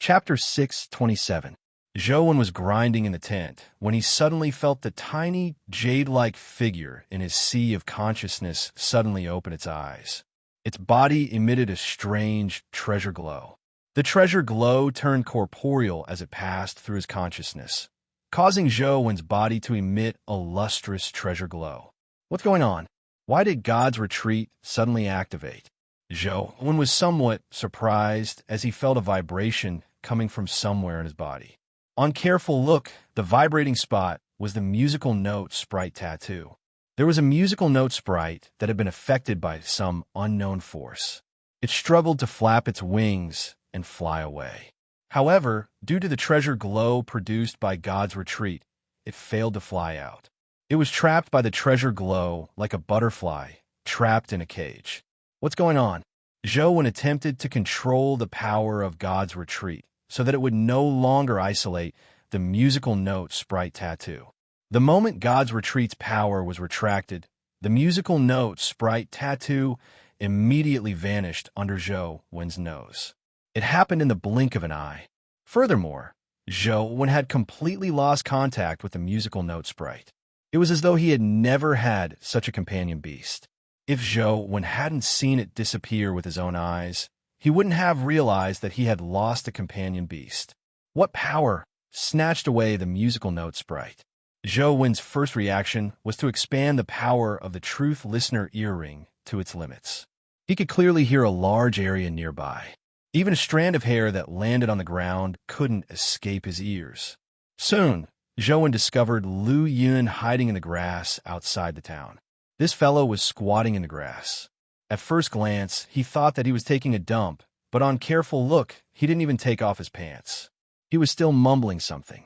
Chapter 6:27. Zhou was grinding in the tent when he suddenly felt the tiny, jade-like figure in his sea of consciousness suddenly open its eyes. Its body emitted a strange treasure glow. The treasure glow turned corporeal as it passed through his consciousness, causing Zhou's body to emit a lustrous treasure glow. What's going on? Why did God's retreat suddenly activate? Zhou was somewhat surprised as he felt a vibration coming from somewhere in his body. On careful look, the vibrating spot was the musical note sprite tattoo. There was a musical note sprite that had been affected by some unknown force. It struggled to flap its wings and fly away. However, due to the treasure glow produced by God's retreat, it failed to fly out. It was trapped by the treasure glow like a butterfly trapped in a cage. What's going on? Zhou attempted to control the power of God's retreat so that it would no longer isolate the musical note sprite tattoo. The moment God's retreat's power was retracted, the musical note sprite tattoo immediately vanished under Zhou's nose. It happened in the blink of an eye. Furthermore, Zhou had completely lost contact with the musical note sprite. It was as though he had never had such a companion beast. If Zhou hadn't seen it disappear with his own eyes, he wouldn't have realized that he had lost a companion beast. What power snatched away the musical note sprite? Zhou's first reaction was to expand the power of the Truth Listener earring to its limits. He could clearly hear a large area nearby. Even a strand of hair that landed on the ground couldn't escape his ears. Soon, Zhou discovered Lu Yun hiding in the grass outside the town. This fellow was squatting in the grass. At first glance, he thought that he was taking a dump, but on careful look, he didn't even take off his pants. He was still mumbling something.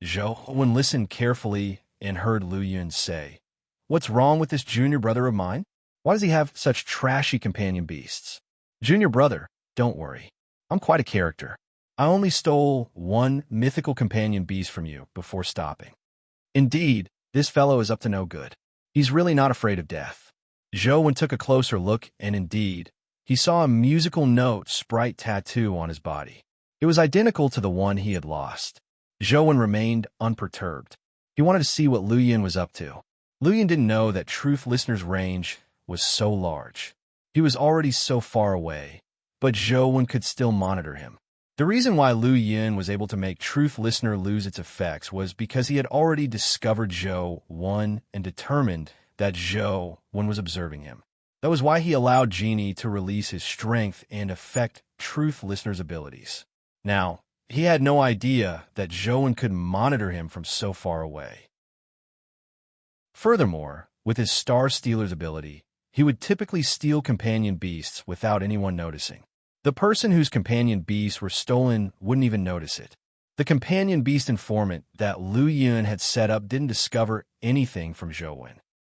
Zhou listened carefully and heard Lu Yun say, "What's wrong with this junior brother of mine? Why does he have such trashy companion beasts?" "Junior brother, don't worry. I'm quite a character. I only stole one mythical companion beast from you before stopping." Indeed, this fellow is up to no good. He's really not afraid of death. Zhou took a closer look, and indeed, he saw a musical note sprite tattoo on his body. It was identical to the one he had lost. Zhou remained unperturbed. He wanted to see what Lu Yun was up to. Lu Yun didn't know that Truth Listener's range was so large. He was already so far away, but Zhou could still monitor him. The reason why Lu Yun was able to make Truth Listener lose its effects was because he had already discovered Zhou and determined that Zhou was observing him. That was why he allowed Genie to release his strength and affect Truth Listener's abilities. Now, he had no idea that Zhou could monitor him from so far away. Furthermore, with his Star Stealer's ability, he would typically steal companion beasts without anyone noticing. The person whose companion beasts were stolen wouldn't even notice it. The companion beast informant that Lu Yun had set up didn't discover anything from Zhou.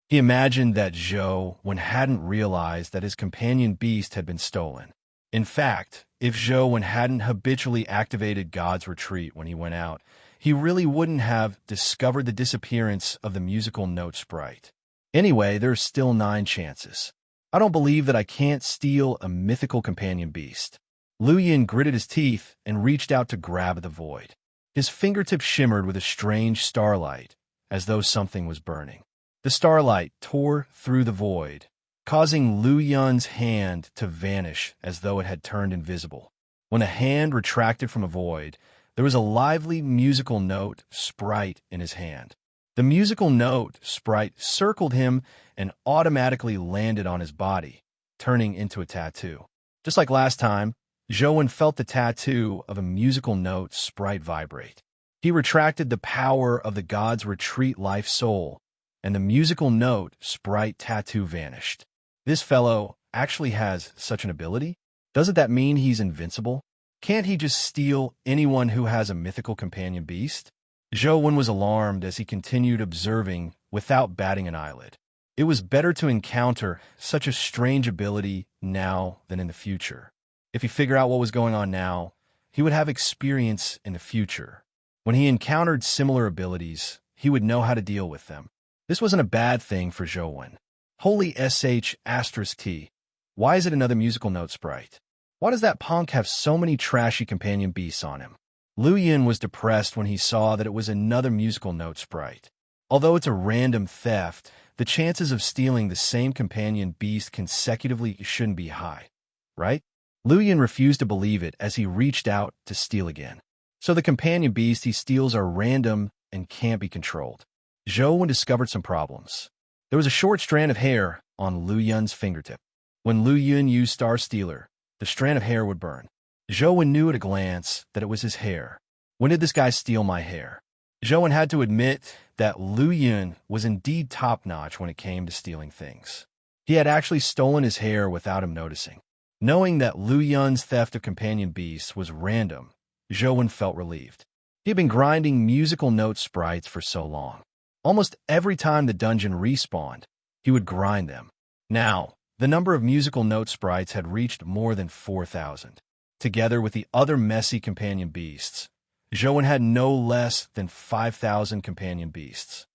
He imagined that Zhou hadn't realized that his companion beast had been stolen. In fact, if Zhou hadn't habitually activated God's retreat when he went out, he really wouldn't have discovered the disappearance of the musical note sprite. Anyway, there's still 9 chances. I don't believe that I can't steal a mythical companion beast. Lu Yun gritted his teeth and reached out to grab the void. His fingertips shimmered with a strange starlight, as though something was burning. The starlight tore through the void, causing Lu Yun's hand to vanish as though it had turned invisible. When a hand retracted from a void, there was a lively musical note sprite in his hand. The musical note sprite circled him and automatically landed on his body, turning into a tattoo. Just like last time, Zhou felt the tattoo of a musical note sprite vibrate. He retracted the power of the God's retreat life soul, and the musical note sprite tattoo vanished. This fellow actually has such an ability? Doesn't that mean he's invincible? Can't he just steal anyone who has a mythical companion beast? Zhou was alarmed as he continued observing without batting an eyelid. It was better to encounter such a strange ability now than in the future. If he figured out what was going on now, he would have experience in the future. When he encountered similar abilities, he would know how to deal with them. This wasn't a bad thing for Zhou. Holy sh*t. Why is it another musical note sprite? Why does that punk have so many trashy companion beasts on him? Lu Yun was depressed when he saw that it was another musical note sprite. Although it's a random theft, the chances of stealing the same companion beast consecutively shouldn't be high, right? Lu Yun refused to believe it as he reached out to steal again. So the companion beasts he steals are random and can't be controlled. Zhou discovered some problems. There was a short strand of hair on Lu Yun's fingertip. When Lu Yun used Star Stealer, the strand of hair would burn. Zhou knew at a glance that it was his hair. When did this guy steal my hair? Zhou had to admit that Lu Yun was indeed top-notch when it came to stealing things. He had actually stolen his hair without him noticing. Knowing that Lu Yun's theft of companion beasts was random, Zhou felt relieved. He had been grinding musical note sprites for so long. Almost every time the dungeon respawned, he would grind them. Now, the number of musical note sprites had reached more than 4,000. Together with the other messy companion beasts, Zhou had no less than 5,000 companion beasts.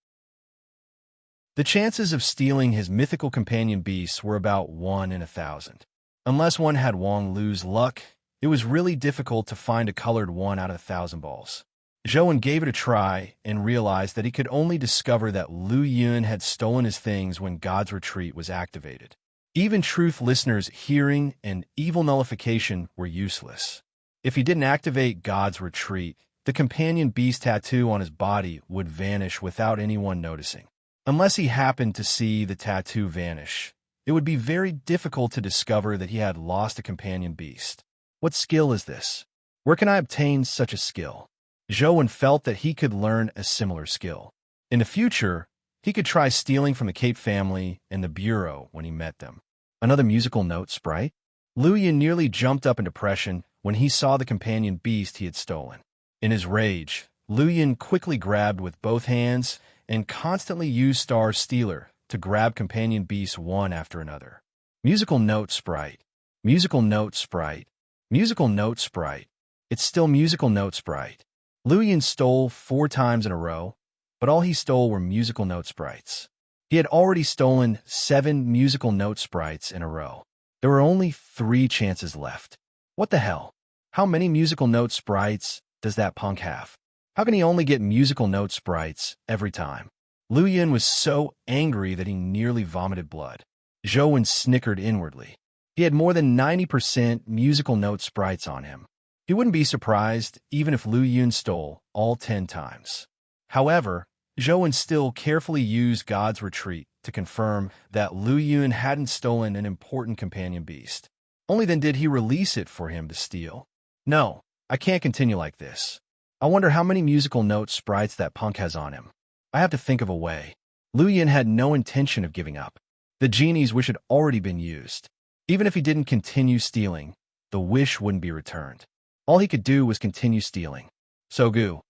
The chances of stealing his mythical companion beasts were about 1 in 1,000. Unless one had Wang Lu's luck, it was really difficult to find a colored one out of 1,000 balls. Zhou gave it a try and realized that he could only discover that Lu Yun had stolen his things when God's Retreat was activated. Even Truth Listener's hearing and evil nullification were useless. If he didn't activate God's Retreat, the companion beast tattoo on his body would vanish without anyone noticing. Unless he happened to see the tattoo vanish, it would be very difficult to discover that he had lost a companion beast. What skill is this? Where can I obtain such a skill? Zhou felt that he could learn a similar skill. In the future, he could try stealing from the Cape family and the Bureau when he met them. Another musical note sprite? Lu Yun nearly jumped up in depression when he saw the companion beast he had stolen. In his rage, Lu Yun quickly grabbed with both hands and constantly used Star Stealer to grab companion beasts one after another. Musical note sprite. Musical note sprite. Musical note sprite. It's still musical note sprite. Lu Yun stole 4 times in a row, but all he stole were musical note sprites. He had already stolen 7 musical note sprites in a row. There were only 3 chances left. What the hell? How many musical note sprites does that punk have? How can he only get musical note sprites every time? Lu Yun was so angry that he nearly vomited blood. Zhou snickered inwardly. He had more than 90% musical note sprites on him. He wouldn't be surprised even if Lu Yun stole all 10 times. However, Zhou still carefully used God's Retreat to confirm that Lu Yun hadn't stolen an important companion beast. Only then did he release it for him to steal. No, I can't continue like this. I wonder how many musical note sprites that punk has on him. I have to think of a way. Lu Yun had no intention of giving up. The genie's wish had already been used. Even if he didn't continue stealing, the wish wouldn't be returned. All he could do was continue stealing. Sogu.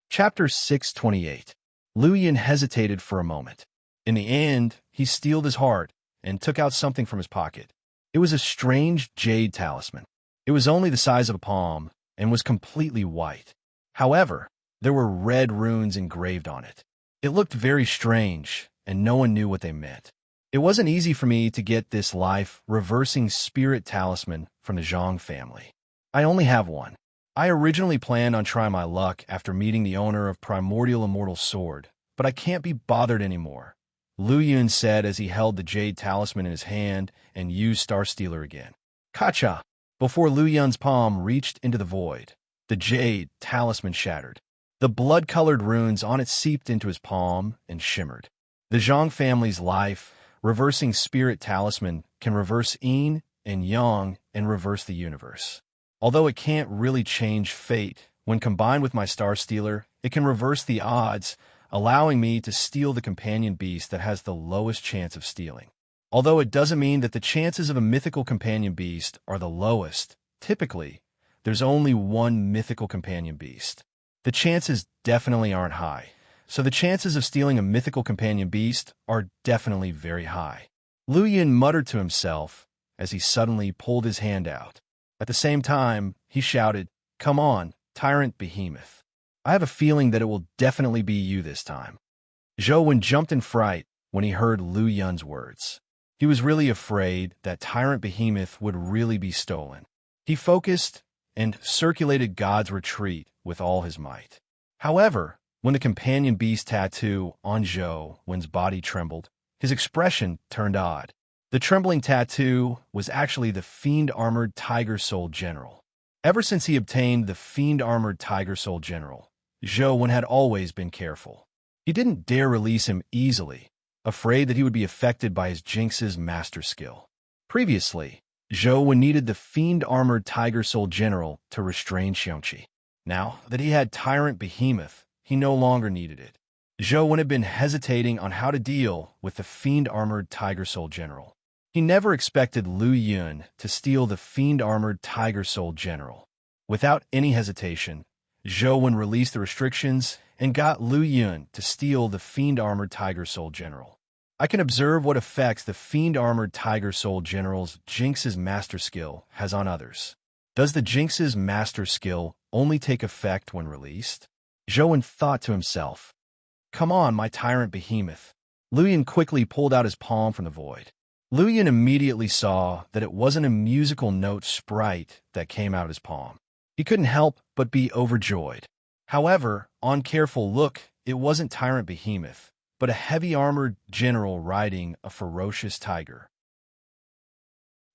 Chapter 628. Lu Yun hesitated for a moment. In the end, he steeled his heart and took out something from his pocket. It was a strange jade talisman. It was only the size of a palm and was completely white. However, there were red runes engraved on it. It looked very strange, and no one knew what they meant. It wasn't easy for me to get this life reversing spirit talisman from the Zhang family. I only have one. I originally planned on trying my luck after meeting the owner of Primordial Immortal Sword, but I can't be bothered anymore, Lu Yun said as he held the jade talisman in his hand and used Star Stealer again. Kacha! Before Lu Yun's palm reached into the void, the jade talisman shattered. The blood-colored runes on it seeped into his palm and shimmered. The Zhang family's life reversing spirit talisman can reverse yin and yang and reverse the universe. Although it can't really change fate, when combined with my Star Stealer, it can reverse the odds, allowing me to steal the companion beast that has the lowest chance of stealing. Although it doesn't mean that the chances of a mythical companion beast are the lowest, typically, there's only one mythical companion beast. The chances definitely aren't high, so the chances of stealing a mythical companion beast are definitely very high. Lu Yun muttered to himself as he suddenly pulled his hand out. At the same time, he shouted, "Come on, tyrant behemoth. I have a feeling that it will definitely be you this time." Zhou jumped in fright when he heard Lu Yun's words. He was really afraid that Tyrant Behemoth would really be stolen. He focused and circulated God's retreat with all his might. However, when the companion beast tattoo on Zhou-Wen's body trembled, his expression turned odd. The trembling tattoo was actually the fiend-armored Tiger Soul General. Ever since he obtained the fiend-armored Tiger Soul General, Zhou-Wen had always been careful. He didn't dare release him easily, afraid that he would be affected by his Jinx's master skill. Previously, Zhou-Wen needed the fiend-armored Tiger Soul General to restrain Xiongqi. Now that he had Tyrant Behemoth, he no longer needed it. Zhou-Wen had been hesitating on how to deal with the fiend-armored Tiger Soul General. He never expected Lu Yun to steal the fiend-armored Tiger Soul General. Without any hesitation, Zhou-Wen released the restrictions and got Lu Yun to steal the fiend-armored Tiger Soul General. I can observe what effects the fiend-armored Tiger Soul General's Jinx's master skill has on others. Does the Jinx's master skill only take effect when released? Zhou-Wen thought to himself. Come on, my Tyrant Behemoth. Lu Yun quickly pulled out his palm from the void. Lu Yun immediately saw that it wasn't a musical note sprite that came out of his palm. He couldn't help but be overjoyed. However, on careful look, it wasn't Tyrant Behemoth, but a heavy-armored general riding a ferocious tiger.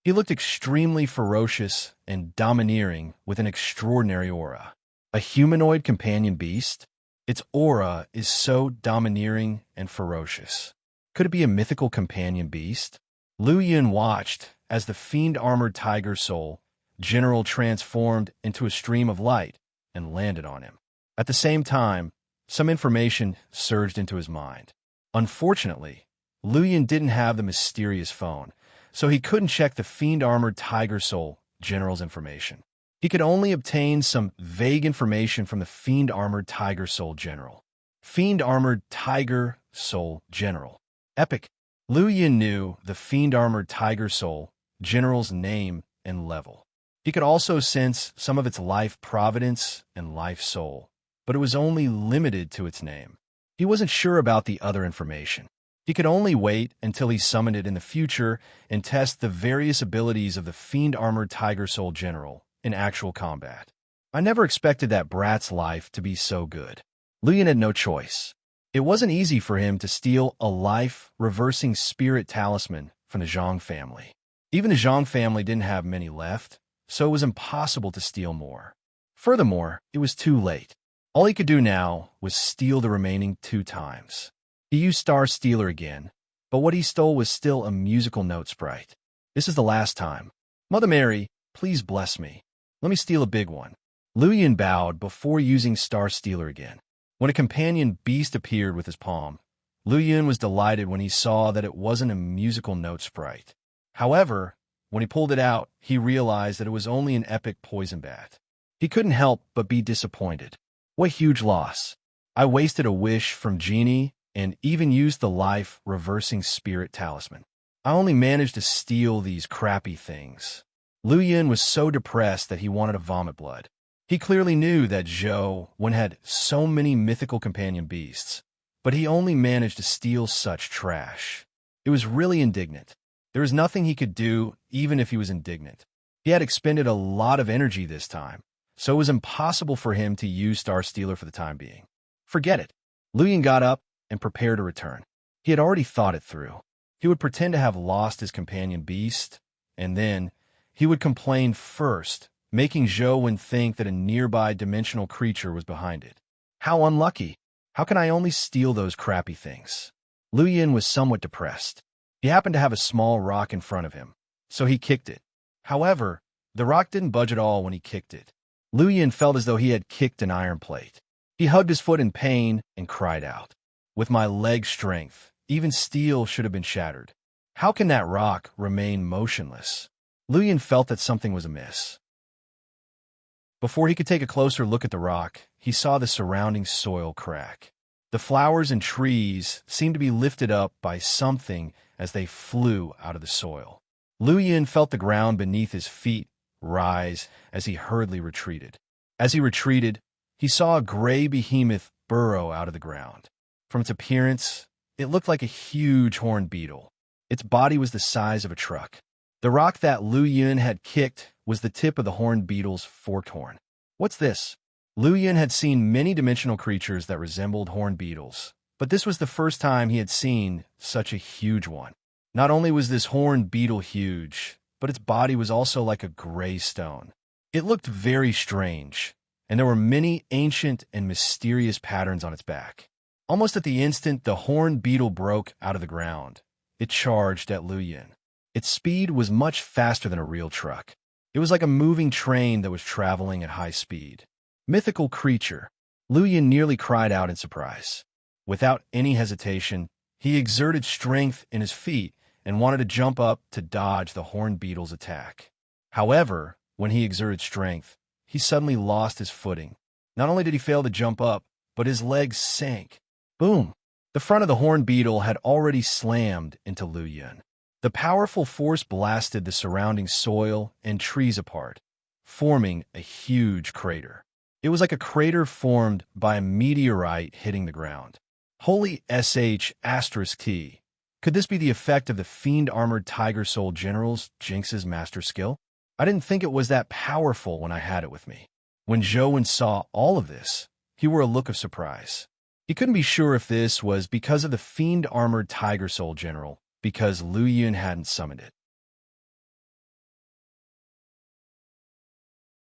He looked extremely ferocious and domineering with an extraordinary aura. A humanoid companion beast? Its aura is so domineering and ferocious. Could it be a mythical companion beast? Lu Yun watched as the fiend-armored Tiger Soul General transformed into a stream of light and landed on him. At the same time, some information surged into his mind. Unfortunately, Lu Yun didn't have the mysterious phone, so he couldn't check the fiend-armored Tiger Soul General's information. He could only obtain some vague information from the fiend-armored Tiger Soul General. Fiend-armored Tiger Soul General. Epic. Lu Yun knew the fiend-armored Tiger Soul General's name and level. He could also sense some of its life providence and life soul, but it was only limited to its name. He wasn't sure about the other information. He could only wait until he summoned it in the future and test the various abilities of the fiend-armored Tiger Soul General in actual combat. I never expected that brat's life to be so good. Lu Yun had no choice. It wasn't easy for him to steal a life-reversing spirit talisman from the Zhang family. Even the Zhang family didn't have many left, so it was impossible to steal more. Furthermore, it was too late. All he could do now was steal the remaining 2 times. He used Star Stealer again, but what he stole was still a musical note sprite. This is the last time. Mother Mary, please bless me. Let me steal a big one. Lu Yun bowed before using Star Stealer again. When a companion beast appeared with his palm, Lu Yun was delighted when he saw that it wasn't a musical note sprite. However, when he pulled it out, he realized that it was only an epic poison bat. He couldn't help but be disappointed. What huge loss. I wasted a wish from Genie and even used the life-reversing spirit talisman. I only managed to steal these crappy things. Lu Yun was so depressed that he wanted to vomit blood. He clearly knew that Zhou-Wen had so many mythical companion beasts, but he only managed to steal such trash. It was really indignant. There was nothing he could do, even if he was indignant. He had expended a lot of energy this time, so it was impossible for him to use Star Stealer for the time being. Forget it. Lu Yun got up and prepared to return. He had already thought it through. He would pretend to have lost his companion beast, and then he would complain first, making Zhou-Wen think that a nearby dimensional creature was behind it. How unlucky! How can I only steal those crappy things? Lu Yun was somewhat depressed. He happened to have a small rock in front of him, so he kicked it. However, the rock didn't budge at all when he kicked it. Lu Yun felt as though he had kicked an iron plate. He hugged his foot in pain and cried out. With my leg strength, even steel should have been shattered. How can that rock remain motionless? Lu Yun felt that something was amiss. Before he could take a closer look at the rock, he saw the surrounding soil crack. The flowers and trees seemed to be lifted up by something as they flew out of the soil. Lu Yun felt the ground beneath his feet rise as he hurriedly retreated. As he retreated, he saw a gray behemoth burrow out of the ground. From its appearance, it looked like a huge horned beetle. Its body was the size of a truck. The rock that Lu Yun had kicked was the tip of the horned beetle's forked horn. What's this? Lu Yun had seen many dimensional creatures that resembled horned beetles, but this was the first time he had seen such a huge one. Not only was this horned beetle huge, but its body was also like a gray stone. It looked very strange, and there were many ancient and mysterious patterns on its back. Almost at the instant the horned beetle broke out of the ground, it charged at Lu Yun. Its speed was much faster than a real truck. It was like a moving train that was traveling at high speed. Mythical creature. Lu Yun nearly cried out in surprise. Without any hesitation, he exerted strength in his feet and wanted to jump up to dodge the horned beetle's attack. However, when he exerted strength, he suddenly lost his footing. Not only did he fail to jump up, but his legs sank. Boom! The front of the horned beetle had already slammed into Lu Yun. The powerful force blasted the surrounding soil and trees apart, forming a huge crater. It was like a crater formed by a meteorite hitting the ground. Holy sh**t. Could this be the effect of the fiend-armored Tiger Soul General's Jinx's master skill? I didn't think it was that powerful when I had it with me. When Zhou saw all of this, he wore a look of surprise. He couldn't be sure if this was because of the fiend-armored Tiger Soul General, because Lu Yun hadn't summoned it.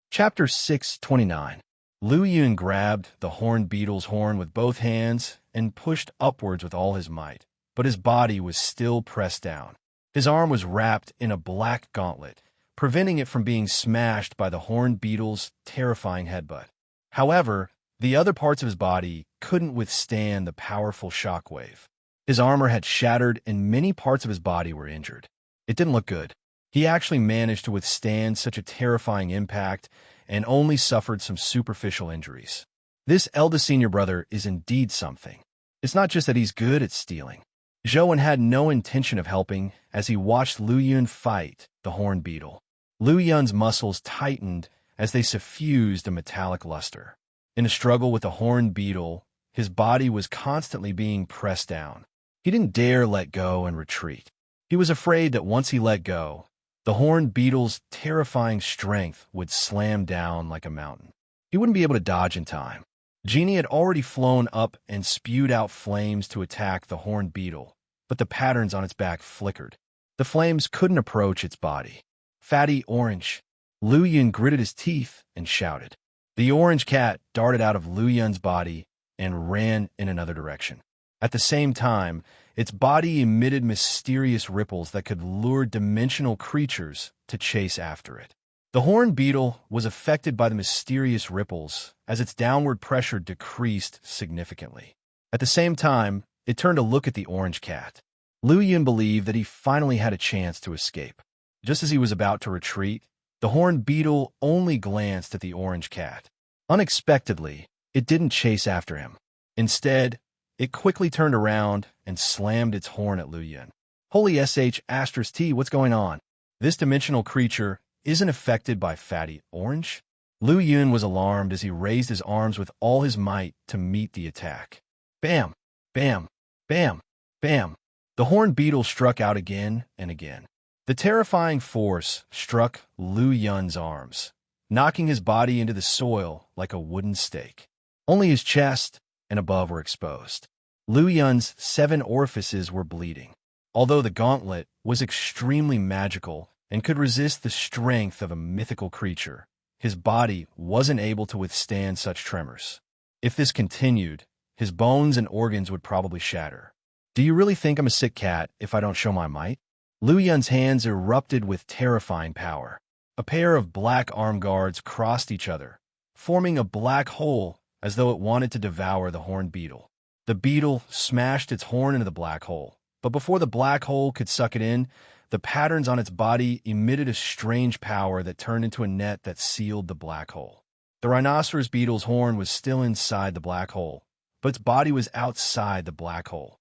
Chapter 629. Lu Yun grabbed the horned beetle's horn with both hands and pushed upwards with all his might, but his body was still pressed down. His arm was wrapped in a black gauntlet, preventing it from being smashed by the horned beetle's terrifying headbutt. However, the other parts of his body couldn't withstand the powerful shockwave. His armor had shattered and many parts of his body were injured. It didn't look good. He actually managed to withstand such a terrifying impact and only suffered some superficial injuries. This eldest senior brother is indeed something. It's not just that he's good at stealing. Zhou had no intention of helping as he watched Lu Yun fight the horned beetle. Lu Yun's muscles tightened as they suffused a metallic luster. In a struggle with the horned beetle, his body was constantly being pressed down. He didn't dare let go and retreat. He was afraid that once he let go, the horned beetle's terrifying strength would slam down like a mountain. He wouldn't be able to dodge in time. Genie had already flown up and spewed out flames to attack the horned beetle, but the patterns on its back flickered. The flames couldn't approach its body. Fatty orange. Lu Yun gritted his teeth and shouted. The orange cat darted out of Lu Yun's body and ran in another direction. At the same time, its body emitted mysterious ripples that could lure dimensional creatures to chase after it. The horned beetle was affected by the mysterious ripples as its downward pressure decreased significantly. At the same time, it turned to look at the orange cat. Lu Yun believed that he finally had a chance to escape. Just as he was about to retreat, the horned beetle only glanced at the orange cat. Unexpectedly, it didn't chase after him. Instead, it quickly turned around and slammed its horn at Lu Yun. Holy sh**t, what's going on? This dimensional creature isn't affected by fatty orange? Lu Yun was alarmed as he raised his arms with all his might to meet the attack. Bam! Bam! Bam! Bam! The horned beetle struck out again and again. The terrifying force struck Lu Yun's arms, knocking his body into the soil like a wooden stake. Only his chest and above were exposed. Lu Yun's 7 orifices were bleeding. Although the gauntlet was extremely magical and could resist the strength of a mythical creature, his body wasn't able to withstand such tremors. If this continued, his bones and organs would probably shatter. Do you really think I'm a sick cat if I don't show my might? Lu Yun's hands erupted with terrifying power. A pair of black arm guards crossed each other, forming a black hole as though it wanted to devour the horned beetle. The beetle smashed its horn into the black hole, but before the black hole could suck it in, the patterns on its body emitted a strange power that turned into a net that sealed the black hole. The rhinoceros beetle's horn was still inside the black hole, but its body was outside the black hole.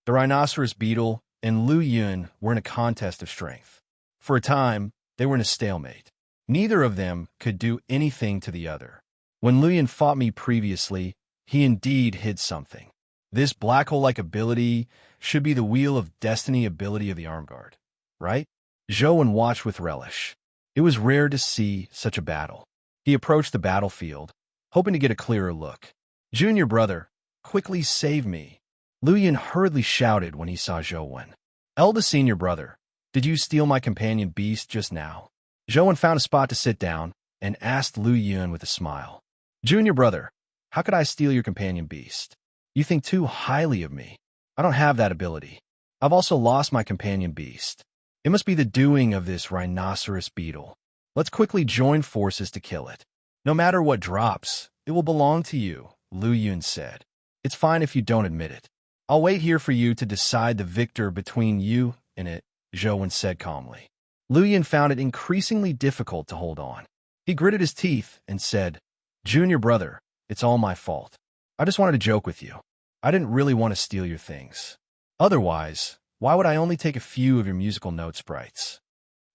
The rhinoceros beetle and Lu Yun were in a contest of strength. For a time, they were in a stalemate. Neither of them could do anything to the other. When Lu Yun fought me previously, he indeed hid something. This black hole-like ability should be the Wheel of Destiny ability of the arm guard, right? Zhou watched with relish. It was rare to see such a battle. He approached the battlefield, hoping to get a clearer look. "Junior brother, quickly save me!" Lu Yun hurriedly shouted when he saw Zhou. "Eldest senior brother, did you steal my companion beast just now?" Zhou found a spot to sit down and asked Lu Yun with a smile. "Junior brother, how could I steal your companion beast? You think too highly of me. I don't have that ability. I've also lost my companion beast. It must be the doing of this rhinoceros beetle. Let's quickly join forces to kill it. No matter what drops, it will belong to you," Lu Yun said. "It's fine if you don't admit it. I'll wait here for you to decide the victor between you and it," Zhou said calmly. Lu Yun found it increasingly difficult to hold on. He gritted his teeth and said, "Junior brother, it's all my fault. I just wanted to joke with you. I didn't really want to steal your things. Otherwise, why would I only take a few of your musical note sprites?"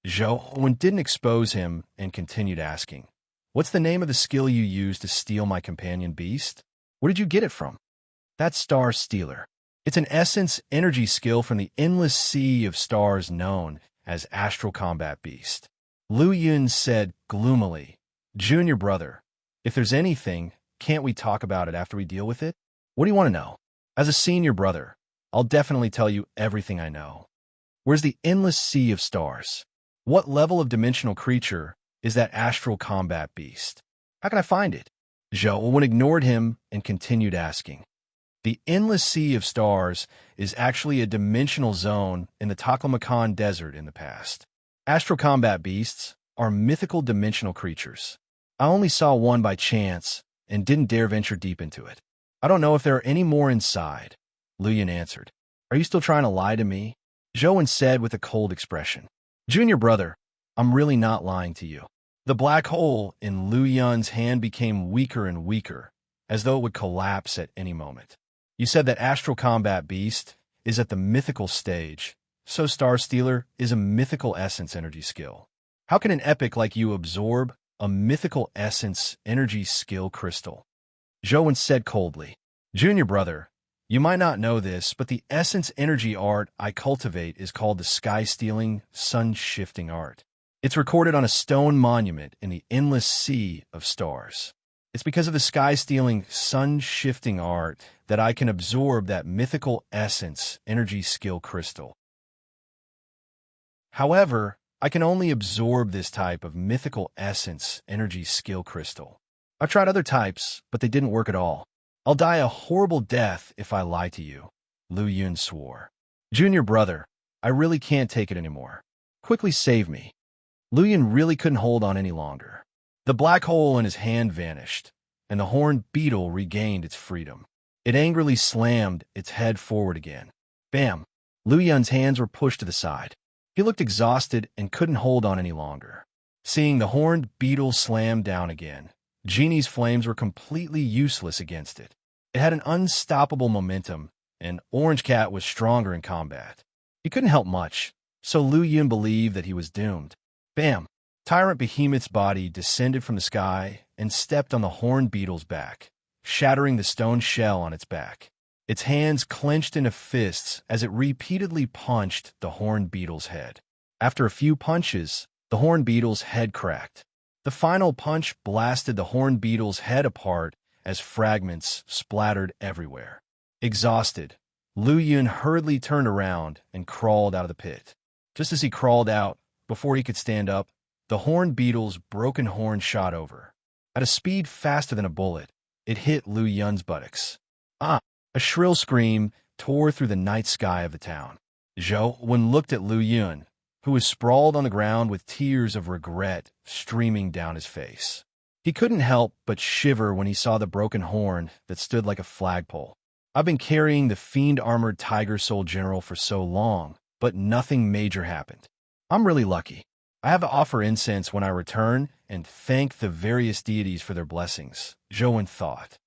Zhou didn't expose him and continued asking, "What's the name of the skill you used to steal my companion beast? Where did you get it from?" "That's Star Stealer. It's an essence energy skill from the endless sea of stars known as Astral Combat Beast," Lu Yun said gloomily. "Junior brother, if there's anything, can't we talk about it after we deal with it? What do you want to know? As a senior brother, I'll definitely tell you everything I know. Where's the endless sea of stars? What level of dimensional creature is that Astral Combat Beast? How can I find it?" Zhou ignored him and continued asking. "The endless sea of stars is actually a dimensional zone in the Taklamakan Desert in the past. Astral Combat Beasts are mythical dimensional creatures. I only saw one by chance and didn't dare venture deep into it. I don't know if there are any more inside," Lu Yun answered. "Are you still trying to lie to me?" Zhou said with a cold expression. "Junior brother, I'm really not lying to you." The black hole in Lu Yun's hand became weaker and weaker, as though it would collapse at any moment. "You said that Astral Combat Beast is at the mythical stage, so Star Stealer is a mythical essence energy skill. How can an epic like you absorb a mythical essence energy skill crystal?" Zhou said coldly. "Junior brother, you might not know this, but the essence energy art I cultivate is called the sky-stealing, sun-shifting art. It's recorded on a stone monument in the endless sea of stars. It's because of the sky-stealing, sun-shifting art that I can absorb that mythical essence energy skill crystal. However, I can only absorb this type of mythical essence energy skill crystal. I've tried other types, but they didn't work at all. I'll die a horrible death if I lie to you," Lu Yun swore. "Junior brother, I really can't take it anymore. Quickly save me." Lu Yun really couldn't hold on any longer. The black hole in his hand vanished, and the horned beetle regained its freedom. It angrily slammed its head forward again. Bam! Lu Yun's hands were pushed to the side. He looked exhausted and couldn't hold on any longer. Seeing the horned beetle slam down again, Genie's flames were completely useless against it. It had an unstoppable momentum, and Orange Cat was stronger in combat. He couldn't help much, so Lu Yun believed that he was doomed. Bam! Tyrant Behemoth's body descended from the sky and stepped on the horned beetle's back, shattering the stone shell on its back. Its hands clenched into fists as it repeatedly punched the horned beetle's head. After a few punches, the horned beetle's head cracked. The final punch blasted the horned beetle's head apart as fragments splattered everywhere. Exhausted, Lu Yun hurriedly turned around and crawled out of the pit. Just as he crawled out, before he could stand up, the horned beetle's broken horn shot over. At a speed faster than a bullet, it hit Lu Yun's buttocks. Ah! A shrill scream tore through the night sky of the town. Zhou looked at Lu Yun, who was sprawled on the ground with tears of regret streaming down his face. He couldn't help but shiver when he saw the broken horn that stood like a flagpole. "I've been carrying the fiend-armored Tiger Soul General for so long, but nothing major happened. I'm really lucky. I have to offer incense when I return and thank the various deities for their blessings," Zhou thought.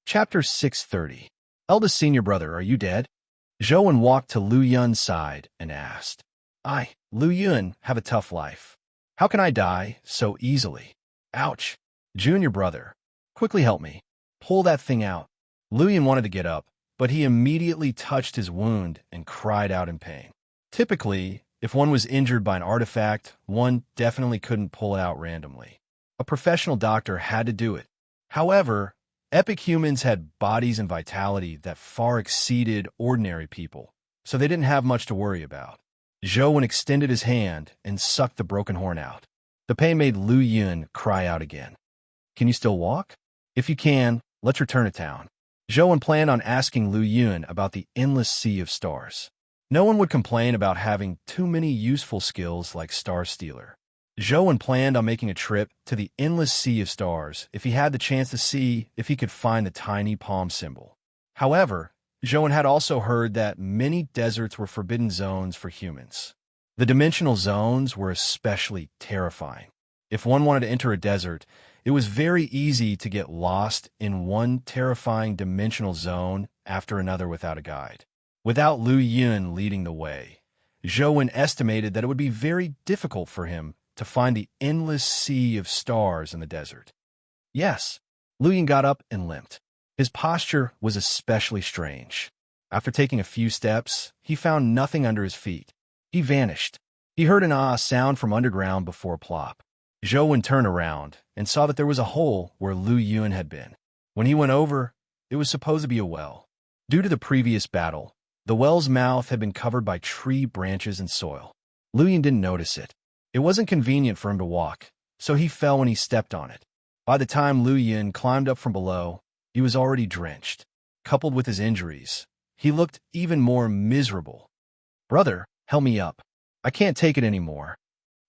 Chapter 630. Eldest senior brother, are you dead? Zhou walked to Lu Yun's side and asked. "I, Lu Yun, have a tough life. How can I die so easily? Ouch. Junior brother, Quickly help me. Pull that thing out. Luyan wanted to get up, but he immediately touched his wound and cried out in pain. Typically, if one was injured by an artifact, one definitely couldn't pull it out randomly. A professional doctor had to do it. However, epic humans had bodies and vitality that far exceeded ordinary people, so they didn't have much to worry about. Zhou extended his hand and sucked the broken horn out. The pain made Lu Yun cry out again. Can you still walk? If you can, let's return to town. Zhou planned on asking Lu Yun about the endless sea of stars. No one would complain about having too many useful skills like Star Stealer. Zhou planned on making a trip to the endless sea of stars if he had the chance to see if he could find the tiny palm symbol. However, Zhou had also heard that many deserts were forbidden zones for humans. The dimensional zones were especially terrifying. If one wanted to enter a desert, it was very easy to get lost in one terrifying dimensional zone after another without a guide. Without Lu Yun leading the way, Zhou estimated that it would be very difficult for him to find the endless sea of stars in the desert. Yes, Lu Yun got up and limped. His posture was especially strange. After taking a few steps, he found nothing under his feet. He vanished. He heard an ah sound from underground before plop. Zhou turned around and saw that there was a hole where Lu Yun had been. When he went over, it was supposed to be a well. Due to the previous battle, the well's mouth had been covered by tree branches and soil. Lu Yun didn't notice it. It wasn't convenient for him to walk, so he fell when he stepped on it. By the time Lu Yun climbed up from below, he was already drenched. Coupled with his injuries, he looked even more miserable. Brother, help me up. I can't take it anymore.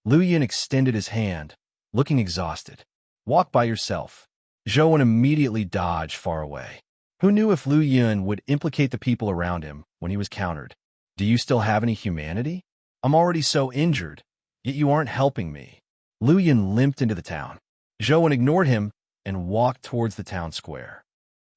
Lu Yun extended his hand, looking exhausted. Walk by yourself. Zhou immediately dodged far away. Who knew if Lu Yun would implicate the people around him when he was countered? Do you still have any humanity? I'm already so injured, yet you aren't helping me. Lu Yun limped into the town. Zhou ignored him and walked towards the town square.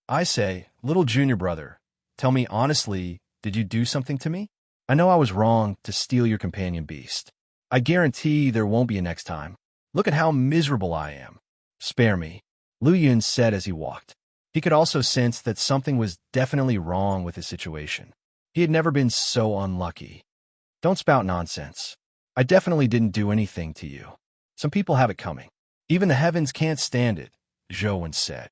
I say, little junior brother, tell me honestly, did you do something to me? I know I was wrong to steal your companion beast. I guarantee there won't be a next time. Look at how miserable I am. Spare me, Lu Yun said as he walked. He could also sense that something was definitely wrong with his situation. He had never been so unlucky. Don't spout nonsense. I definitely didn't do anything to you. Some people have it coming. Even the heavens can't stand it, Zhou said.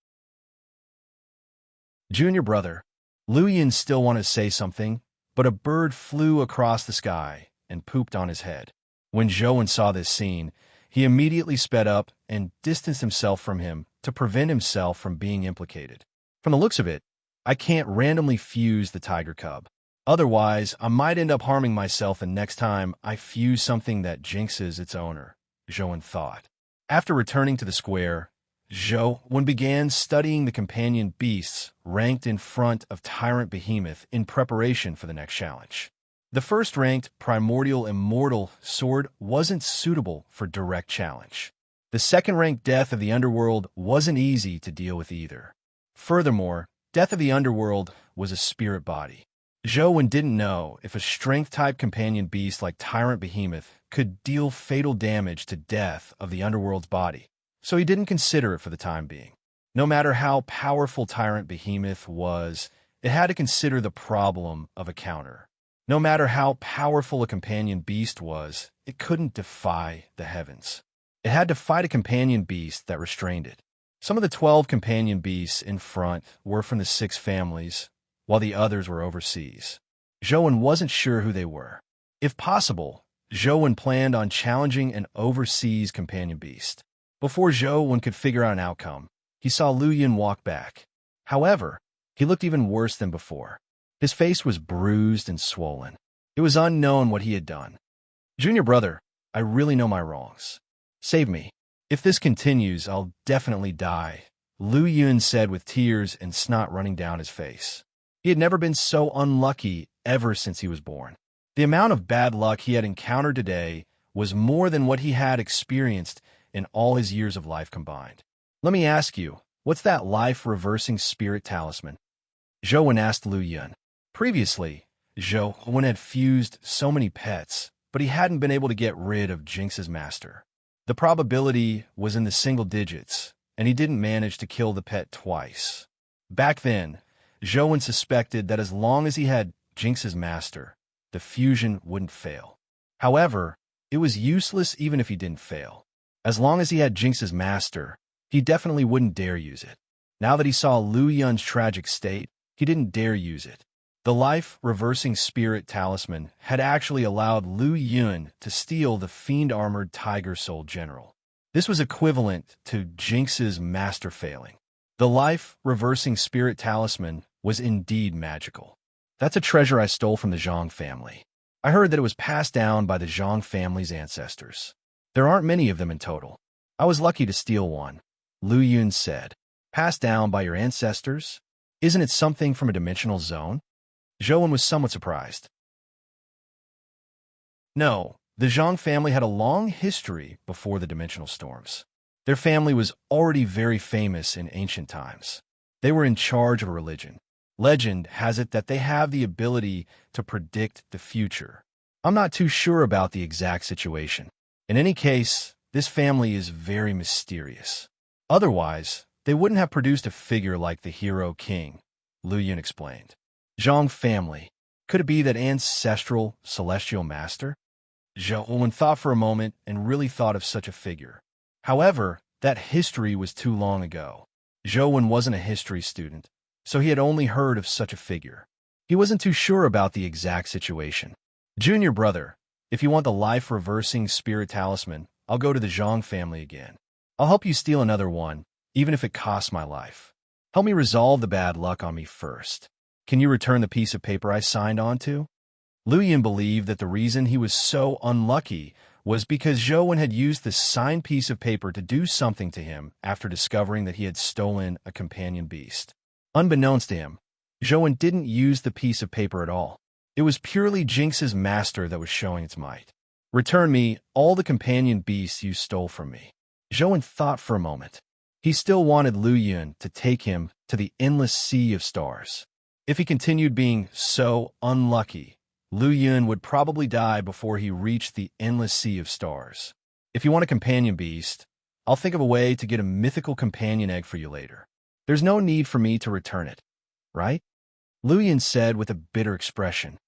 Junior brother, Lu Yun still wanted to say something, but a bird flew across the sky and pooped on his head. When Zhou saw this scene, he immediately sped up and distanced himself from him to prevent himself from being implicated. From the looks of it, I can't randomly fuse the tiger cub. Otherwise, I might end up harming myself the next time I fuse something that jinxes its owner, Zhou thought. After returning to the square, Zhou began studying the companion beasts ranked in front of Tyrant Behemoth in preparation for the next challenge. The first-ranked Primordial Immortal sword wasn't suitable for direct challenge. The second-ranked Death of the Underworld wasn't easy to deal with either. Furthermore, Death of the Underworld was a spirit body. Zhou didn't know if a strength-type companion beast like Tyrant Behemoth could deal fatal damage to Death of the Underworld's body, so he didn't consider it for the time being. No matter how powerful Tyrant Behemoth was, it had to consider the problem of a counter. No matter how powerful a companion beast was, it couldn't defy the heavens. It had to fight a companion beast that restrained it. Some of the 12 companion beasts in front were from the 6 families, while the others were overseas. Zhou wasn't sure who they were. If possible, Zhou planned on challenging an overseas companion beast. Before Zhou could figure out an outcome, he saw Lu Yun walk back. However, he looked even worse than before. His face was bruised and swollen. It was unknown what he had done. Junior brother, I really know my wrongs. Save me. If this continues, I'll definitely die, Lu Yun said with tears and snot running down his face. He had never been so unlucky ever since he was born. The amount of bad luck he had encountered today was more than what he had experienced in all his years of life combined. Let me ask you, what's that life-reversing spirit talisman? Zhou asked Lu Yun. Previously, Zhou had fused so many pets, but he hadn't been able to get rid of Jinx's master. The probability was in the single digits, and he didn't manage to kill the pet twice. Back then, Zhou suspected that as long as he had Jinx's master, the fusion wouldn't fail. However, it was useless even if he didn't fail. As long as he had Jinx's master, he definitely wouldn't dare use it. Now that he saw Lu Yun's tragic state, he didn't dare use it. The life-reversing spirit talisman had actually allowed Lu Yun to steal the fiend-armored Tiger Soul General. This was equivalent to Jinx's master failing. The life-reversing spirit talisman was indeed magical. That's a treasure I stole from the Zhang family. I heard that it was passed down by the Zhang family's ancestors. There aren't many of them in total. I was lucky to steal one, Lu Yun said. Passed down by your ancestors? Isn't it something from a dimensional zone? Zhou was somewhat surprised. No, the Zhang family had a long history before the dimensional storms. Their family was already very famous in ancient times. They were in charge of a religion. Legend has it that they have the ability to predict the future. I'm not too sure about the exact situation. In any case, this family is very mysterious. Otherwise, they wouldn't have produced a figure like the hero king, Lu Yun explained. Zhang family. Could it be that ancestral celestial master? Zhou thought for a moment and really thought of such a figure. However, that history was too long ago. Zhou wasn't a history student, so he had only heard of such a figure. He wasn't too sure about the exact situation. Junior brother, if you want the life-reversing spirit talisman, I'll go to the Zhang family again. I'll help you steal another one, even if it costs my life. Help me resolve the bad luck on me first. Can you return the piece of paper I signed onto? Lu Yun believed that the reason he was so unlucky was because Zhou had used the signed piece of paper to do something to him after discovering that he had stolen a companion beast. Unbeknownst to him, Zhou didn't use the piece of paper at all. It was purely Jinx's master that was showing its might. Return me all the companion beasts you stole from me. Zhou thought for a moment. He still wanted Lu Yun to take him to the endless sea of stars. If he continued being so unlucky, Lu Yun would probably die before he reached the endless sea of stars. If you want a companion beast, I'll think of a way to get a mythical companion egg for you later. There's no need for me to return it, right? Lu Yun said with a bitter expression.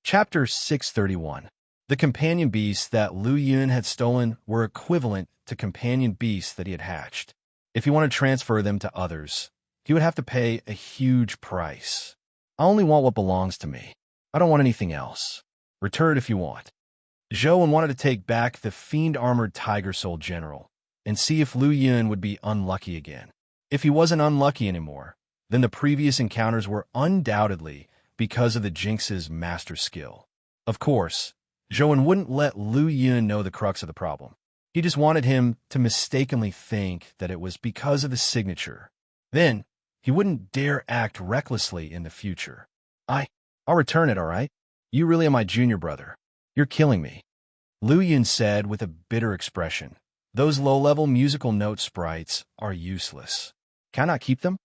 Chapter 631. The companion beasts that Lu Yun had stolen were equivalent to companion beasts that he had hatched. If he wanted to transfer them to others, he would have to pay a huge price. I only want what belongs to me. I don't want anything else. Return it if you want. Zhou wanted to take back the fiend-armored Tiger Soul General and see if Lu Yun would be unlucky again. If he wasn't unlucky anymore, then the previous encounters were undoubtedly because of the Jinx's master skill. Of course, Zhou wouldn't let Lu Yun know the crux of the problem. He just wanted him to mistakenly think that it was because of the signature. Then, he wouldn't dare act recklessly in the future. I'll return it, all right? You really are my junior brother. You're killing me. Lu Yun said with a bitter expression. Those low-level musical note sprites are useless. Can I not keep them?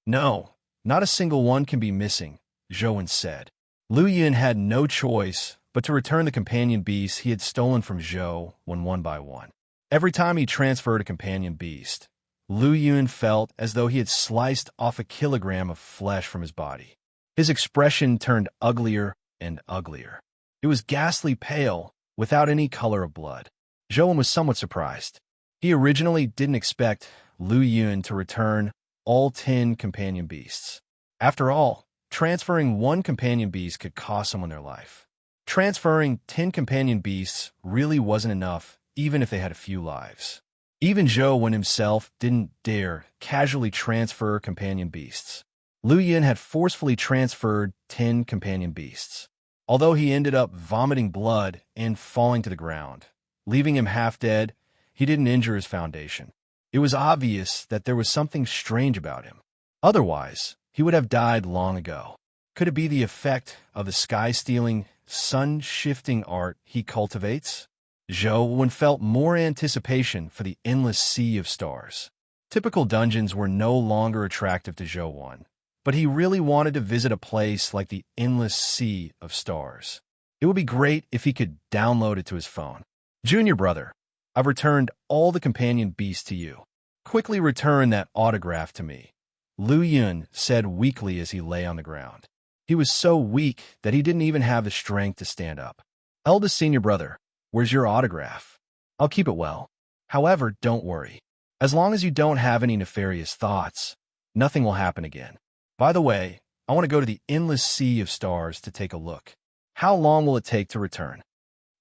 No, not a single one can be missing, Zhou said. Lu Yun had no choice but to return the companion beasts he had stolen from Zhou one by one. Every time he transferred a companion beast, Lu Yun felt as though he had sliced off a kilogram of flesh from his body. His expression turned uglier and uglier. It was ghastly pale, without any color of blood. Zhou was somewhat surprised. He originally didn't expect Lu Yun to return all 10 companion beasts. After all, transferring one companion beast could cost someone their life. Transferring 10 companion beasts really wasn't enough, even if they had a few lives. Even Zhou himself didn't dare casually transfer companion beasts. Lu Yun had forcefully transferred 10 companion beasts. Although he ended up vomiting blood and falling to the ground, leaving him half dead, he didn't injure his foundation. It was obvious that there was something strange about him. Otherwise, he would have died long ago. Could it be the effect of the sky-stealing, sun-shifting art he cultivates? Zhou felt more anticipation for the endless sea of stars. Typical dungeons were no longer attractive to Zhou, but he really wanted to visit a place like the endless sea of stars. It would be great if he could download it to his phone. Junior brother, I've returned all the companion beasts to you. Quickly return that autograph to me, Lu Yun said weakly as he lay on the ground. He was so weak that he didn't even have the strength to stand up. Eldest senior brother, where's your autograph? I'll keep it well. However, don't worry. As long as you don't have any nefarious thoughts, nothing will happen again. By the way, I want to go to the endless sea of stars to take a look. How long will it take to return?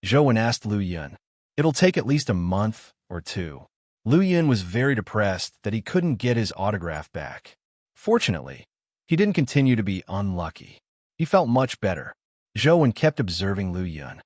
Zhou asked Lu Yun. It'll take at least a month or two. Lu Yun was very depressed that he couldn't get his autograph back. Fortunately, he didn't continue to be unlucky. He felt much better. Zhou kept observing Lu Yun.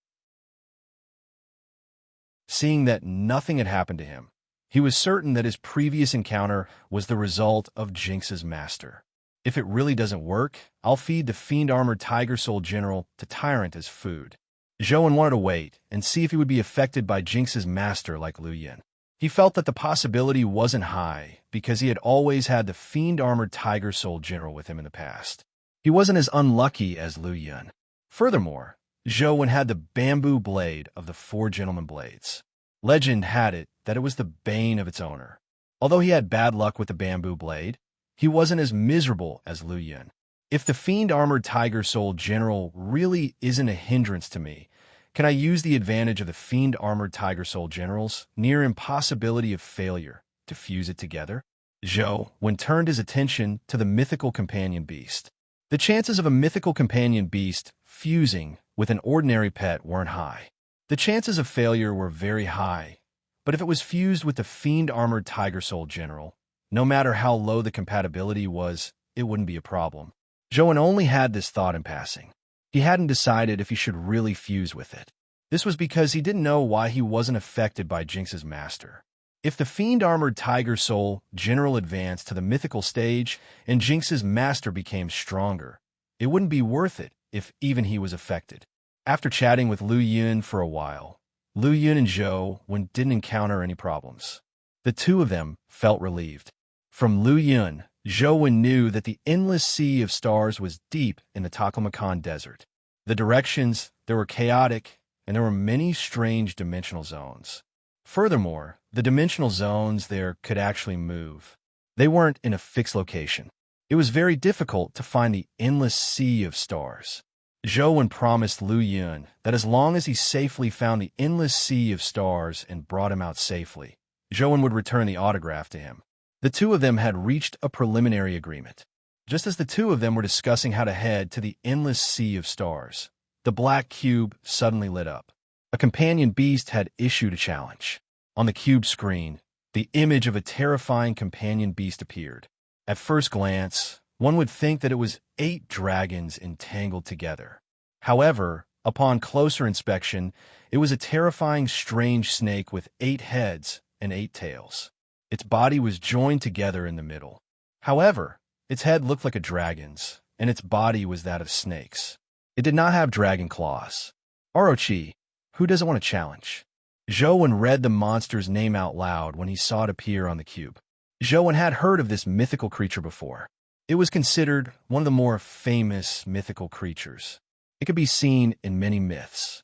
Seeing that nothing had happened to him, he was certain that his previous encounter was the result of Jinx's master. If it really doesn't work, I'll feed the fiend-armored Tiger Soul General to Tyrant as food. Zhou wanted to wait and see if he would be affected by Jinx's master like Lu Yun. He felt that the possibility wasn't high because he had always had the fiend-armored Tiger Soul General with him in the past. He wasn't as unlucky as Lu Yun. Furthermore, Zhou had the bamboo blade of the Four Gentlemen Blades. Legend had it that it was the bane of its owner. Although he had bad luck with the bamboo blade, he wasn't as miserable as Lu Yun. If the fiend-armored Tiger Soul General really isn't a hindrance to me, can I use the advantage of the fiend-armored Tiger Soul General's near impossibility of failure to fuse it together? Zhou turned his attention to the mythical companion beast. The chances of a mythical companion beast fusing with an ordinary pet weren't high. The chances of failure were very high, but if it was fused with the fiend-armored Tiger Soul General, no matter how low the compatibility was, it wouldn't be a problem. Zhou only had this thought in passing. He hadn't decided if he should really fuse with it. This was because he didn't know why he wasn't affected by Jinx's master. If the fiend-armored Tiger Soul General advanced to the mythical stage and Jinx's master became stronger, it wouldn't be worth it if even he was affected. After chatting with Lu Yun for a while, Lu Yun and Zhou didn't encounter any problems. The two of them felt relieved. From Lu Yun, Zhou knew that the endless sea of stars was deep in the Taklamakan Desert. The directions, they were chaotic, and there were many strange dimensional zones. Furthermore, the dimensional zones there could actually move. They weren't in a fixed location. It was very difficult to find the endless sea of stars. Zhou promised Lu Yun that as long as he safely found the endless sea of stars and brought him out safely, Zhou would return the autograph to him. The two of them had reached a preliminary agreement. Just as the two of them were discussing how to head to the endless sea of stars, the black cube suddenly lit up. A companion beast had issued a challenge. On the cube screen, the image of a terrifying companion beast appeared. At first glance, one would think that it was 8 dragons entangled together. However, upon closer inspection, it was a terrifying strange snake with 8 heads and 8 tails. Its body was joined together in the middle. However, its head looked like a dragon's, and its body was that of snakes. It did not have dragon claws. Orochi, who doesn't want to challenge? Zhou read the monster's name out loud when he saw it appear on the cube. Zhou had heard of this mythical creature before. It was considered one of the more famous mythical creatures. It could be seen in many myths.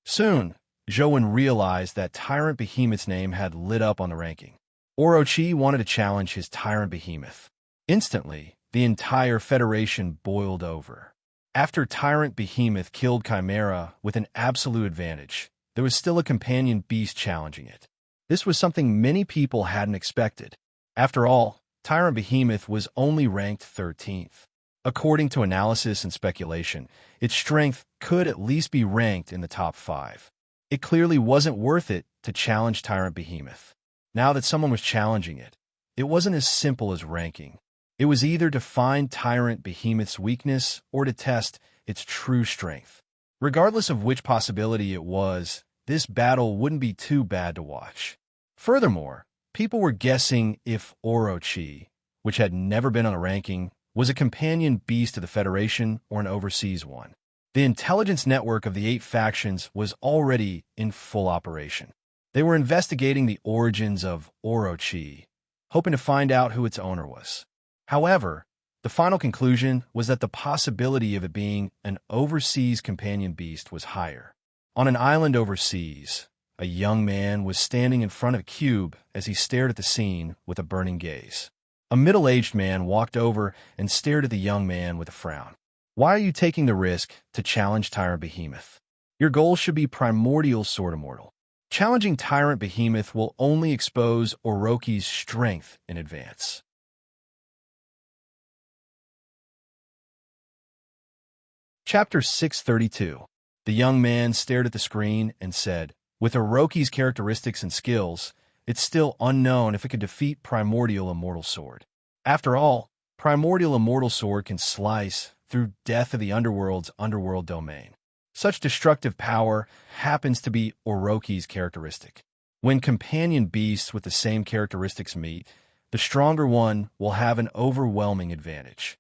Soon, Zhou realized that Tyrant Behemoth's name had lit up on the ranking. Orochi wanted to challenge his Tyrant Behemoth. Instantly, the entire Federation boiled over. After Tyrant Behemoth killed Chimera with an absolute advantage, there was still a companion beast challenging it. This was something many people hadn't expected. After all, Tyrant Behemoth was only ranked 13th. According to analysis and speculation, its strength could at least be ranked in the top 5. It clearly wasn't worth it to challenge Tyrant Behemoth. Now that someone was challenging it, it wasn't as simple as ranking. It was either to find Tyrant Behemoth's weakness or to test its true strength. Regardless of which possibility it was, this battle wouldn't be too bad to watch. Furthermore, people were guessing if Orochi, which had never been on a ranking, was a companion beast of the Federation or an overseas one. The intelligence network of the 8 factions was already in full operation. They were investigating the origins of Orochi, hoping to find out who its owner was. However, the final conclusion was that the possibility of it being an overseas companion beast was higher. On an island overseas, a young man was standing in front of a cube as he stared at the scene with a burning gaze. A middle-aged man walked over and stared at the young man with a frown. Why are you taking the risk to challenge Tyrant Behemoth? Your goal should be primordial sword immortal. Challenging Tyrant Behemoth will only expose Orochi's strength in advance. Chapter 632. The young man stared at the screen and said, with Orochi's characteristics and skills, it's still unknown if it could defeat Primordial Immortal Sword. After all, Primordial Immortal Sword can slice through death of the Underworld's underworld domain. Such destructive power happens to be Orochi's characteristic. When companion beasts with the same characteristics meet, the stronger one will have an overwhelming advantage.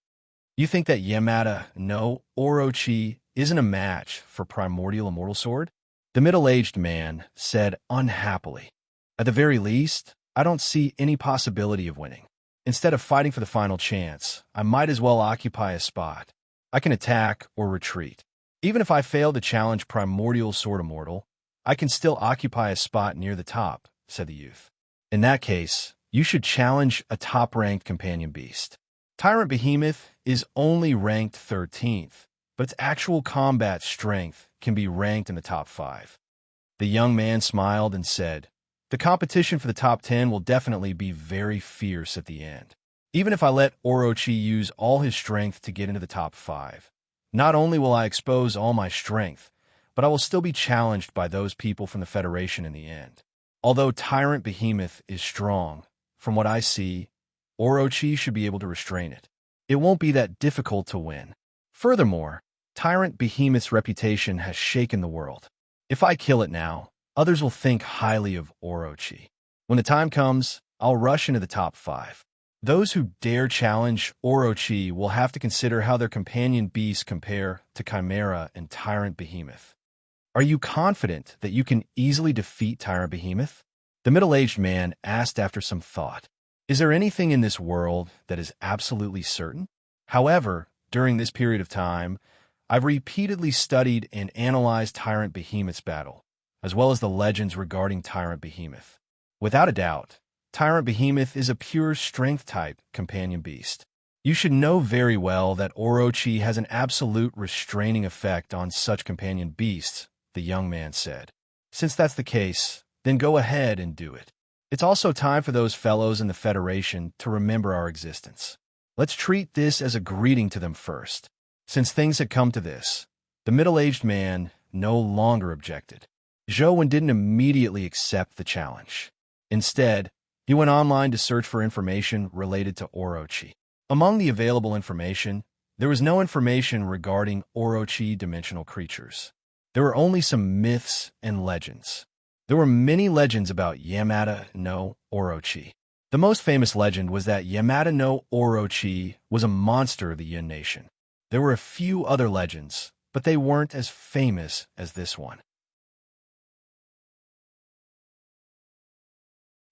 You think that Yamada no Orochi isn't a match for Primordial Immortal Sword? The middle-aged man said unhappily. At the very least, I don't see any possibility of winning. Instead of fighting for the final chance, I might as well occupy a spot. I can attack or retreat. Even if I fail to challenge Primordial Sword Immortal, I can still occupy a spot near the top, said the youth. In that case, you should challenge a top-ranked companion beast. Tyrant Behemoth is only ranked 13th, but its actual combat strength can be ranked in the top 5. The young man smiled and said, the competition for the top 10 will definitely be very fierce at the end. Even if I let Orochi use all his strength to get into the top 5, not only will I expose all my strength, but I will still be challenged by those people from the Federation in the end. Although Tyrant Behemoth is strong, from what I see, Orochi should be able to restrain it. It won't be that difficult to win. Furthermore, Tyrant Behemoth's reputation has shaken the world. If I kill it now, others will think highly of Orochi. When the time comes, I'll rush into the top 5. Those who dare challenge Orochi will have to consider how their companion beasts compare to Chimera and Tyrant Behemoth. Are you confident that you can easily defeat Tyrant Behemoth? The middle-aged man asked after some thought. Is there anything in this world that is absolutely certain? However, during this period of time, I've repeatedly studied and analyzed Tyrant Behemoth's battle, as well as the legends regarding Tyrant Behemoth. Without a doubt, Tyrant Behemoth is a pure strength-type companion beast. You should know very well that Orochi has an absolute restraining effect on such companion beasts, the young man said. Since that's the case, then go ahead and do it. It's also time for those fellows in the Federation to remember our existence. Let's treat this as a greeting to them first. Since things had come to this, the middle-aged man no longer objected. Zhou didn't immediately accept the challenge. Instead, he went online to search for information related to Orochi. Among the available information, there was no information regarding Orochi dimensional creatures. There were only some myths and legends. There were many legends about Yamada no Orochi. The most famous legend was that Yamada no Orochi was a monster of the Yin Nation. There were a few other legends, but they weren't as famous as this one.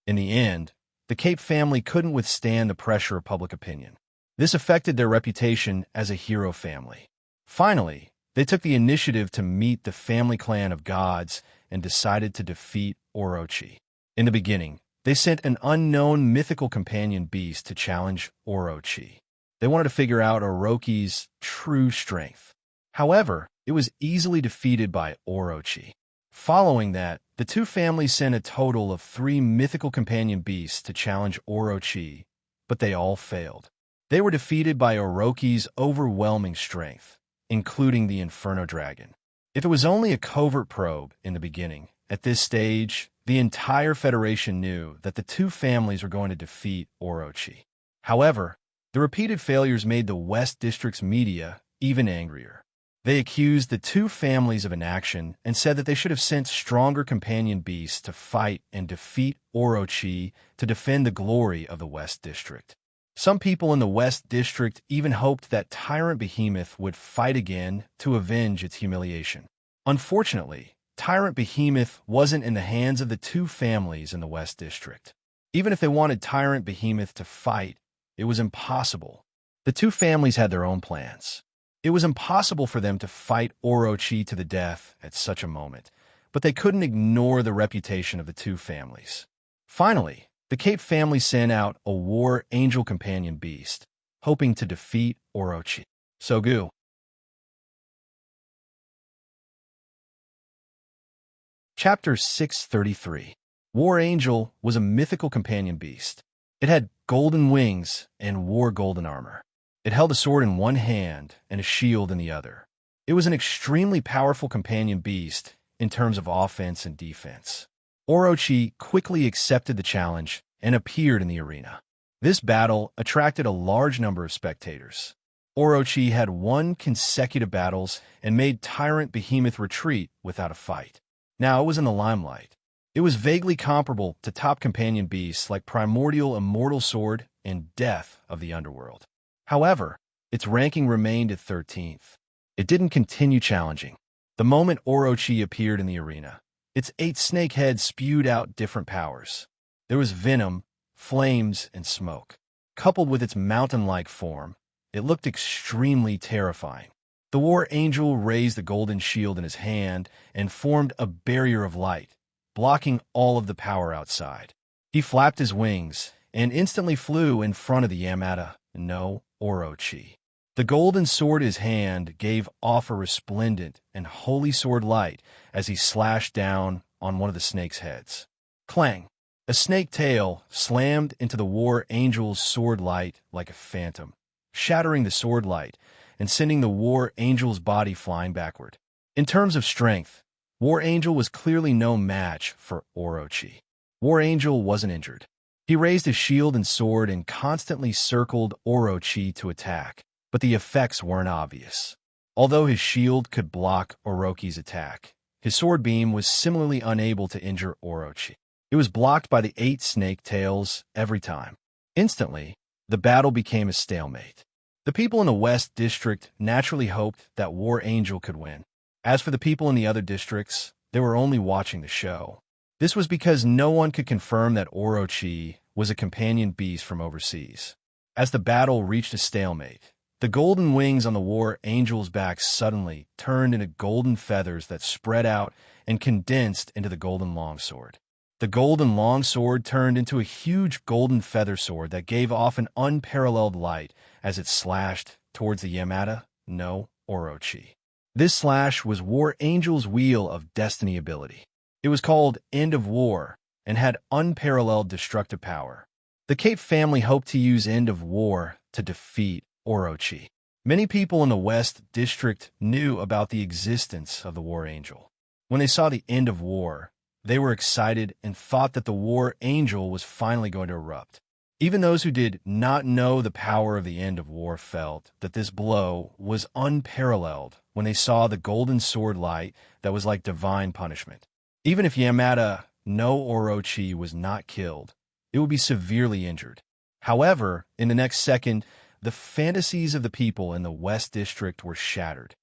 In the end, the Cape family couldn't withstand the pressure of public opinion. This affected their reputation as a hero family. Finally, they took the initiative to meet the family clan of gods and decided to defeat Orochi. In the beginning, they sent an unknown mythical companion beast to challenge Orochi. They wanted to figure out Orochi's true strength. However, it was easily defeated by Orochi. Following that, the two families sent a total of 3 mythical companion beasts to challenge Orochi, but they all failed. They were defeated by Orochi's overwhelming strength, including the Inferno Dragon. If it was only a covert probe in the beginning, at this stage, the entire Federation knew that the two families were going to defeat Orochi. However, the repeated failures made the West District's media even angrier. They accused the two families of inaction and said that they should have sent stronger companion beasts to fight and defeat Orochi to defend the glory of the West District. Some people in the West District even hoped that Tyrant Behemoth would fight again to avenge its humiliation. Unfortunately, Tyrant Behemoth wasn't in the hands of the two families in the West District. Even if they wanted Tyrant Behemoth to fight, it was impossible. The two families had their own plans. It was impossible for them to fight Orochi to the death at such a moment, but they couldn't ignore the reputation of the two families. Finally, the Cape family sent out a war angel companion beast, hoping to defeat Orochi. Sogu. Chapter 633. War Angel was a mythical companion beast. It had golden wings and wore golden armor. It held a sword in one hand and a shield in the other. It was an extremely powerful companion beast in terms of offense and defense. Orochi quickly accepted the challenge and appeared in the arena. This battle attracted a large number of spectators. Orochi had won consecutive battles and made Tyrant Behemoth retreat without a fight. Now it was in the limelight. It was vaguely comparable to top companion beasts like Primordial Immortal Sword and Death of the Underworld. However, its ranking remained at 13th. It didn't continue challenging. The moment Orochi appeared in the arena, its 8 snake heads spewed out different powers. There was venom, flames, and smoke. Coupled with its mountain-like form, it looked extremely terrifying. The War Angel raised the golden shield in his hand and formed a barrier of light, blocking all of the power outside. He flapped his wings and instantly flew in front of the Yamata no Orochi. The golden sword in his hand gave off a resplendent and holy sword light as he slashed down on one of the snake's heads. Clang! A snake tail slammed into the War Angel's sword light like a phantom, shattering the sword light and sending the War Angel's body flying backward. In terms of strength, War Angel was clearly no match for Orochi. War Angel wasn't injured. He raised his shield and sword and constantly circled Orochi to attack, but the effects weren't obvious. Although his shield could block Orochi's attack, his sword beam was similarly unable to injure Orochi. It was blocked by the 8 snake tails every time. Instantly, the battle became a stalemate. The people in the West District naturally hoped that War Angel could win. As for the people in the other districts, they were only watching the show. This was because no one could confirm that Orochi was a companion beast from overseas. As the battle reached a stalemate, the golden wings on the War Angel's back suddenly turned into golden feathers that spread out and condensed into the golden longsword. The golden longsword turned into a huge golden feather sword that gave off an unparalleled light as it slashed towards the Yamata no Orochi. This slash was War Angel's Wheel of Destiny ability. It was called End of War and had unparalleled destructive power. The Cape family hoped to use End of War to defeat Orochi. Many people in the West District knew about the existence of the War Angel. When they saw the End of War, they were excited and thought that the War Angel was finally going to erupt. Even those who did not know the power of the End of War felt that this blow was unparalleled when they saw the golden sword light that was like divine punishment. Even if Yamata no Orochi was not killed, it would be severely injured. However, in the next second, the fantasies of the people in the West District were shattered.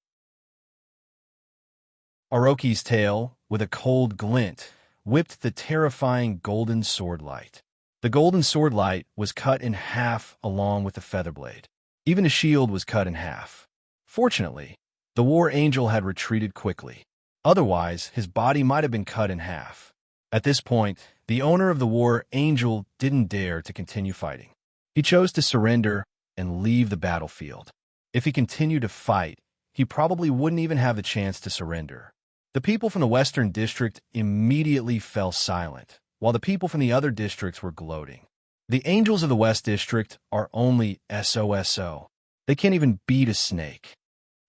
Orochi's tail, with a cold glint, whipped the terrifying golden sword light. The golden sword light was cut in half along with the feather blade. Even his shield was cut in half. Fortunately, the War Angel had retreated quickly. Otherwise, his body might have been cut in half. At this point, the owner of the War Angel didn't dare to continue fighting. He chose to surrender and leave the battlefield. If he continued to fight, he probably wouldn't even have the chance to surrender. The people from the Western District immediately fell silent, while the people from the other districts were gloating. The Angels of the West District are only SOSO. They can't even beat a snake.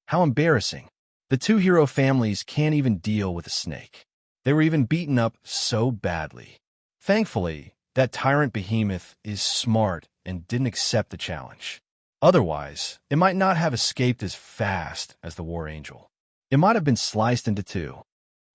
How embarrassing. The two hero families can't even deal with a snake. They were even beaten up so badly. Thankfully, that Tyrant Behemoth is smart and didn't accept the challenge. Otherwise, it might not have escaped as fast as the War Angel. It might have been sliced into two.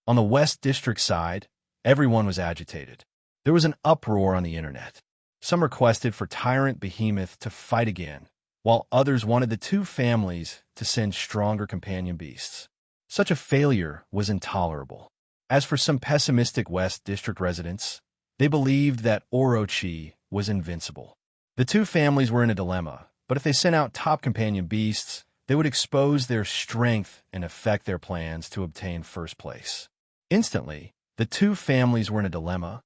On the West District side, everyone was agitated. There was an uproar on the internet. Some requested for Tyrant Behemoth to fight again, while others wanted the two families to send stronger companion beasts. Such a failure was intolerable. As for some pessimistic West District residents, they believed that Orochi was invincible. The two families were in a dilemma, but if they sent out top companion beasts, they would expose their strength and affect their plans to obtain first place. Instantly, the two families were in a dilemma.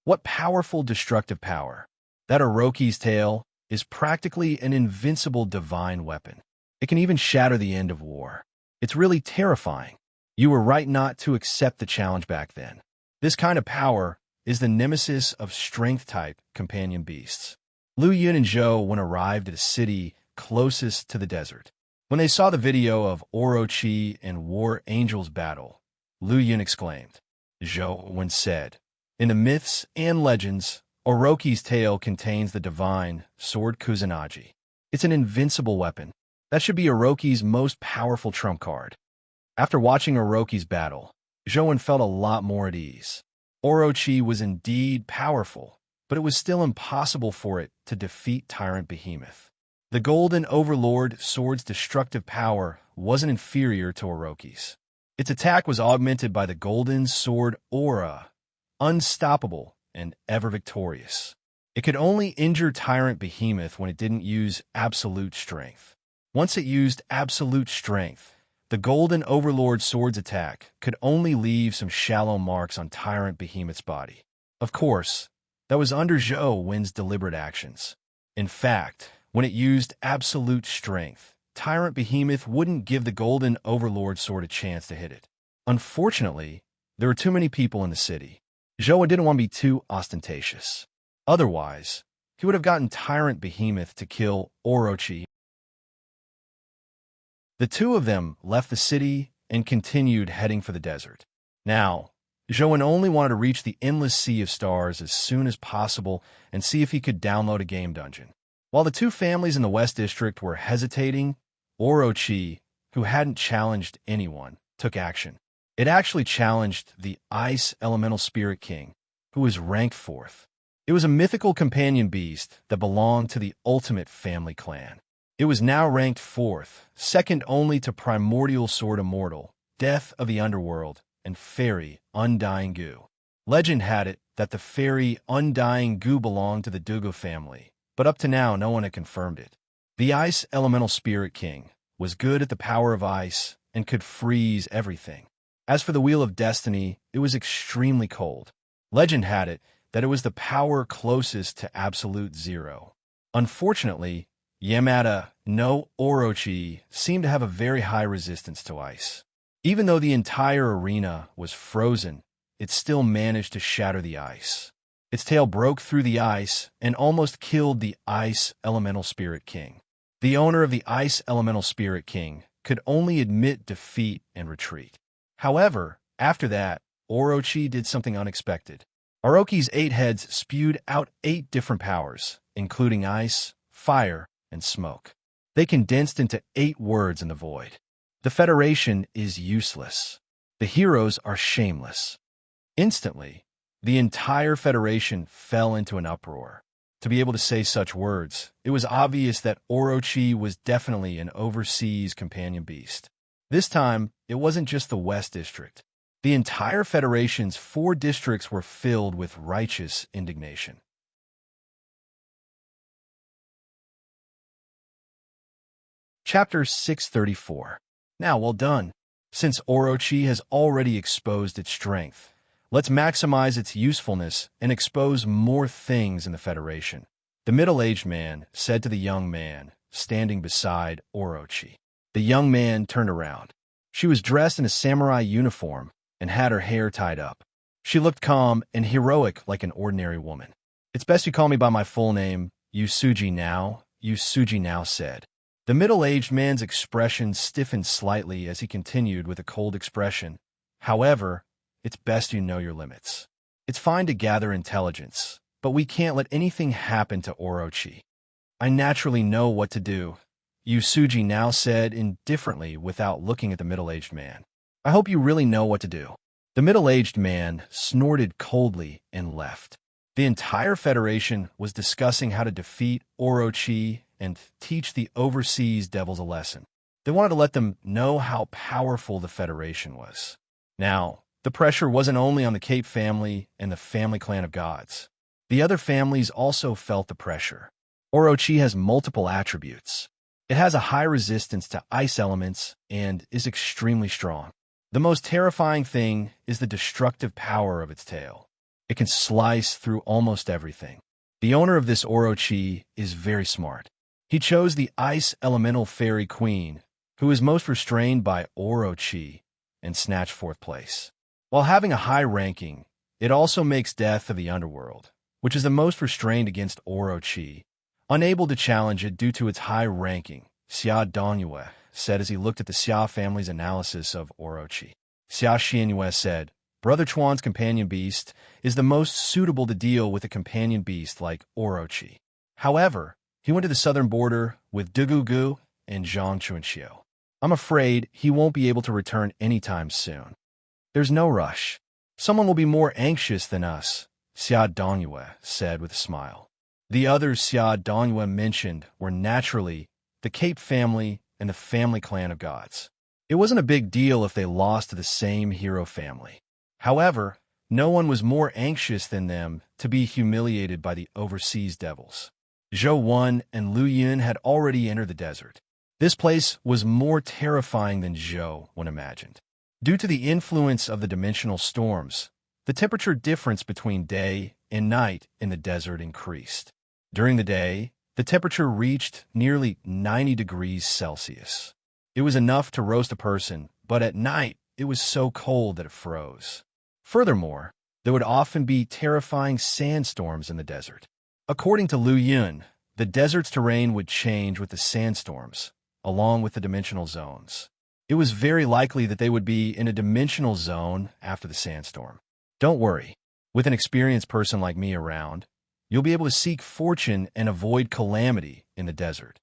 What powerful destructive power! That Orochi's tail is practically an invincible divine weapon. It can even shatter the end of war. It's really terrifying. You were right not to accept the challenge back then. This kind of power is the nemesis of strength-type companion beasts. Lu Yun and Zhou when arrived at a city closest to the desert. When they saw the video of Orochi and War Angel's battle, Lu Yun exclaimed. Zhou Wen said, "In the myths and legends, Orochi's tail contains the divine sword Kusanagi. It's an invincible weapon. That should be Orochi's most powerful trump card." After watching Orochi's battle, Zhou Wen felt a lot more at ease. Orochi was indeed powerful, but it was still impossible for it to defeat Tyrant Behemoth. The Golden Overlord sword's destructive power wasn't inferior to Orochi's. Its attack was augmented by the Golden Sword Aura, unstoppable and ever victorious. It could only injure Tyrant Behemoth when it didn't use absolute strength. Once it used absolute strength, the Golden Overlord sword's attack could only leave some shallow marks on Tyrant Behemoth's body. Of course, that was under Zhou Wen's deliberate actions. In fact, when it used absolute strength, Tyrant Behemoth wouldn't give the Golden Overlord sword a chance to hit it. Unfortunately, there were too many people in the city. Zhou Wen didn't want to be too ostentatious. Otherwise, he would have gotten Tyrant Behemoth to kill Orochi. The two of them left the city and continued heading for the desert. Now, Zhou Wen only wanted to reach the endless sea of stars as soon as possible and see if he could download a game dungeon. While the two families in the West District were hesitating, Orochi, who hadn't challenged anyone, took action. It actually challenged the Ice Elemental Spirit King, who was ranked 4th. It was a mythical companion beast that belonged to the ultimate family clan. It was now ranked 4th, second only to Primordial Sword Immortal, Death of the Underworld, and Fairy Undying Gu. Legend had it that the Fairy Undying Gu belonged to the Dugu family, but up to now no one had confirmed it. The Ice Elemental Spirit King was good at the power of ice and could freeze everything. As for the Wheel of Destiny, it was extremely cold. Legend had it that it was the power closest to absolute zero. Unfortunately, Yamada no Orochi seemed to have a very high resistance to ice. Even though the entire arena was frozen, it still managed to shatter the ice. Its tail broke through the ice and almost killed the Ice Elemental Spirit King. The owner of the Ice Elemental Spirit King could only admit defeat and retreat. However, after that, Orochi did something unexpected. Orochi's 8 heads spewed out 8 different powers, including ice, fire, and smoke. They condensed into 8 words in the void. The Federation is useless. The heroes are shameless. Instantly, the entire Federation fell into an uproar. To be able to say such words, it was obvious that Orochi was definitely an overseas companion beast. This time, it wasn't just the West District. The entire Federation's 4 districts were filled with righteous indignation. Chapter 634. Now, well done. Since Orochi has already exposed its strength, let's maximize its usefulness and expose more things in the Federation, the middle-aged man said to the young man standing beside Orochi. The young man turned around. She was dressed in a samurai uniform and had her hair tied up. She looked calm and heroic like an ordinary woman. "It's best you call me by my full name, Yusuji now said. The middle-aged man's expression stiffened slightly as he continued with a cold expression. "However, it's best you know your limits. It's fine to gather intelligence, but we can't let anything happen to Orochi." "I naturally know what to do," Yusuji now said indifferently without looking at the middle-aged man. "I hope you really know what to do." The middle-aged man snorted coldly and left. The entire Federation was discussing how to defeat Orochi and teach the overseas devils a lesson. They wanted to let them know how powerful the Federation was. Now, the pressure wasn't only on the Cape family and the family clan of gods. The other families also felt the pressure. Orochi has multiple attributes. It has a high resistance to ice elements and is extremely strong. The most terrifying thing is the destructive power of its tail. It can slice through almost everything. The owner of this Orochi is very smart. He chose the Ice Elemental Fairy Queen, who is most restrained by Orochi, and snatched fourth place. While having a high ranking, it also makes Death of the Underworld, which is the most restrained against Orochi, unable to challenge it due to its high ranking, Xia Dongyue said as he looked at the Xia family's analysis of Orochi. Xia Xianyue said, Brother Chuan's companion beast is the most suitable to deal with a companion beast like Orochi. However, he went to the southern border with Dugugu and Zhang Chuanxiu. I'm afraid he won't be able to return anytime soon. There's no rush. Someone will be more anxious than us, Xia Dongyue said with a smile. The others Xia Dongyue mentioned were naturally the Cape family and the family clan of gods. It wasn't a big deal if they lost to the same hero family. However, no one was more anxious than them to be humiliated by the overseas devils. Zhou Wen and Lu Yun had already entered the desert. This place was more terrifying than Zhou Wen imagined. Due to the influence of the dimensional storms, the temperature difference between day and night in the desert increased. During the day, the temperature reached nearly 90 degrees Celsius. It was enough to roast a person, but at night it was so cold that it froze. Furthermore, there would often be terrifying sandstorms in the desert. According to Lu Yun, the desert's terrain would change with the sandstorms, along with the dimensional zones. It was very likely that they would be in a dimensional zone after the sandstorm. Don't worry, with an experienced person like me around, you'll be able to seek fortune and avoid calamity in the desert.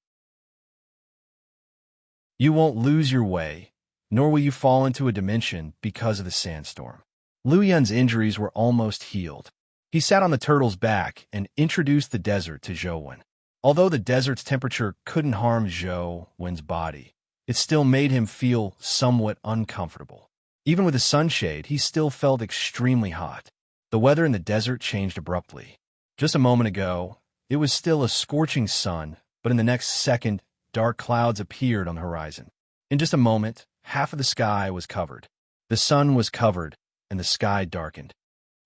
You won't lose your way, nor will you fall into a dimension because of the sandstorm. Lu Yun's injuries were almost healed. He sat on the turtle's back and introduced the desert to Zhou Wen. Although the desert's temperature couldn't harm Zhou Wen's body, it still made him feel somewhat uncomfortable. Even with a sunshade, he still felt extremely hot. The weather in the desert changed abruptly. Just a moment ago, it was still a scorching sun, but in the next second, dark clouds appeared on the horizon. In just a moment, half of the sky was covered. The sun was covered, and the sky darkened.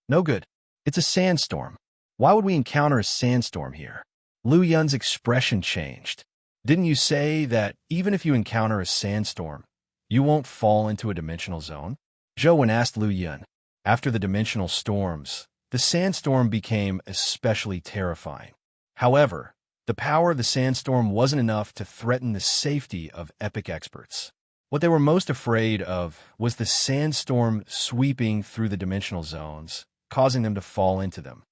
No good. It's a sandstorm. Why would we encounter a sandstorm here? Lu Yun's expression changed. Didn't you say that even if you encounter a sandstorm, you won't fall into a dimensional zone? Zhou Wen asked Lu Yun. After the dimensional storms, the sandstorm became especially terrifying. However, the power of the sandstorm wasn't enough to threaten the safety of epic experts. What they were most afraid of was the sandstorm sweeping through the dimensional zones, causing them to fall into them.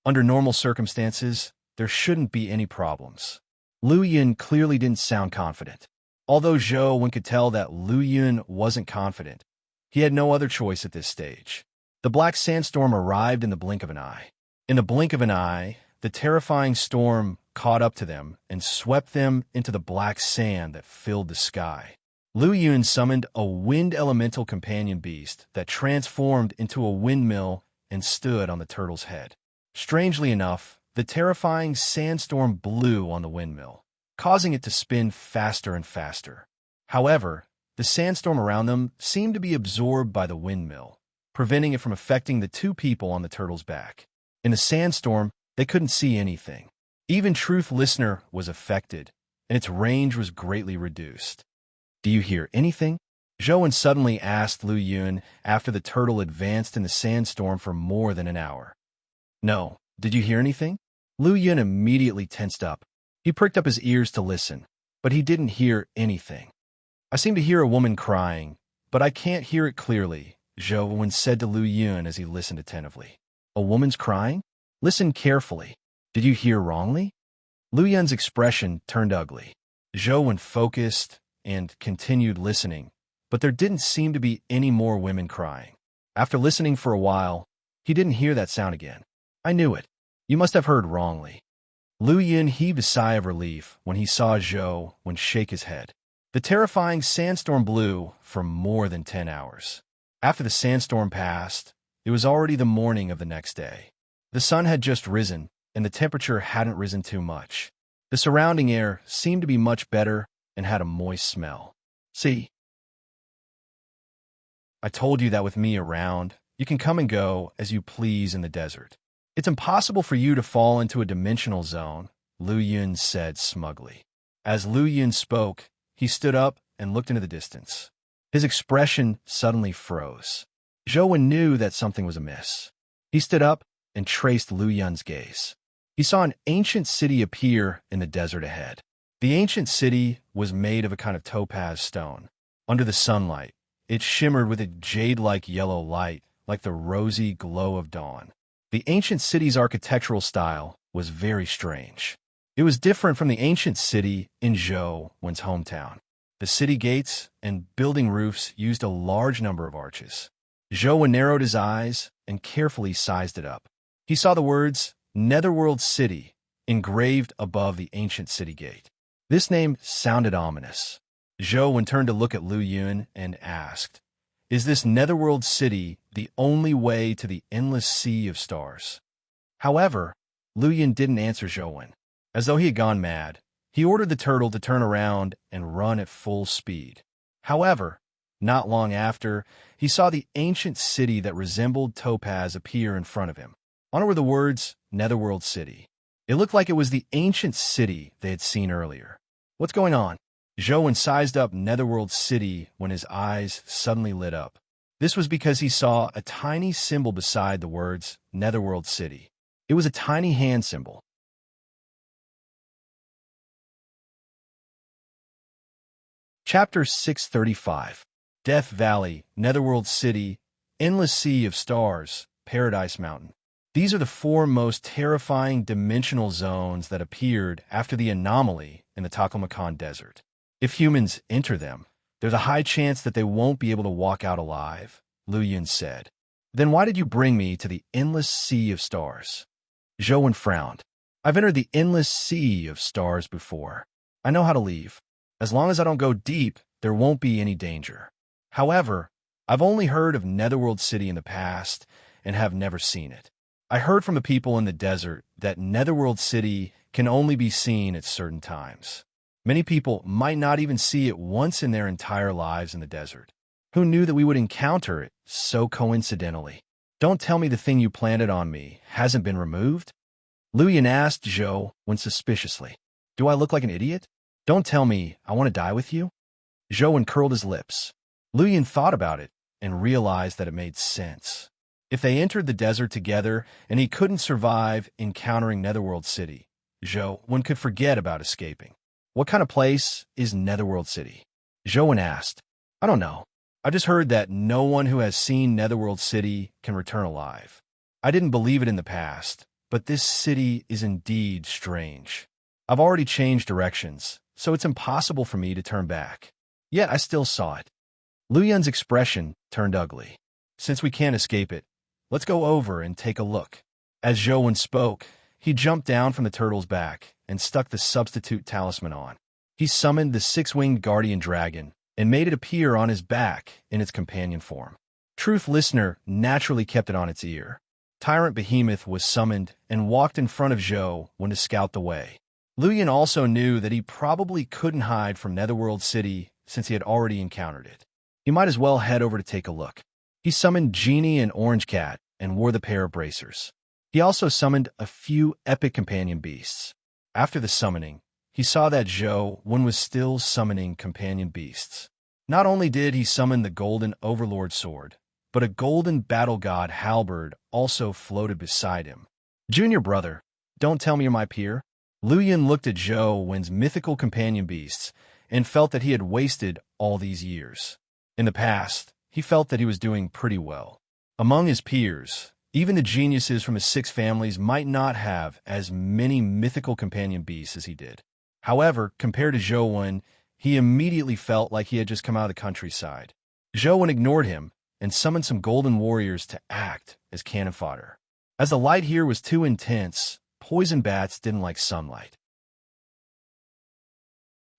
Under normal circumstances, there shouldn't be any problems. Lu Yun clearly didn't sound confident. Although Zhou Wen could tell that Lu Yun wasn't confident, he had no other choice at this stage. The black sandstorm arrived in the blink of an eye. In the blink of an eye, the terrifying storm caught up to them and swept them into the black sand that filled the sky. Lu Yun summoned a wind elemental companion beast that transformed into a windmill and stood on the turtle's head. Strangely enough, the terrifying sandstorm blew on the windmill, causing it to spin faster and faster. However, the sandstorm around them seemed to be absorbed by the windmill, preventing it from affecting the two people on the turtle's back. In the sandstorm, they couldn't see anything. Even Truth Listener was affected, and its range was greatly reduced. Do you hear anything? Zhou Wen suddenly asked Lu Yun after the turtle advanced in the sandstorm for more than an hour. No. Did you hear anything? Lu Yun immediately tensed up. He pricked up his ears to listen, but he didn't hear anything. I seem to hear a woman crying, but I can't hear it clearly, Zhou Wen said to Lu Yun as he listened attentively. A woman's crying? Listen carefully. Did you hear wrongly? Lu Yun's expression turned ugly. Zhou Wen focused and continued listening, but there didn't seem to be any more women crying. After listening for a while, he didn't hear that sound again. I knew it. You must have heard wrongly. Lu Yun heaved a sigh of relief when he saw Zhou Wen shake his head. The terrifying sandstorm blew for more than 10 hours. After the sandstorm passed, it was already the morning of the next day. The sun had just risen, and the temperature hadn't risen too much. The surrounding air seemed to be much better and had a moist smell. See, I told you that with me around, you can come and go as you please in the desert. It's impossible for you to fall into a dimensional zone, Lu Yun said smugly. As Lu Yun spoke, he stood up and looked into the distance. His expression suddenly froze. Zhou Wen knew that something was amiss. He stood up and traced Lu Yun's gaze. He saw an ancient city appear in the desert ahead. The ancient city was made of a kind of topaz stone. Under the sunlight, it shimmered with a jade-like yellow light, like the rosy glow of dawn. The ancient city's architectural style was very strange. It was different from the ancient city in Zhou Wen's hometown. The city gates and building roofs used a large number of arches. Zhou Wen narrowed his eyes and carefully sized it up. He saw the words, Netherworld City, engraved above the ancient city gate. This name sounded ominous. Zhou Wen turned to look at Lu Yun and asked, "Is this Netherworld City the only way to the endless sea of stars?" However, Lu Yun didn't answer Zhou Wen. As though he had gone mad, he ordered the turtle to turn around and run at full speed. However, not long after, he saw the ancient city that resembled topaz appear in front of him. On it were the words, Netherworld City. It looked like it was the ancient city they had seen earlier. What's going on? Zhou Wen sized up Netherworld City when his eyes suddenly lit up. This was because he saw a tiny symbol beside the words, Netherworld City. It was a tiny hand symbol. Chapter 635. Death Valley, Netherworld City, Endless Sea of Stars, Paradise Mountain. These are the four most terrifying dimensional zones that appeared after the anomaly in the Taklamakan Desert. If humans enter them, there's a high chance that they won't be able to walk out alive, Lu Yun said. Then why did you bring me to the Endless Sea of Stars? Zhou Wen frowned. I've entered the Endless Sea of Stars before. I know how to leave. As long as I don't go deep, there won't be any danger. However, I've only heard of Netherworld City in the past and have never seen it. I heard from the people in the desert that Netherworld City can only be seen at certain times. Many people might not even see it once in their entire lives in the desert. Who knew that we would encounter it so coincidentally? Don't tell me the thing you planted on me hasn't been removed? Lu Yun asked Zhou Wen suspiciously. Do I look like an idiot? Don't tell me I want to die with you? Zhou Wen curled his lips. Lu Yun thought about it and realized that it made sense. If they entered the desert together and he couldn't survive encountering Netherworld City, Zhou Wen could forget about escaping. What kind of place is Netherworld City? Zhou Wen asked. I don't know. I just heard that no one who has seen Netherworld City can return alive. I didn't believe it in the past, but this city is indeed strange. I've already changed directions, so it's impossible for me to turn back. Yet I still saw it. Lu Yun's expression turned ugly. Since we can't escape it, let's go over and take a look. As Zhou Wen spoke, he jumped down from the turtle's back and stuck the substitute talisman on. He summoned the six-winged guardian dragon and made it appear on his back in its companion form. Truth Listener naturally kept it on its ear. Tyrant Behemoth was summoned and walked in front of Zhou Wen to scout the way. Lu Yun also knew that he probably couldn't hide from Netherworld City since he had already encountered it. He might as well head over to take a look. He summoned Genie and Orange Cat and wore the pair of bracers. He also summoned a few epic companion beasts. After the summoning, he saw that Zhou Wen was still summoning companion beasts. Not only did he summon the golden Overlord sword, but a golden battle god halberd also floated beside him. Junior brother, don't tell me you're my peer. Lu Yun looked at Zhou Wen's mythical companion beasts and felt that he had wasted all these years. In the past, he felt that he was doing pretty well. Among his peers, even the geniuses from his 6 families might not have as many mythical companion beasts as he did. However, compared to Zhou Wen, he immediately felt like he had just come out of the countryside. Zhou Wen ignored him and summoned some golden warriors to act as cannon fodder. As the light here was too intense, poison bats didn't like sunlight.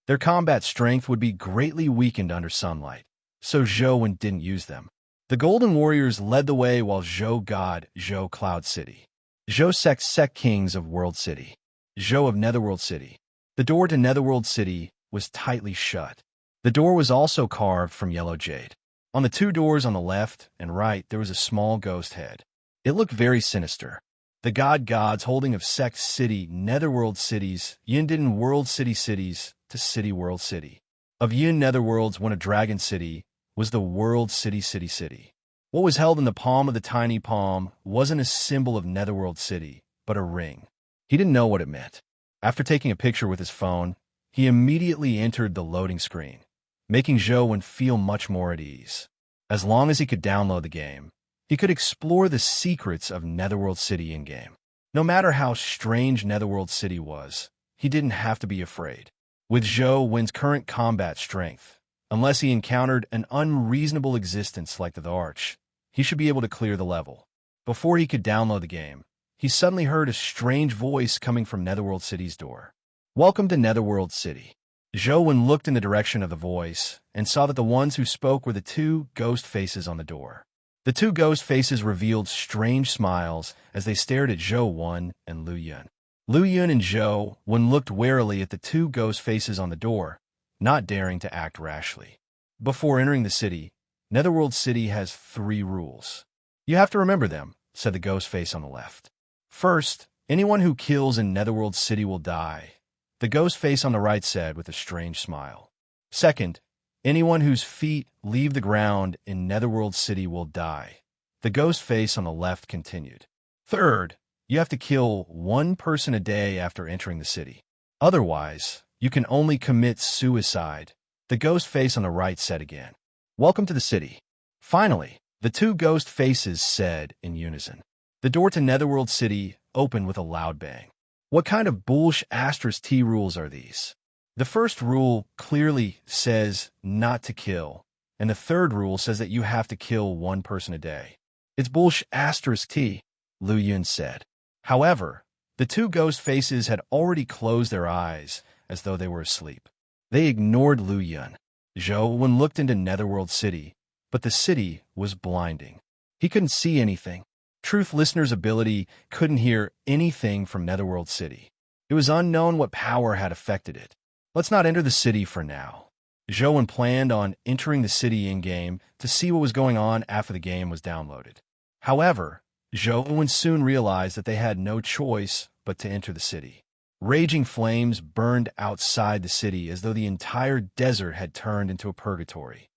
Their combat strength would be greatly weakened under sunlight, so Zhou Wen didn't use them. The Golden Warriors led the way while Zhou God, Zhou Cloud City, Zhou Sek Kings of World City, Zhou of Netherworld City. The door to Netherworld City was tightly shut. The door was also carved from yellow jade. On the two doors on the left and right, there was a small ghost head. It looked very sinister. The gods holding of sect city, netherworld cities, Yundin world city cities, to city world city. Of Yun netherworlds when a dragon city was the world city. What was held in the palm of the tiny palm wasn't a symbol of netherworld city, but a ring. He didn't know what it meant. After taking a picture with his phone, he immediately entered the loading screen, making Zhou feel much more at ease. As long as he could download the game, he could explore the secrets of Netherworld City in-game. No matter how strange Netherworld City was, he didn't have to be afraid. With Zhou current combat strength, unless he encountered an unreasonable existence like the Arch, he should be able to clear the level. Before he could download the game, he suddenly heard a strange voice coming from Netherworld City's door. "Welcome to Netherworld City." Zhou looked in the direction of the voice and saw that the ones who spoke were the two ghost faces on the door. The two ghost faces revealed strange smiles as they stared at Zhou and Lu Yun. Lu Yun and Zhou looked warily at the two ghost faces on the door, not daring to act rashly. Before entering the city, Netherworld City has 3 rules. "You have to remember them," said the ghost face on the left. "First, anyone who kills in Netherworld City will die," the ghost face on the right said with a strange smile. "Second, anyone whose feet leave the ground in Netherworld City will die," the ghost face on the left continued. "Third, you have to kill 1 person a day after entering the city. Otherwise, you can only commit suicide," the ghost face on the right said again. "Welcome to the city." Finally, the two ghost faces said in unison. The door to Netherworld City opened with a loud bang. What kind of **T rules are these? The first rule clearly says not to kill, and the third rule says that you have to kill 1 person a day. "It's **T, Lu Yun said. However, the two ghost faces had already closed their eyes as though they were asleep. They ignored Lu Yun. Zhou looked into Netherworld City, but the city was blinding. He couldn't see anything. Truth Listener's ability couldn't hear anything from Netherworld City. It was unknown what power had affected it. Let's not enter the city for now. Zhou planned on entering the city in-game to see what was going on after the game was downloaded. However, Zhou soon realized that they had no choice but to enter the city. Raging flames burned outside the city as though the entire desert had turned into a purgatory.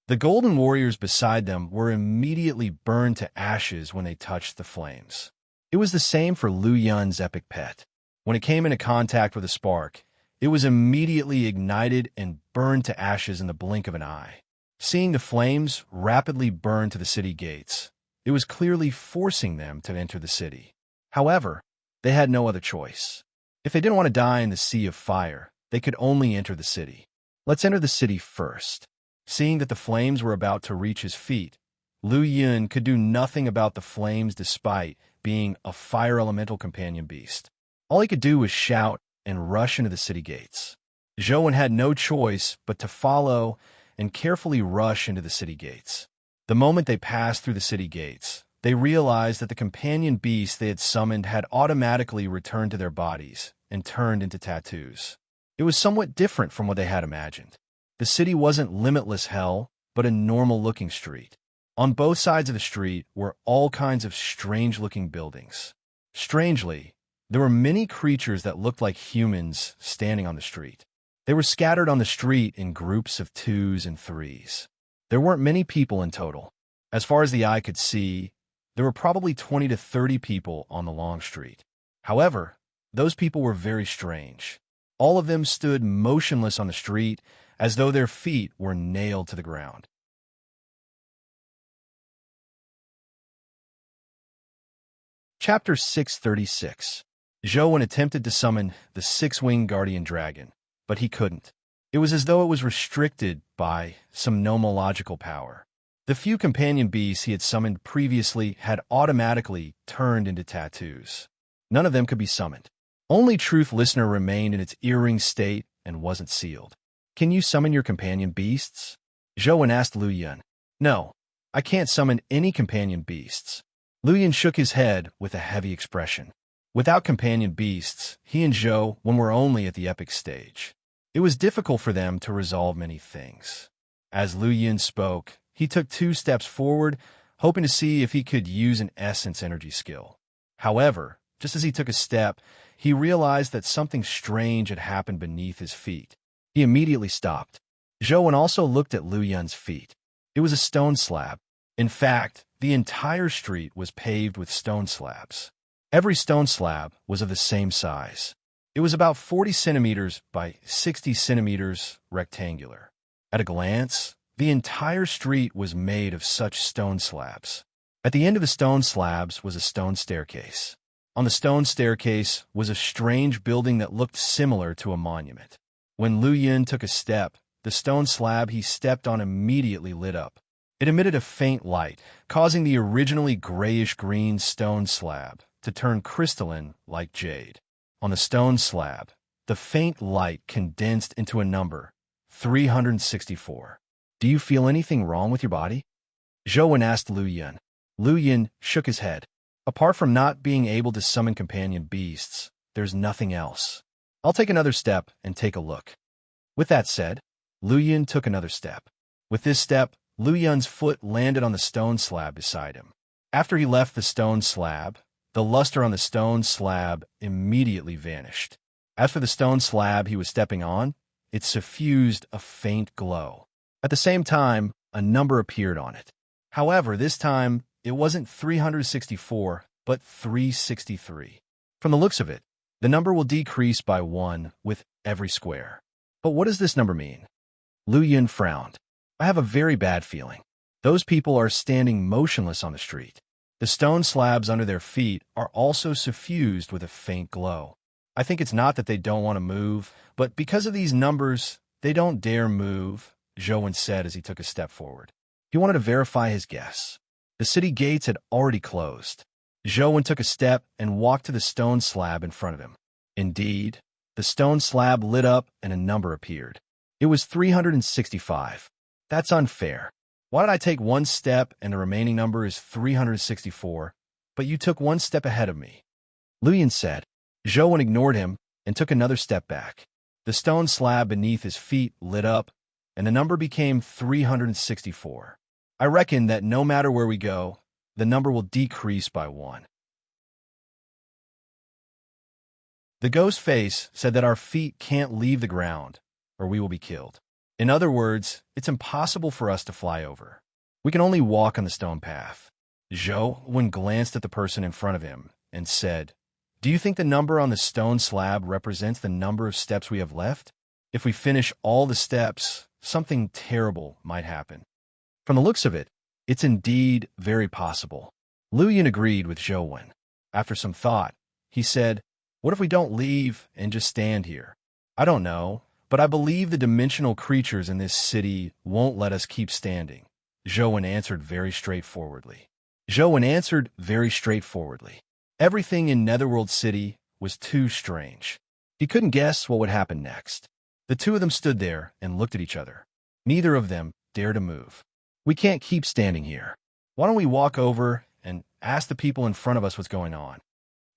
The golden warriors beside them were immediately burned to ashes when they touched the flames. It was the same for Lu Yun's epic pet. When it came into contact with a spark, it was immediately ignited and burned to ashes in the blink of an eye. Seeing the flames rapidly burn to the city gates, it was clearly forcing them to enter the city. However, they had no other choice. If they didn't want to die in the sea of fire, they could only enter the city. "Let's enter the city first." Seeing that the flames were about to reach his feet, Lu Yun could do nothing about the flames despite being a fire elemental companion beast. All he could do was shout and rush into the city gates. Zhou had no choice but to follow and carefully rush into the city gates. The moment they passed through the city gates, they realized that the companion beast they had summoned had automatically returned to their bodies and turned into tattoos. It was somewhat different from what they had imagined. The city wasn't limitless hell, but a normal-looking street. On both sides of the street were all kinds of strange-looking buildings. Strangely, there were many creatures that looked like humans standing on the street. They were scattered on the street in groups of 2s and 3s. There weren't many people in total. As far as the eye could see, there were probably 20 to 30 people on the long street. However, those people were very strange. All of them stood motionless on the street, as though their feet were nailed to the ground. Chapter 636. Zhou attempted to summon the 6-winged guardian dragon, but he couldn't. It was as though it was restricted by some nomological power. The few companion beasts he had summoned previously had automatically turned into tattoos. None of them could be summoned. Only Truth Listener remained in its earring state and wasn't sealed. "Can you summon your companion beasts?" Zhou asked Lu Yun. "No, I can't summon any companion beasts." Lu Yun shook his head with a heavy expression. Without companion beasts, he and Zhou were only at the epic stage. It was difficult for them to resolve many things. As Lu Yin spoke, he took 2 steps forward, hoping to see if he could use an essence energy skill. However, just as he took a step, he realized that something strange had happened beneath his feet. He immediately stopped. Zhou also looked at Lu Yin's feet. It was a stone slab. In fact, the entire street was paved with stone slabs. Every stone slab was of the same size. It was about 40 centimeters by 60 centimeters rectangular. At a glance, the entire street was made of such stone slabs. At the end of the stone slabs was a stone staircase. On the stone staircase was a strange building that looked similar to a monument. When Lu Yin took a step, the stone slab he stepped on immediately lit up. It emitted a faint light, causing the originally grayish-green stone slab to turn crystalline like jade. On the stone slab, the faint light condensed into a number, 364. Do you feel anything wrong with your body? Zhou asked Lu Yin. Lu Yin shook his head. Apart from not being able to summon companion beasts, there's nothing else. I'll take another step and take a look. With that said, Lu Yin took another step. With this step, Lu Yin's foot landed on the stone slab beside him. After he left the stone slab, the luster on the stone slab immediately vanished. As for the stone slab he was stepping on, it suffused a faint glow. At the same time, a number appeared on it. However, this time, it wasn't 364, but 363. From the looks of it, the number will decrease by 1 with every square. But what does this number mean? Lu Yin frowned. I have a very bad feeling. Those people are standing motionless on the street. The stone slabs under their feet are also suffused with a faint glow. I think it's not that they don't want to move, but because of these numbers, they don't dare move, Zhou said as he took a step forward. He wanted to verify his guess. The city gates had already closed. Zhou took a step and walked to the stone slab in front of him. Indeed, the stone slab lit up and a number appeared. It was 365. That's unfair. Why did I take 1 step and the remaining number is 364, but you took 1 step ahead of me? Lu Yin said. Zhou ignored him and took another step back. The stone slab beneath his feet lit up, and the number became 364. I reckon that no matter where we go, the number will decrease by 1. The ghost face said that our feet can't leave the ground, or we will be killed. In other words, it's impossible for us to fly over. We can only walk on the stone path. Zhou glanced at the person in front of him and said, Do you think the number on the stone slab represents the number of steps we have left? If we finish all the steps, something terrible might happen. From the looks of it, it's indeed very possible. Lu Yin agreed with Zhou. After some thought, he said, What if we don't leave and just stand here? I don't know, but I believe the dimensional creatures in this city won't let us keep standing. Zhou answered very straightforwardly. Everything in Netherworld City was too strange. He couldn't guess what would happen next. The two of them stood there and looked at each other. Neither of them dared to move. We can't keep standing here. Why don't we walk over and ask the people in front of us what's going on?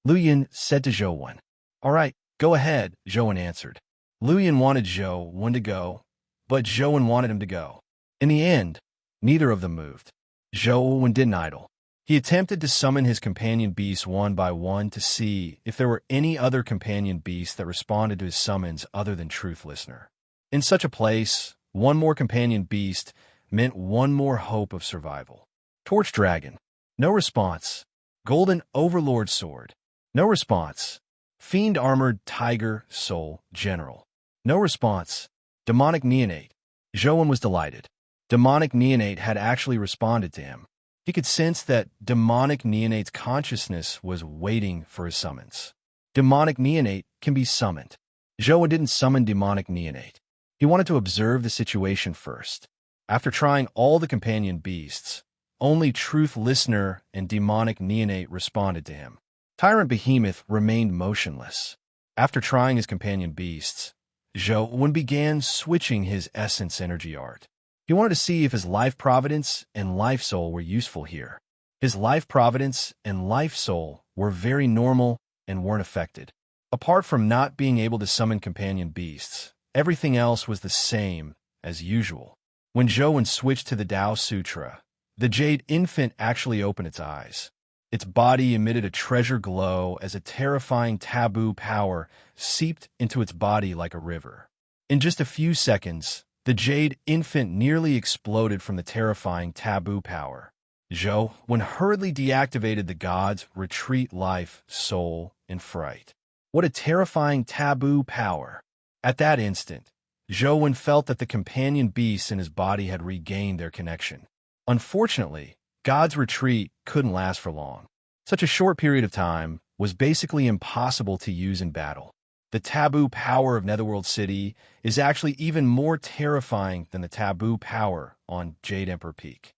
Lu Yin said to Zhou. All right, go ahead, Zhou answered. Lu Yin wanted Zhou to go, but Zhou wanted him to go. In the end, neither of them moved. Zhou didn't idle. He attempted to summon his companion beasts one by one to see if there were any other companion beasts that responded to his summons other than Truth Listener. In such a place, one more companion beast meant one more hope of survival. Torch Dragon. No response. Golden Overlord Sword. No response. Fiend Armored Tiger Soul General. No response. Demonic Neonate. Zhou was delighted. Demonic Neonate had actually responded to him. He could sense that Demonic Neonate's consciousness was waiting for his summons. Demonic Neonate can be summoned. Zhou didn't summon Demonic Neonate. He wanted to observe the situation first. After trying all the companion beasts, only Truth Listener and Demonic Neonate responded to him. Tyrant Behemoth remained motionless. After trying his companion beasts, Zhou began switching his essence energy art. He wanted to see if his Life Providence and Life Soul were useful here. His Life Providence and Life Soul were very normal and weren't affected. Apart from not being able to summon companion beasts, everything else was the same as usual. When Zhou switched to the Tao Sutra, the jade infant actually opened its eyes. Its body emitted a treasure glow as a terrifying taboo power seeped into its body like a river. In just a few seconds, the jade infant nearly exploded from the terrifying taboo power. Zhou hurriedly deactivated the god's retreat life, soul, and fright. What a terrifying taboo power! At that instant, Zhou felt that the companion beasts in his body had regained their connection. Unfortunately, God's retreat couldn't last for long. Such a short period of time was basically impossible to use in battle. The taboo power of Netherworld City is actually even more terrifying than the taboo power on Jade Emperor Peak.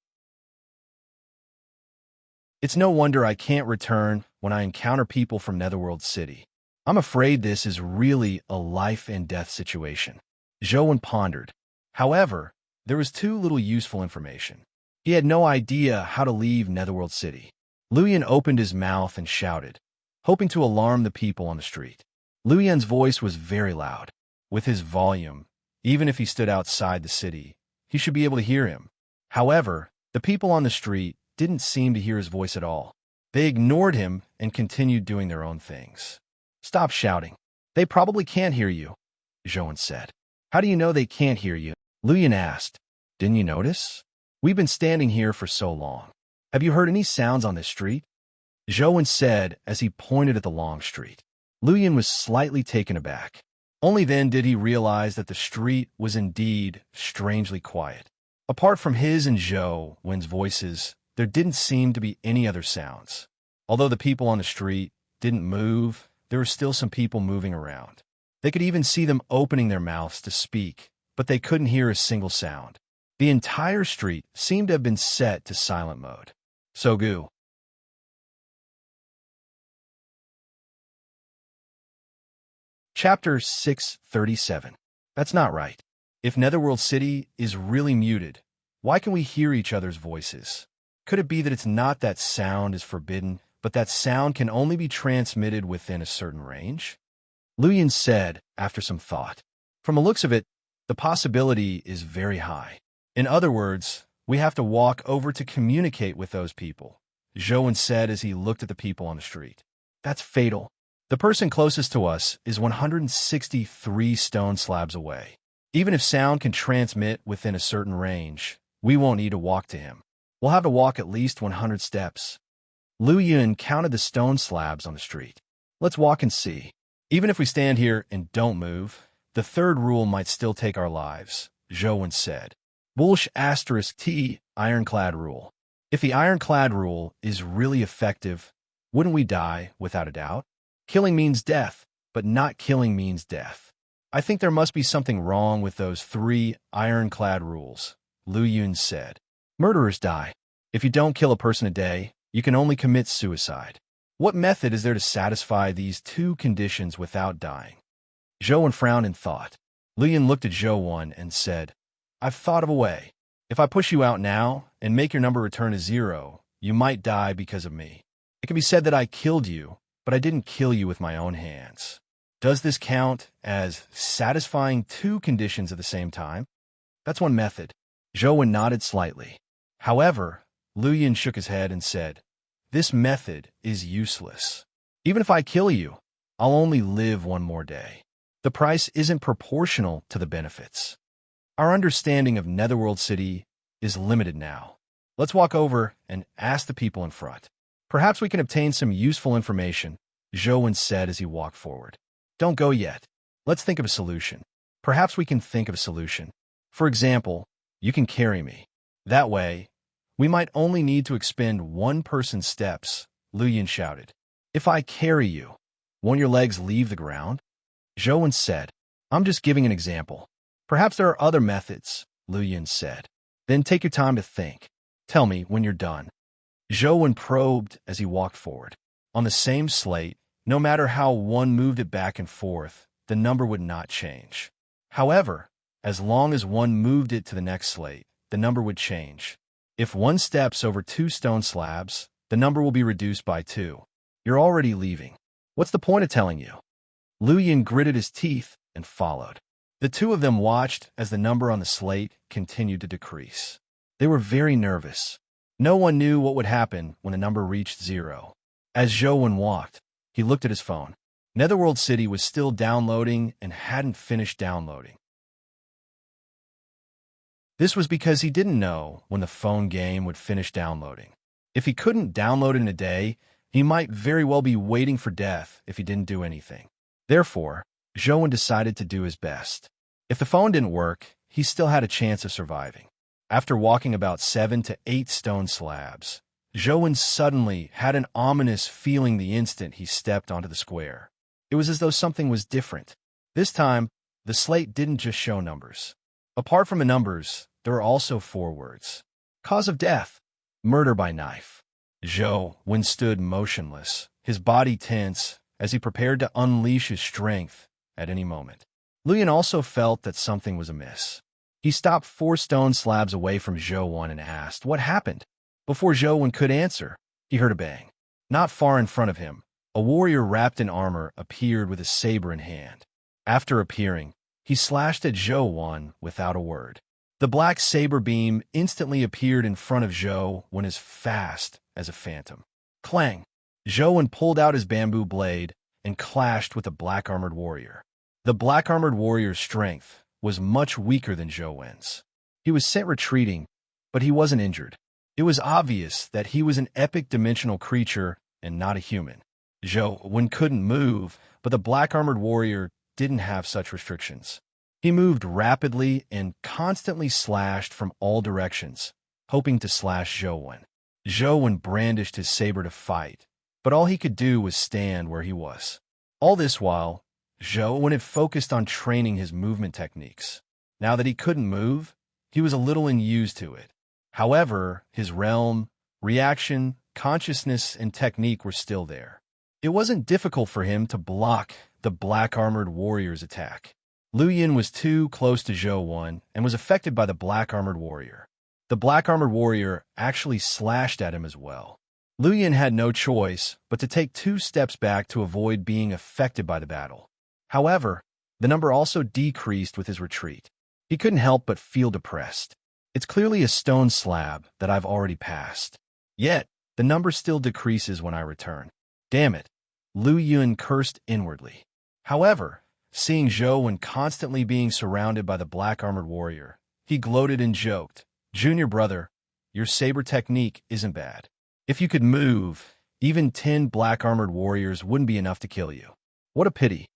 It's no wonder I can't return when I encounter people from Netherworld City. I'm afraid this is really a life-and-death situation. Zhou pondered. However, there was too little useful information. He had no idea how to leave Netherworld City. Luyan opened his mouth and shouted, hoping to alarm the people on the street. Luyan's voice was very loud. With his volume, even if he stood outside the city, he should be able to hear him. However, the people on the street didn't seem to hear his voice at all. They ignored him and continued doing their own things. "Stop shouting. They probably can't hear you," Zhou said. "How do you know they can't hear you?" Luyan asked. "Didn't you notice? We've been standing here for so long. Have you heard any sounds on this street?" Zhou said as he pointed at the long street. Luyan was slightly taken aback. Only then did he realize that the street was indeed strangely quiet. Apart from his and Zhou's voices, there didn't seem to be any other sounds. Although the people on the street didn't move, there were still some people moving around. They could even see them opening their mouths to speak, but they couldn't hear a single sound. The entire street seemed to have been set to silent mode. Sogu. Chapter 637. That's not right. If Netherworld City is really muted, why can we hear each other's voices? Could it be that it's not that sound is forbidden, but that sound can only be transmitted within a certain range? Luyan said after some thought. From the looks of it, the possibility is very high. In other words, we have to walk over to communicate with those people, Zhou said as he looked at the people on the street. That's fatal. The person closest to us is 163 stone slabs away. Even if sound can transmit within a certain range, we won't need to walk to him. We'll have to walk at least 100 steps. Luyan counted the stone slabs on the street. Let's walk and see. Even if we stand here and don't move, the third rule might still take our lives, Zhou said. *T ironclad rule. If the ironclad rule is really effective, wouldn't we die without a doubt? Killing means death, but not killing means death. I think there must be something wrong with those 3 ironclad rules, Luyan said. Murderers die. If you don't kill a person a day, you can only commit suicide. What method is there to satisfy these 2 conditions without dying? Zhou frowned in thought. Luyan looked at Zhou and said, I've thought of a way. If I push you out now and make your number return to 0, you might die because of me. It can be said that I killed you, but I didn't kill you with my own hands. Does this count as satisfying 2 conditions at the same time? That's one method. Zhou nodded slightly. However, Luyan shook his head and said, this method is useless. Even if I kill you, I'll only live 1 more day. The price isn't proportional to the benefits. Our understanding of Netherworld City is limited now. Let's walk over and ask the people in front. Perhaps we can obtain some useful information, Zhou said as he walked forward. Don't go yet. Let's think of a solution. Perhaps we can think of a solution. For example, you can carry me. That way, we might only need to expend 1 person's steps, Luyan shouted. If I carry you, won't your legs leave the ground? Zhou said, I'm just giving an example. Perhaps there are other methods, Luyan said. Then take your time to think. Tell me when you're done. Zhou probed as he walked forward. On the same slate, no matter how one moved it back and forth, the number would not change. However, as long as one moved it to the next slate, the number would change. If one steps over 2 stone slabs, the number will be reduced by 2. You're already leaving. What's the point of telling you? Lu Yin gritted his teeth and followed. The two of them watched as the number on the slate continued to decrease. They were very nervous. No one knew what would happen when the number reached 0. As Zhou Wen walked, he looked at his phone. Netherworld City was still downloading and hadn't finished downloading. This was because he didn't know when the phone game would finish downloading. If he couldn't download it in a day, he might very well be waiting for death if he didn't do anything. Therefore, Zhou Wen decided to do his best. If the phone didn't work, he still had a chance of surviving. After walking about 7 to 8 stone slabs, Zhou Wen suddenly had an ominous feeling the instant he stepped onto the square. It was as though something was different. This time, the slate didn't just show numbers. Apart from the numbers, there were also 4 words. Cause of death, murder by knife. Zhou Wen stood motionless, his body tense, as he prepared to unleash his strength at any moment. Lu Yin also felt that something was amiss. He stopped 4 stone slabs away from Zhou Wen and asked, "What happened?" Before Zhou Wen could answer, he heard a bang. Not far in front of him, a warrior wrapped in armor appeared with a saber in hand. After appearing, he slashed at Zhou Wen without a word. The black saber beam instantly appeared in front of Zhou Wen as fast as a phantom. Clang! Zhou Wen pulled out his bamboo blade and clashed with the black-armored warrior. The black-armored warrior's strength was much weaker than Zhou Wen's. He was sent retreating, but he wasn't injured. It was obvious that he was an epic dimensional creature and not a human. Zhou Wen couldn't move, but the black-armored warrior didn't have such restrictions. He moved rapidly and constantly slashed from all directions, hoping to slash Zhou Wen. Zhou Wen brandished his saber to fight, but all he could do was stand where he was. All this while, Zhou Wen had focused on training his movement techniques. Now that he couldn't move, he was a little unused to it. However, his realm, reaction, consciousness, and technique were still there. It wasn't difficult for him to block the black-armored warrior's attack. Lu Yin was too close to Zhou Wen and was affected by the black-armored warrior. The black-armored warrior actually slashed at him as well. Lu Yin had no choice but to take 2 steps back to avoid being affected by the battle. However, the number also decreased with his retreat. He couldn't help but feel depressed. It's clearly a stone slab that I've already passed. Yet, the number still decreases when I return. Damn it, Lu Yin cursed inwardly. However, seeing Zhou Wen constantly being surrounded by the black-armored warrior, he gloated and joked, "Junior brother, your saber technique isn't bad. If you could move, even 10 black-armored warriors wouldn't be enough to kill you. What a pity.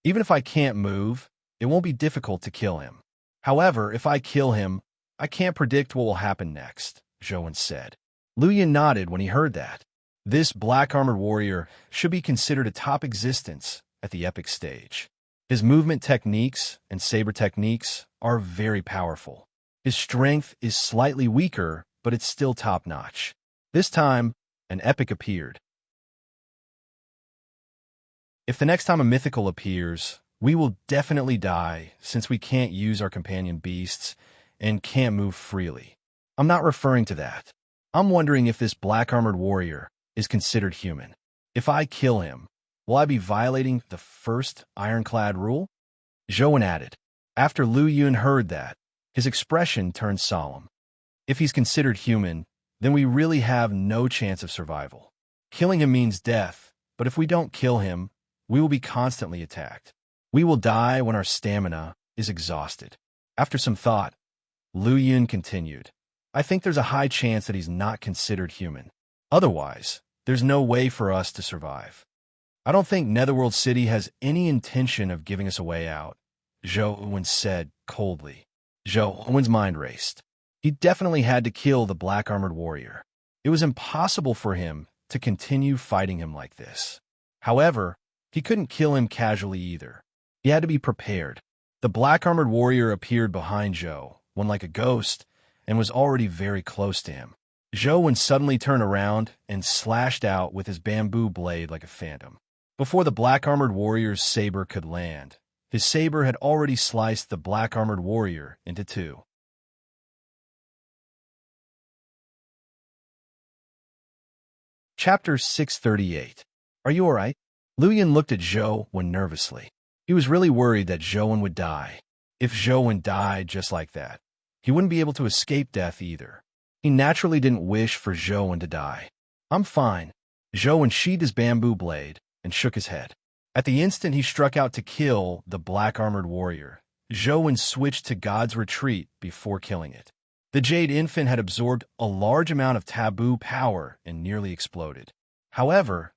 Even if I can't move, it won't be difficult to kill him. However, if I kill him, I can't predict what will happen next," Zhou Wen said. Lu Yin nodded when he heard that. This black-armored warrior should be considered a top existence at the epic stage. His movement techniques and saber techniques are very powerful. His strength is slightly weaker, but it's still top-notch. This time, an epic appeared. If the next time a mythical appears, we will definitely die since we can't use our companion beasts and can't move freely. I'm not referring to that. I'm wondering if this black-armored warrior is considered human. If I kill him, will I be violating the first ironclad rule? Zhou Wen added. After Lu Yun heard that, his expression turned solemn. If he's considered human, then we really have no chance of survival. Killing him means death, but if we don't kill him, we will be constantly attacked. We will die when our stamina is exhausted. After some thought, Lu Yun continued, I think there's a high chance that he's not considered human. Otherwise, there's no way for us to survive. I don't think Netherworld City has any intention of giving us a way out, Zhou Wen said coldly. Zhou Wen's mind raced. He definitely had to kill the black-armored warrior. It was impossible for him to continue fighting him like this. However, he couldn't kill him casually either. He had to be prepared. The black-armored warrior appeared behind Zhou Wen like a ghost and was already very close to him. Zhou Wen suddenly turned around and slashed out with his bamboo blade like a phantom. Before the black-armored warrior's saber could land, his saber had already sliced the black-armored warrior into 2. Chapter 638. Are you alright? Lu Yun looked at Zhou Wen nervously. He was really worried that Zhou Wen would die. If Zhou Wen died just like that, he wouldn't be able to escape death either. He naturally didn't wish for Zhou Wen to die. "I'm fine." Zhou Wen sheathed his bamboo blade and shook his head. At the instant he struck out to kill the black-armored warrior, Zhou Wen switched to God's retreat before killing it. The Jade Infant had absorbed a large amount of taboo power and nearly exploded. However,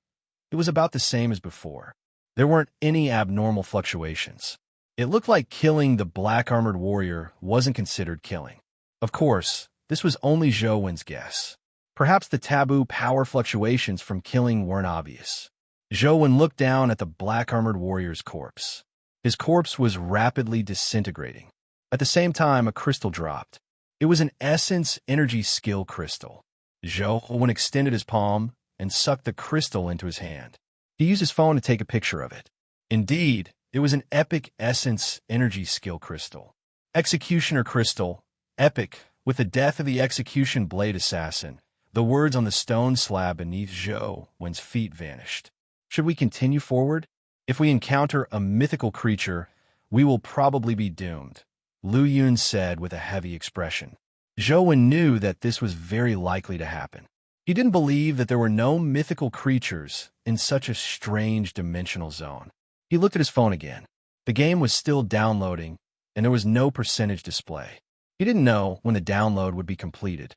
it was about the same as before. There weren't any abnormal fluctuations. It looked like killing the black-armored warrior wasn't considered killing. Of course, this was only Zhou Wen's guess. Perhaps the taboo power fluctuations from killing weren't obvious. Zhou Wen looked down at the black-armored warrior's corpse. His corpse was rapidly disintegrating. At the same time, a crystal dropped. It was an essence energy skill crystal. Zhou Wen extended his palm and sucked the crystal into his hand. He used his phone to take a picture of it. Indeed, it was an epic essence energy skill crystal. Executioner crystal, epic, with the death of the execution blade assassin. The words on the stone slab beneath Zhou Wen's feet vanished. Should we continue forward? If we encounter a mythical creature, we will probably be doomed, Lu Yun said with a heavy expression. Zhou Wen knew that this was very likely to happen. He didn't believe that there were no mythical creatures in such a strange dimensional zone. He looked at his phone again. The game was still downloading, and there was no percentage display. He didn't know when the download would be completed.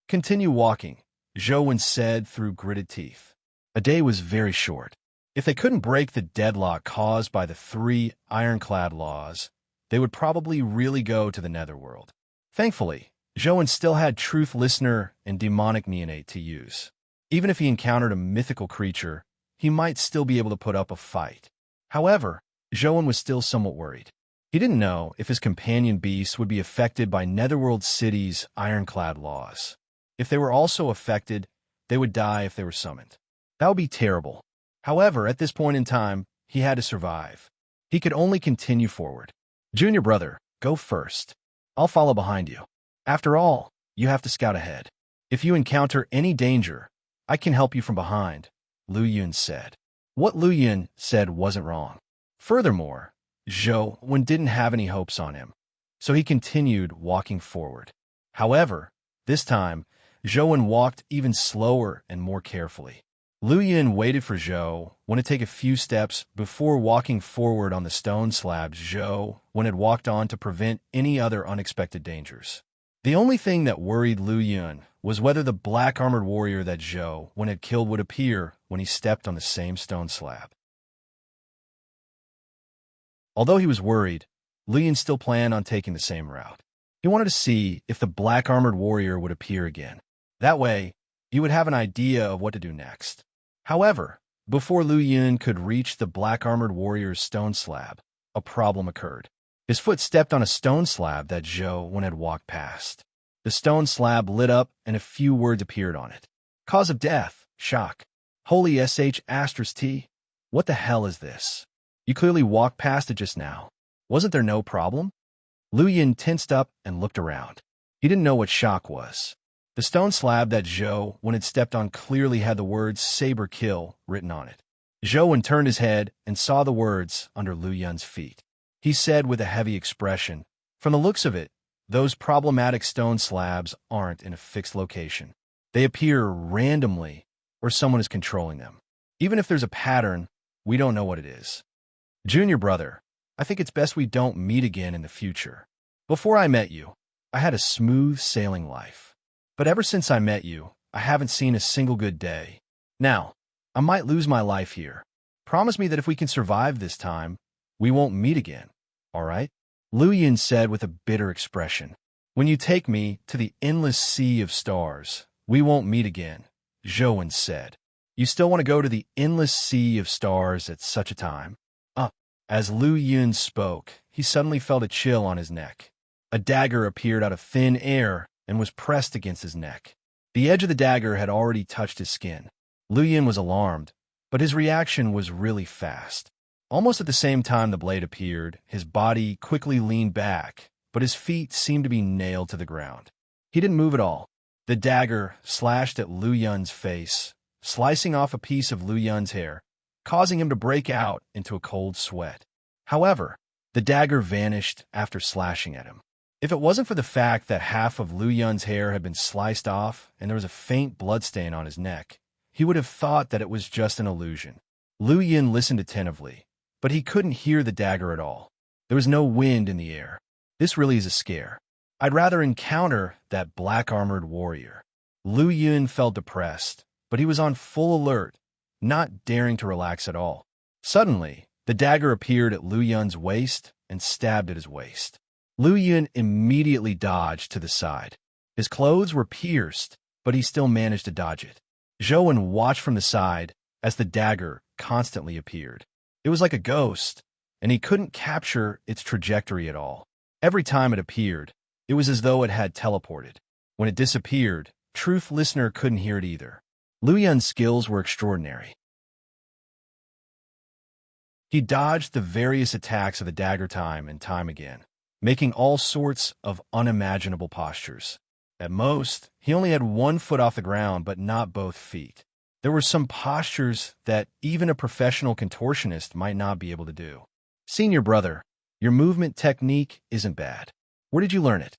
"Continue walking," Zhou Wen said through gritted teeth. A day was very short. If they couldn't break the deadlock caused by the 3 ironclad laws, they would probably really go to the netherworld. Thankfully, Zhou Wen still had Truth Listener and Demonic Neonate to use. Even if he encountered a mythical creature, he might still be able to put up a fight. However, Zhou Wen was still somewhat worried. He didn't know if his companion beasts would be affected by Netherworld City's ironclad laws. If they were also affected, they would die if they were summoned. That would be terrible. However, at this point in time, he had to survive. He could only continue forward. "Junior brother, go first. I'll follow behind you. After all, you have to scout ahead. If you encounter any danger, I can help you from behind," Lu Yun said. What Lu Yun said wasn't wrong. Furthermore, Zhou Wen didn't have any hopes on him, so he continued walking forward. However, this time, Zhou Wen walked even slower and more carefully. Lu Yun waited for Zhou Wen to take a few steps before walking forward on the stone slabs Zhou Wen had walked on to prevent any other unexpected dangers. The only thing that worried Lu Yun was whether the black-armored warrior that Zhou Wen had killed would appear when he stepped on the same stone slab. Although he was worried, Lu Yun still planned on taking the same route. He wanted to see if the black-armored warrior would appear again. That way, he would have an idea of what to do next. However, before Lu Yun could reach the black-armored warrior's stone slab, a problem occurred. His foot stepped on a stone slab that Zhou Wen had walked past. The stone slab lit up and a few words appeared on it. "Cause of death, shock. Holy sh*T. What the hell is this? You clearly walked past it just now. Wasn't there no problem?" Lu Yun tensed up and looked around. He didn't know what shock was. The stone slab that Zhou Wen had stepped on clearly had the words "Saber Kill" written on it. Zhou Wen turned his head and saw the words under Lu Yun's feet. He said with a heavy expression, "From the looks of it, those problematic stone slabs aren't in a fixed location. They appear randomly, or someone is controlling them. Even if there's a pattern, we don't know what it is. Junior brother, I think it's best we don't meet again in the future. Before I met you, I had a smooth sailing life. But ever since I met you, I haven't seen a single good day. Now, I might lose my life here. Promise me that if we can survive this time, we won't meet again, all right?" Lu Yun said with a bitter expression. "When you take me to the endless sea of stars, we won't meet again," Zhou Wen said. "You still want to go to the endless sea of stars at such a time?" As Lu Yun spoke, he suddenly felt a chill on his neck. A dagger appeared out of thin air and was pressed against his neck. The edge of the dagger had already touched his skin. Lu Yun was alarmed, but his reaction was really fast. Almost at the same time the blade appeared, his body quickly leaned back, but his feet seemed to be nailed to the ground. He didn't move at all. The dagger slashed at Lu Yun's face, slicing off a piece of Lu Yun's hair, causing him to break out into a cold sweat. However, the dagger vanished after slashing at him. If it wasn't for the fact that half of Lu Yun's hair had been sliced off and there was a faint bloodstain on his neck, he would have thought that it was just an illusion. Lu Yun listened attentively, but he couldn't hear the dagger at all. There was no wind in the air. This really is a scare. I'd rather encounter that black-armored warrior. Lu Yun felt depressed, but he was on full alert, not daring to relax at all. Suddenly, the dagger appeared at Lu Yun's waist and stabbed at his waist. Lu Yun immediately dodged to the side. His clothes were pierced, but he still managed to dodge it. Zhou watched from the side as the dagger constantly appeared. It was like a ghost, and he couldn't capture its trajectory at all. Every time it appeared, it was as though it had teleported. When it disappeared, Truth Listener couldn't hear it either. Lu Yun's skills were extraordinary. He dodged the various attacks of the dagger time and time again, making all sorts of unimaginable postures. At most, he only had one foot off the ground, but not both feet. There were some postures that even a professional contortionist might not be able to do. Senior brother, your movement technique isn't bad. Where did you learn it?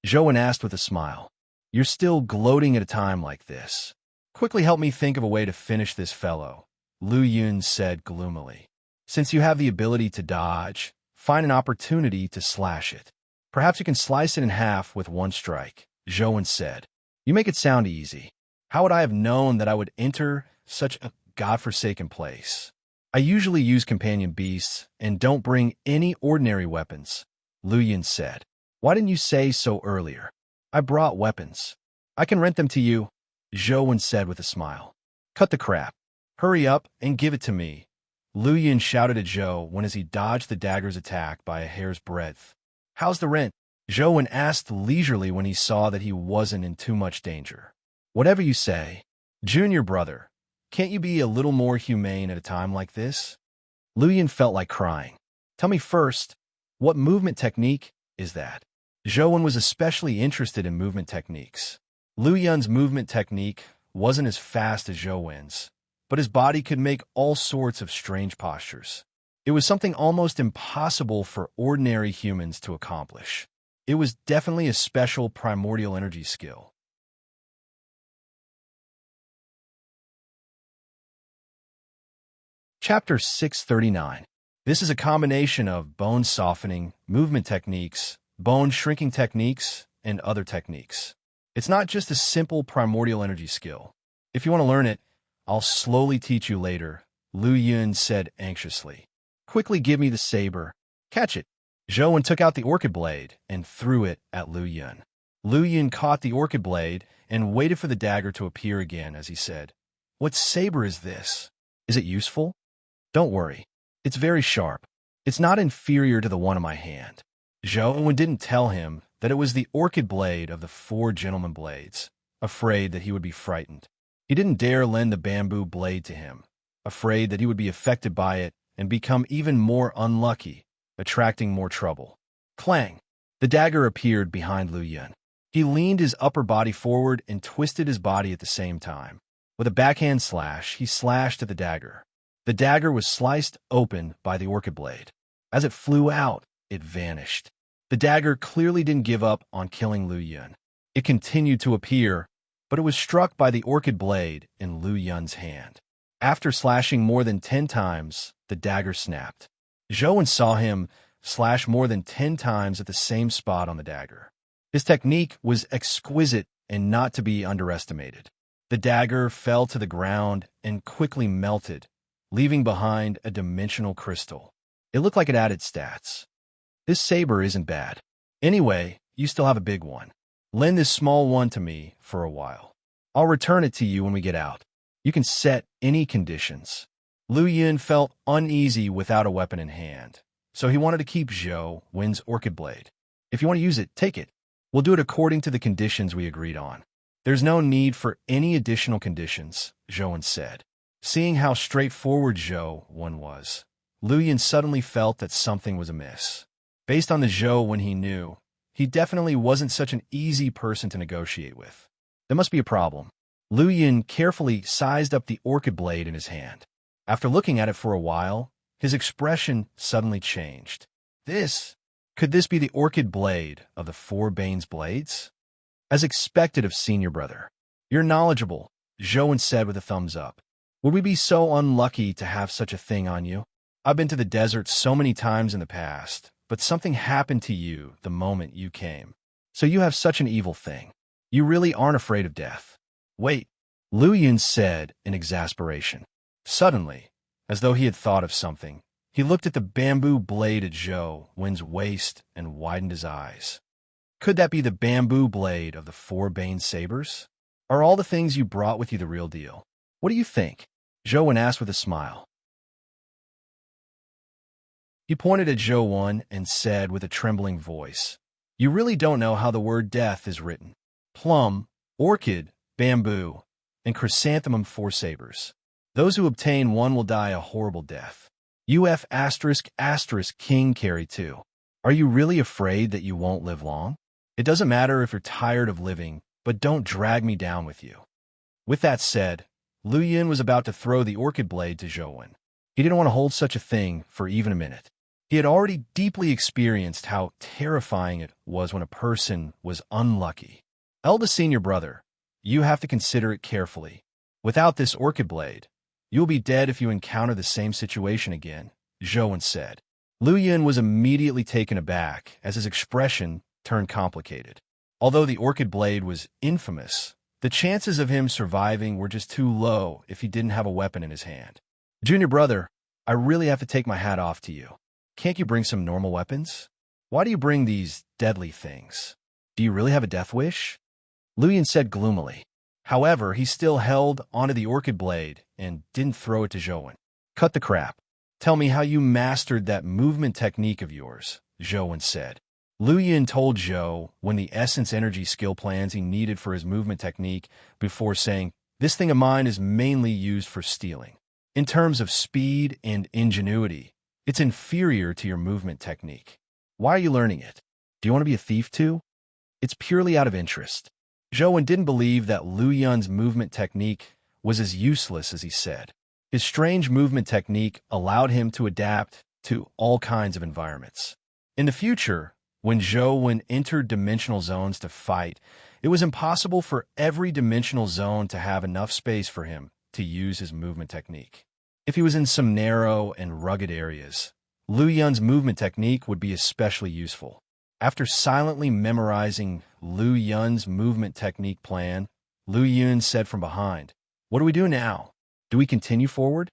Zhou asked with a smile. You're still gloating at a time like this. Quickly help me think of a way to finish this fellow, Lu Yun said gloomily. Since you have the ability to dodge, find an opportunity to slash it. Perhaps you can slice it in half with one strike, Zhou said. You make it sound easy. How would I have known that I would enter such a godforsaken place? I usually use companion beasts and don't bring any ordinary weapons, Lu Yun said. Why didn't you say so earlier? I brought weapons. I can rent them to you, Zhou said with a smile. Cut the crap. Hurry up and give it to me, Lu Yun shouted at Zhou as he dodged the dagger's attack by a hair's breadth. How's the rent? Zhou asked leisurely when he saw that he wasn't in too much danger. Whatever you say. Junior brother, can't you be a little more humane at a time like this? Lu Yun felt like crying. Tell me first, what movement technique is that? Zhou was especially interested in movement techniques. Lu Yun's movement technique wasn't as fast as Zhou's, but his body could make all sorts of strange postures. It was something almost impossible for ordinary humans to accomplish. It was definitely a special primordial energy skill. Chapter 639. This is a combination of bone softening, movement techniques, bone shrinking techniques, and other techniques. It's not just a simple primordial energy skill. If you want to learn it, I'll slowly teach you later, Lu Yun said anxiously. Quickly give me the saber. Catch it. Zhou took out the orchid blade and threw it at Lu Yun. Lu Yun caught the orchid blade and waited for the dagger to appear again as he said, What saber is this? Is it useful? Don't worry. It's very sharp. It's not inferior to the one in my hand. Zhou didn't tell him that it was the orchid blade of the 4 gentleman blades, afraid that he would be frightened. He didn't dare lend the bamboo blade to him, afraid that he would be affected by it and become even more unlucky, attracting more trouble. Clang! The dagger appeared behind Lu Yun. He leaned his upper body forward and twisted his body at the same time. With a backhand slash, he slashed at the dagger. The dagger was sliced open by the orchid blade. As it flew out, it vanished. The dagger clearly didn't give up on killing Lu Yun. It continued to appear, but it was struck by the orchid blade in Lu Yun's hand. After slashing more than 10 times, the dagger snapped. Zhou saw him slash more than 10 times at the same spot on the dagger. His technique was exquisite and not to be underestimated. The dagger fell to the ground and quickly melted, leaving behind a dimensional crystal. It looked like it added stats. This saber isn't bad. Anyway, you still have a big one. Lend this small one to me for a while. I'll return it to you when we get out. You can set any conditions. Lu Yun felt uneasy without a weapon in hand, so he wanted to keep Zhou's orchid blade. If you want to use it, take it. We'll do it according to the conditions we agreed on. There's no need for any additional conditions, Zhou said. Seeing how straightforward Zhou was, Lu Yun suddenly felt that something was amiss. Based on the Zhou he knew, he definitely wasn't such an easy person to negotiate with. There must be a problem. Lu Yun carefully sized up the orchid blade in his hand. After looking at it for a while, his expression suddenly changed. Could this be the orchid blade of the four Bane's blades? As expected of senior brother. You're knowledgeable, Joan said with a thumbs up. Would we be so unlucky to have such a thing on you? I've been to the desert so many times in the past, but something happened to you the moment you came. So you have such an evil thing. You really aren't afraid of death. Wait, Lu Yun said in exasperation. Suddenly, as though he had thought of something, he looked at the bamboo blade at Zhou Wen's waist and widened his eyes. Could that be the bamboo blade of the four Bane sabers? Are all the things you brought with you the real deal? What do you think? Zhou Wen asked with a smile. He pointed at Zhou Wen and said with a trembling voice, You really don't know how the word death is written. Plum, orchid, bamboo, and chrysanthemum four sabers. Those who obtain one will die a horrible death. UF *** King carry 2. Are you really afraid that you won't live long? It doesn't matter if you're tired of living, but don't drag me down with you. With that said, Lu Yun was about to throw the orchid blade to Zhou Wen. He didn't want to hold such a thing for even a minute. He had already deeply experienced how terrifying it was when a person was unlucky. Eldest senior brother, you have to consider it carefully. Without this orchid blade, you'll be dead if you encounter the same situation again, Zhou Wen said. Lu Yun was immediately taken aback as his expression turned complicated. Although the orchid blade was infamous, the chances of him surviving were just too low if he didn't have a weapon in his hand. Junior brother, I really have to take my hat off to you. Can't you bring some normal weapons? Why do you bring these deadly things? Do you really have a death wish? Lu Yun said gloomily. However, he still held onto the orchid blade and didn't throw it to Zhou Wen. Cut the crap. Tell me how you mastered that movement technique of yours, Zhou Wen said. Lu Yun told Zhou Wen the essence energy skill plans he needed for his movement technique before saying, This thing of mine is mainly used for stealing. In terms of speed and ingenuity, it's inferior to your movement technique. Why are you learning it? Do you want to be a thief too? It's purely out of interest. Zhou Wen didn't believe that Lu Yun's movement technique was as useless as he said. His strange movement technique allowed him to adapt to all kinds of environments. In the future, when Zhou Wen entered dimensional zones to fight, it was impossible for every dimensional zone to have enough space for him to use his movement technique. If he was in some narrow and rugged areas, Lu Yun's movement technique would be especially useful. After silently memorizing Lu Yun's movement technique plan, Lu Yun said from behind, What do we do now? Do we continue forward?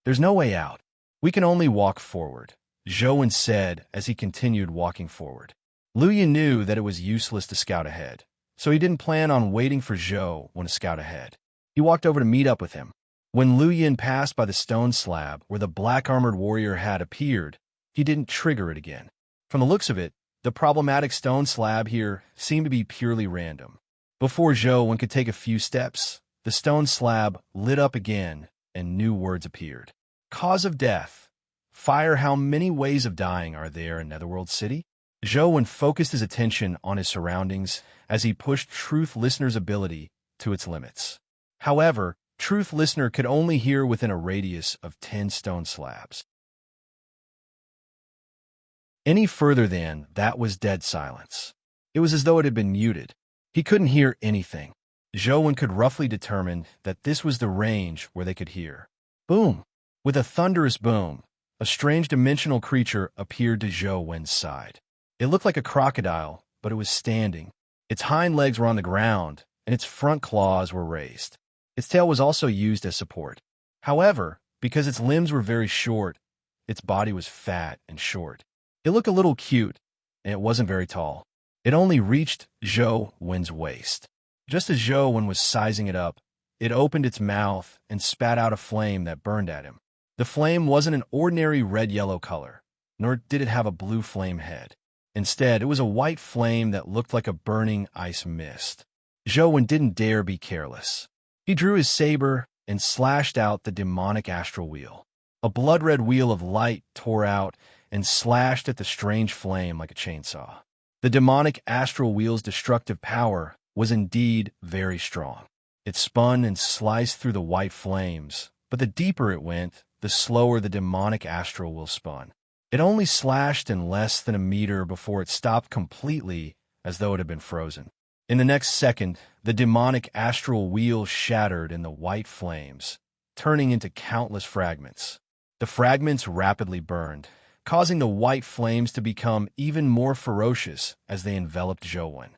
There's no way out. We can only walk forward, Zhou Wen said as he continued walking forward. Lu Yun knew that it was useless to scout ahead, so he didn't plan on waiting for Zhou Wen to scout ahead. He walked over to meet up with him. When Lu Yun passed by the stone slab where the black-armored warrior had appeared, he didn't trigger it again. From the looks of it, the problematic stone slab here seemed to be purely random. Before Zhou Wen could take a few steps, the stone slab lit up again and new words appeared. Cause of death. Fire. How many ways of dying are there in Netherworld City? Zhou Wen focused his attention on his surroundings as he pushed Truth Listener's ability to its limits. However, Truth Listener could only hear within a radius of 10 stone slabs. Any further than that was dead silence. It was as though it had been muted. He couldn't hear anything. Zhou Wen could roughly determine that this was the range where they could hear. Boom! With a thunderous boom, a strange dimensional creature appeared to Zhou Wen's side. It looked like a crocodile, but it was standing. Its hind legs were on the ground, and its front claws were raised. Its tail was also used as support. However, because its limbs were very short, its body was fat and short. It looked a little cute, and it wasn't very tall. It only reached Zhou Wen's waist. Just as Zhou Wen was sizing it up, it opened its mouth and spat out a flame that burned at him. The flame wasn't an ordinary red-yellow color, nor did it have a blue flame head. Instead, it was a white flame that looked like a burning ice mist. Zhou Wen didn't dare be careless. He drew his saber and slashed out the demonic astral wheel. A blood-red wheel of light tore out and slashed at the strange flame like a chainsaw. The demonic astral wheel's destructive power was indeed very strong. It spun and sliced through the white flames, but the deeper it went, the slower the demonic astral wheel spun. It only slashed in less than a meter before it stopped completely, as though it had been frozen. In the next second, the demonic astral wheel shattered in the white flames, turning into countless fragments. The fragments rapidly burned, causing the white flames to become even more ferocious as they enveloped Zhou.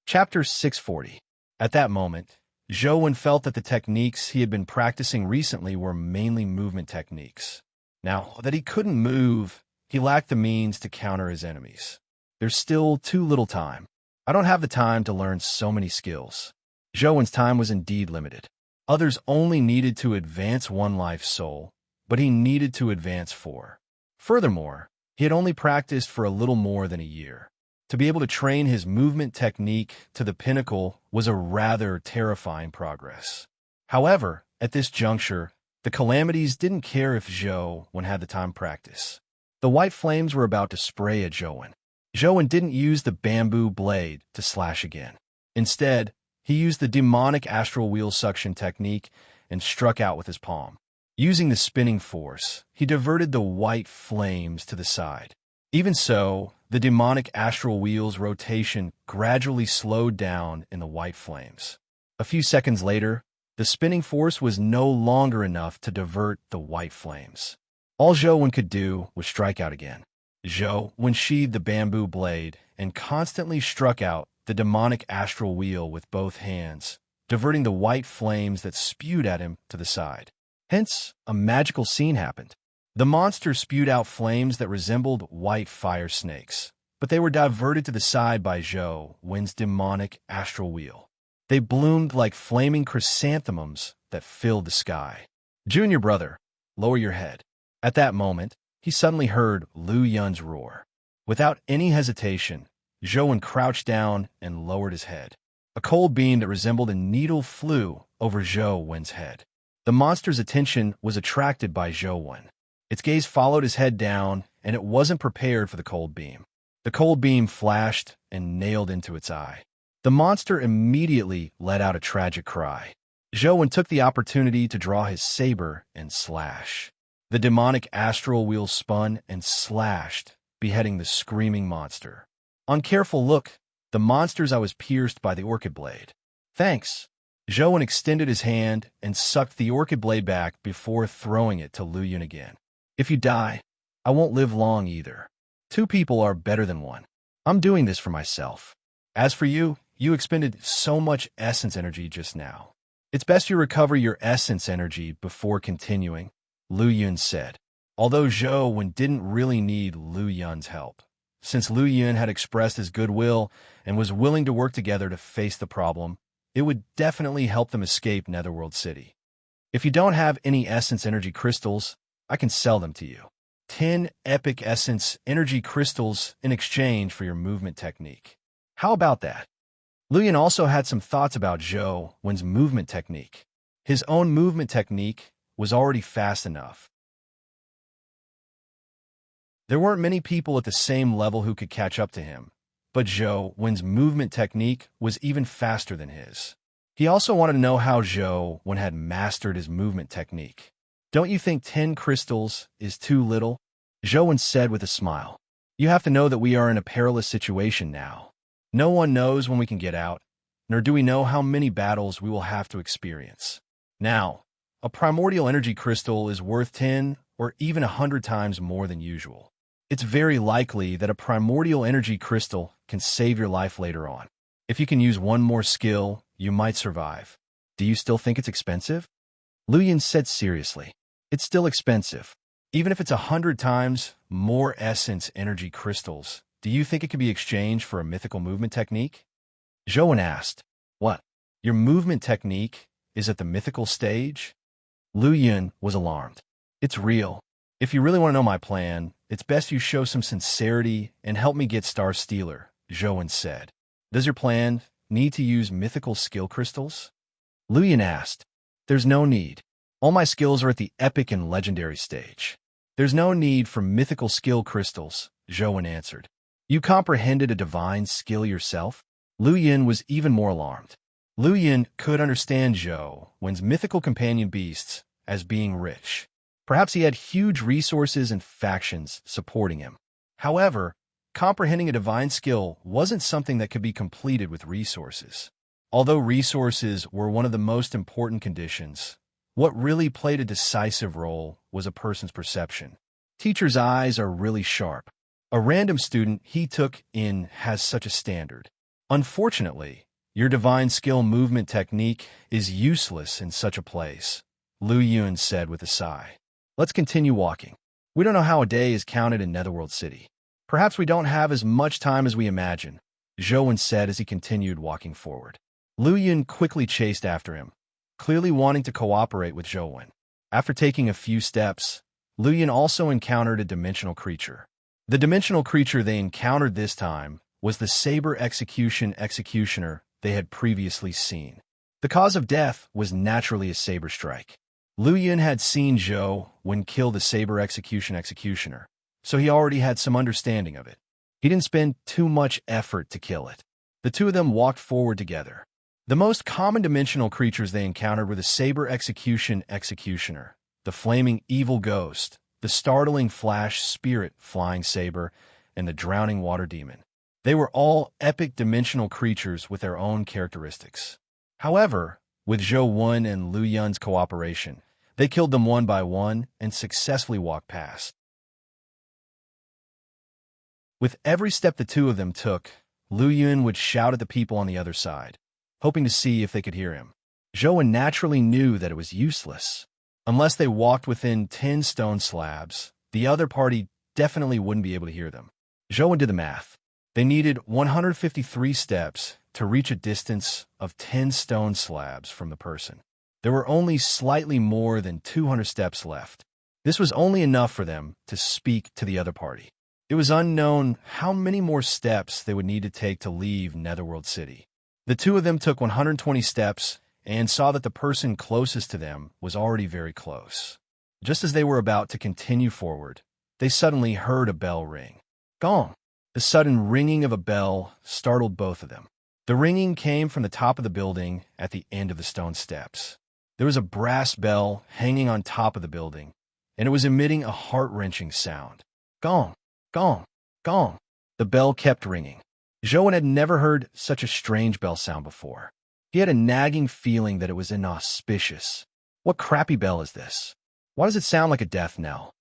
Chapter 640. At that moment, Zhou felt that the techniques he had been practicing recently were mainly movement techniques. Now that he couldn't move, he lacked the means to counter his enemies. There's still too little time. I don't have the time to learn so many skills. Zhou's time was indeed limited. Others only needed to advance one life soul, but he needed to advance four. Furthermore, he had only practiced for a little more than a year. To be able to train his movement technique to the pinnacle was a rather terrifying progress. However, at this juncture, the calamities didn't care if Zhou had the time to practice. The white flames were about to spray at Zhou. Zhou didn't use the bamboo blade to slash again. Instead, he used the demonic astral wheel suction technique and struck out with his palm. Using the spinning force, he diverted the white flames to the side. Even so, the demonic astral wheel's rotation gradually slowed down in the white flames. A few seconds later, the spinning force was no longer enough to divert the white flames. All Zhou could do was strike out again. Zhou sheathed the bamboo blade and constantly struck out the demonic astral wheel with both hands, diverting the white flames that spewed at him to the side. Hence, a magical scene happened. The monster spewed out flames that resembled white fire snakes, but they were diverted to the side by Zhou's demonic astral wheel. They bloomed like flaming chrysanthemums that filled the sky. "Junior brother, lower your head." At that moment, he suddenly heard Lu Yun's roar. Without any hesitation, Zhou crouched down and lowered his head. A cold beam that resembled a needle flew over Zhou's head. The monster's attention was attracted by Zhou. Its gaze followed his head down, and it wasn't prepared for the cold beam. The cold beam flashed and nailed into its eye. The monster immediately let out a tragic cry. Zhou took the opportunity to draw his saber and slash. The demonic astral wheel spun and slashed, beheading the screaming monster. On careful look, the monster's eye was pierced by the orchid blade. "Thanks." Zhou extended his hand and sucked the orchid blade back before throwing it to Lu Yun again. "If you die, I won't live long either. 2 people are better than 1. I'm doing this for myself. As for you, you expended so much essence energy just now. It's best you recover your essence energy before continuing," Lu Yun said. Although Zhou didn't really need Lu Yun's help, since Lu Yun had expressed his goodwill and was willing to work together to face the problem, it would definitely help them escape Netherworld City. "If you don't have any essence energy crystals, I can sell them to you. 10 epic essence energy crystals in exchange for your movement technique. How about that?" Lu Yun also had some thoughts about Zhou's movement technique. His own movement technique was already fast enough. There weren't many people at the same level who could catch up to him, but Zhou's movement technique was even faster than his. He also wanted to know how Zhou had mastered his movement technique. "Don't you think 10 crystals is too little?" Zhou said with a smile. "You have to know that we are in a perilous situation now. No one knows when we can get out, nor do we know how many battles we will have to experience. Now, a primordial energy crystal is worth 10 or even 100 times more than usual. It's very likely that a primordial energy crystal can save your life later on. If you can use one more skill, you might survive. Do you still think it's expensive?" Lu Yun said seriously. "It's still expensive. Even if it's 100 times more essence energy crystals, do you think it could be exchanged for a mythical movement technique?" Zhou asked. "What? Your movement technique is at the mythical stage?" Lu Yun was alarmed. "It's real. If you really want to know my plan, it's best you show some sincerity and help me get Star Stealer," Zhou said. "Does your plan need to use mythical skill crystals?" Lu Yun asked. "There's no need. All my skills are at the epic and legendary stage. There's no need for mythical skill crystals," Zhou answered. "You comprehended a divine skill yourself?" Lu Yun was even more alarmed. Lu Yun could understand Zhou Wen's mythical companion beasts as being rich. Perhaps he had huge resources and factions supporting him. However, comprehending a divine skill wasn't something that could be completed with resources. Although resources were one of the most important conditions, what really played a decisive role was a person's perception. Teachers' eyes are really sharp. A random student he took in has such a standard. Unfortunately, your divine skill movement technique is useless in such a place, Lu Yun said with a sigh. Let's continue walking. We don't know how a day is counted in Netherworld City. Perhaps we don't have as much time as we imagine, Zhou Wen said as he continued walking forward. Lu Yun quickly chased after him, clearly wanting to cooperate with Zhou Wen. After taking a few steps, Lu Yun also encountered a dimensional creature. The dimensional creature they encountered this time was the saber executioner they had previously seen. The cause of death was naturally a saber strike. Lu Yun had seen Zhou Wen kill the saber executioner, so he already had some understanding of it. He didn't spend too much effort to kill it. The two of them walked forward together. The most common dimensional creatures they encountered were the saber executioner, the flaming evil ghost, the startling flash spirit flying saber, and the drowning water demon. They were all epic dimensional creatures with their own characteristics. However, with Zhou Wen and Lu Yun's cooperation, they killed them one by one and successfully walked past. With every step the two of them took, Lu Yun would shout at the people on the other side, hoping to see if they could hear him. Zhou Wen naturally knew that it was useless. Unless they walked within 10 stone slabs, the other party definitely wouldn't be able to hear them. Zhou Wen did the math. They needed 153 steps to reach a distance of 10 stone slabs from the person. There were only slightly more than 200 steps left. This was only enough for them to speak to the other party. It was unknown how many more steps they would need to take to leave Netherworld City. The two of them took 120 steps and saw that the person closest to them was already very close. Just as they were about to continue forward, they suddenly heard a bell ring. Gong! The sudden ringing of a bell startled both of them. The ringing came from the top of the building at the end of the stone steps. There was a brass bell hanging on top of the building, and it was emitting a heart-wrenching sound. Gong! Gong! Gong! The bell kept ringing. Zhou Wen had never heard such a strange bell sound before. He had a nagging feeling that it was inauspicious. What crappy bell is this? Why does it sound like a death knell?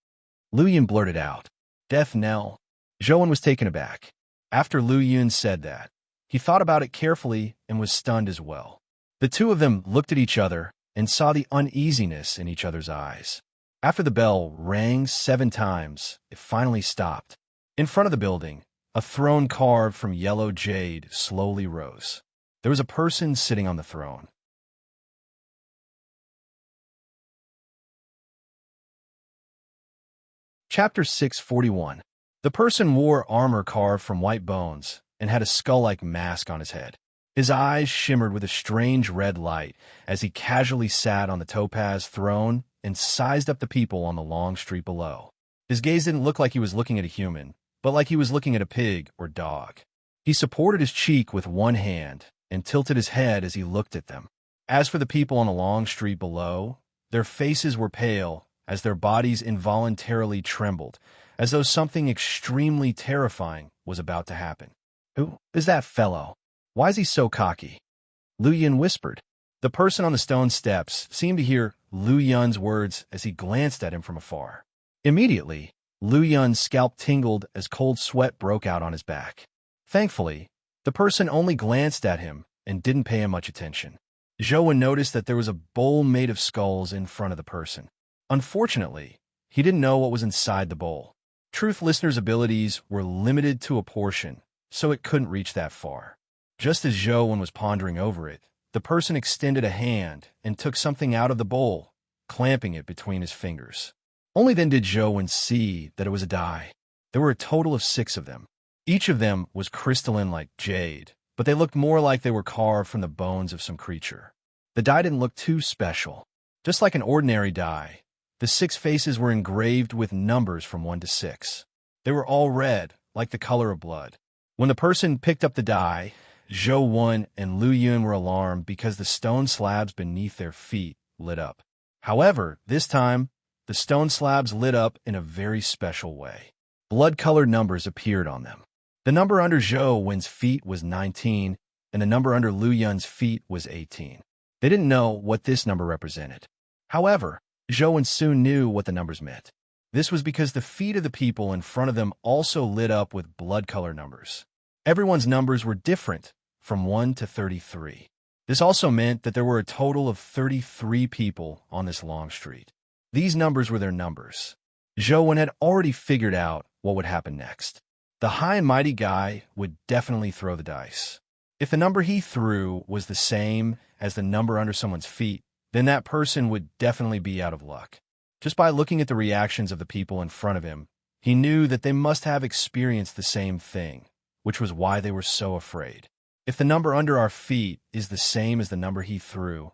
Lu Yun blurted out. Death knell? Zhou Wen was taken aback. After Lu Yun said that, he thought about it carefully and was stunned as well. The two of them looked at each other and saw the uneasiness in each other's eyes. After the bell rang 7 times, it finally stopped. In front of the building, a throne carved from yellow jade slowly rose. There was a person sitting on the throne. Chapter 641. The person wore armor carved from white bones and had a skull-like mask on his head. His eyes shimmered with a strange red light as he casually sat on the topaz throne and sized up the people on the long street below. His gaze didn't look like he was looking at a human, but like he was looking at a pig or dog. He supported his cheek with one hand and tilted his head as he looked at them. As for the people on the long street below, their faces were pale as their bodies involuntarily trembled, as though something extremely terrifying was about to happen. Who is that fellow? Why is he so cocky? Lu Yun whispered. The person on the stone steps seemed to hear Lu Yun's words as he glanced at him from afar. Immediately, Lu Yun's scalp tingled as cold sweat broke out on his back. Thankfully, the person only glanced at him and didn't pay him much attention. Zhou Wen noticed that there was a bowl made of skulls in front of the person. Unfortunately, he didn't know what was inside the bowl. Truth Listener's abilities were limited to a portion, so it couldn't reach that far. Just as Zhou Wen was pondering over it, the person extended a hand and took something out of the bowl, clamping it between his fingers. Only then did Zhou Wen see that it was a die. There were a total of 6 of them. Each of them was crystalline like jade, but they looked more like they were carved from the bones of some creature. The die didn't look too special. Just like an ordinary die, the 6 faces were engraved with numbers from 1 to 6. They were all red, like the color of blood. When the person picked up the die, Zhou Wen and Lu Yun were alarmed because the stone slabs beneath their feet lit up. However, this time, the stone slabs lit up in a very special way. Blood-colored numbers appeared on them. The number under Zhou Wen's feet was 19, and the number under Lu Yun's feet was 18. They didn't know what this number represented. However, Zhou Wen soon knew what the numbers meant. This was because the feet of the people in front of them also lit up with blood-color numbers. Everyone's numbers were different, from 1 to 33. This also meant that there were a total of 33 people on this long street. These numbers were their numbers. Zhou Wen had already figured out what would happen next. The high and mighty guy would definitely throw the dice. If the number he threw was the same as the number under someone's feet, then that person would definitely be out of luck. Just by looking at the reactions of the people in front of him, he knew that they must have experienced the same thing, which was why they were so afraid. If the number under our feet is the same as the number he threw,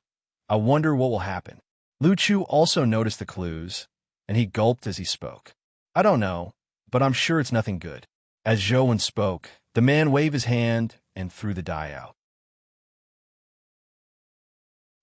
I wonder what will happen. Lu Chu also noticed the clues, and he gulped as he spoke. I don't know, but I'm sure it's nothing good. As Zhou Wen spoke, the man waved his hand and threw the die out.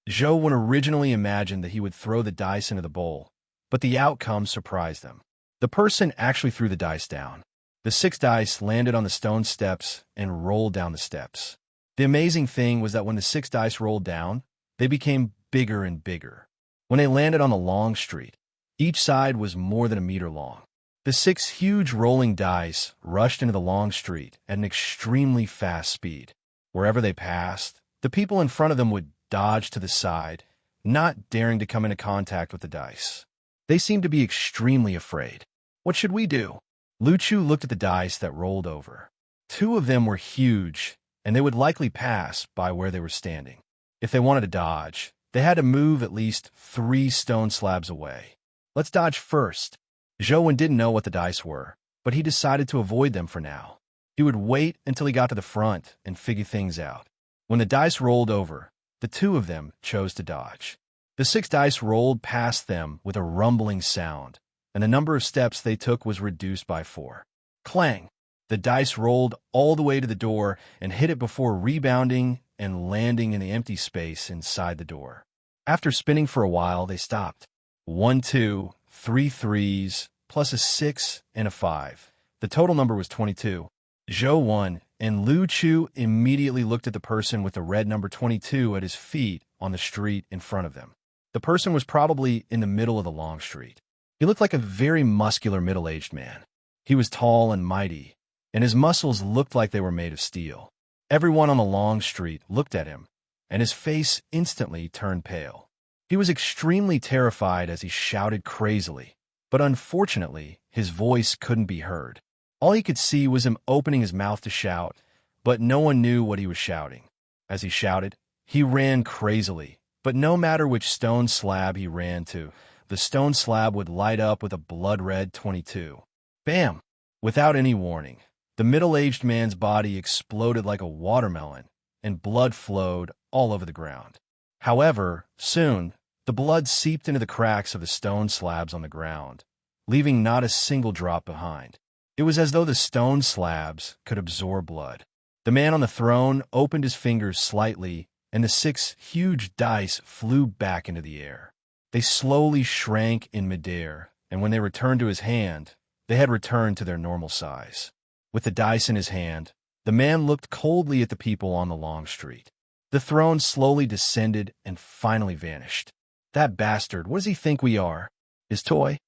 Zhou Wen originally imagined that he would throw the dice into the bowl, but the outcome surprised them. The person actually threw the dice down. The 6 dice landed on the stone steps and rolled down the steps. The amazing thing was that when the 6 dice rolled down, they became bigger and bigger. When they landed on the long street, each side was more than a meter long. The 6 huge rolling dice rushed into the long street at an extremely fast speed. Wherever they passed, the people in front of them would dodge to the side, not daring to come into contact with the dice. They seemed to be extremely afraid. What should we do? Lu Chu looked at the dice that rolled over. 2 of them were huge, and they would likely pass by where they were standing. If they wanted to dodge, they had to move at least 3 stone slabs away. Let's dodge first. Zhou Wen didn't know what the dice were, but he decided to avoid them for now. He would wait until he got to the front and figure things out. When the dice rolled over, the 2 of them chose to dodge. The 6 dice rolled past them with a rumbling sound, and the number of steps they took was reduced by 4. Clang! The dice rolled all the way to the door and hit it before rebounding and landing in the empty space inside the door. After spinning for a while, they stopped. 1, 2, 3 threes, plus a 6 and a 5. The total number was 22. Zhou Wen and Lu Chu immediately looked at the person with the red number 22 at his feet on the street in front of them. The person was probably in the middle of the long street. He looked like a very muscular middle-aged man. He was tall and mighty, and his muscles looked like they were made of steel. Everyone on the long street looked at him, and his face instantly turned pale. He was extremely terrified as he shouted crazily, but unfortunately, his voice couldn't be heard. All he could see was him opening his mouth to shout, but no one knew what he was shouting. As he shouted, he ran crazily, but no matter which stone slab he ran to, the stone slab would light up with a blood-red 22. Bam! Without any warning, the middle-aged man's body exploded like a watermelon, and blood flowed all over the ground. However, soon, the blood seeped into the cracks of the stone slabs on the ground, leaving not a single drop behind. It was as though the stone slabs could absorb blood. The man on the throne opened his fingers slightly, and the 6 huge dice flew back into the air. They slowly shrank in midair, and when they returned to his hand, they had returned to their normal size. With the dice in his hand, the man looked coldly at the people on the long street. The throne slowly descended and finally vanished. That bastard, what does he think we are? His toy?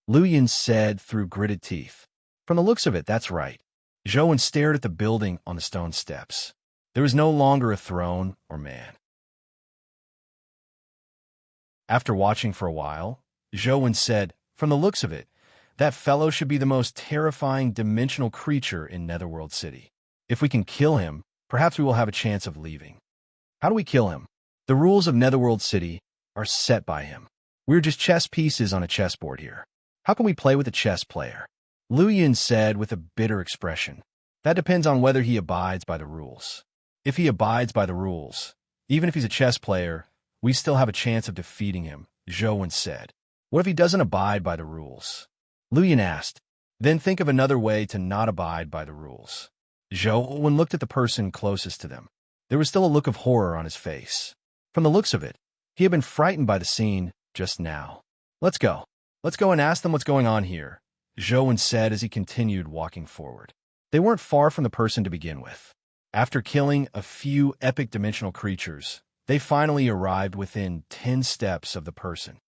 Lu Yun said through gritted teeth. From the looks of it, that's right. Zhou Wen stared at the building on the stone steps. There was no longer a throne or man. After watching for a while, Zhou Wen said, from the looks of it, that fellow should be the most terrifying dimensional creature in Netherworld City. If we can kill him, perhaps we will have a chance of leaving. How do we kill him? The rules of Netherworld City are set by him. We're just chess pieces on a chessboard here. How can we play with a chess player? Lu Yun said with a bitter expression. That depends on whether he abides by the rules. If he abides by the rules, even if he's a chess player, we still have a chance of defeating him, Zhou Wen said. What if he doesn't abide by the rules? Lu Yun asked. Then think of another way to not abide by the rules. Zhou Wen looked at the person closest to them. There was still a look of horror on his face. From the looks of it, he had been frightened by the scene just now. Let's go. Let's go and ask them what's going on here, Zhou Wen said as he continued walking forward. They weren't far from the person to begin with. After killing a few epic dimensional creatures, they finally arrived within 10 steps of the person.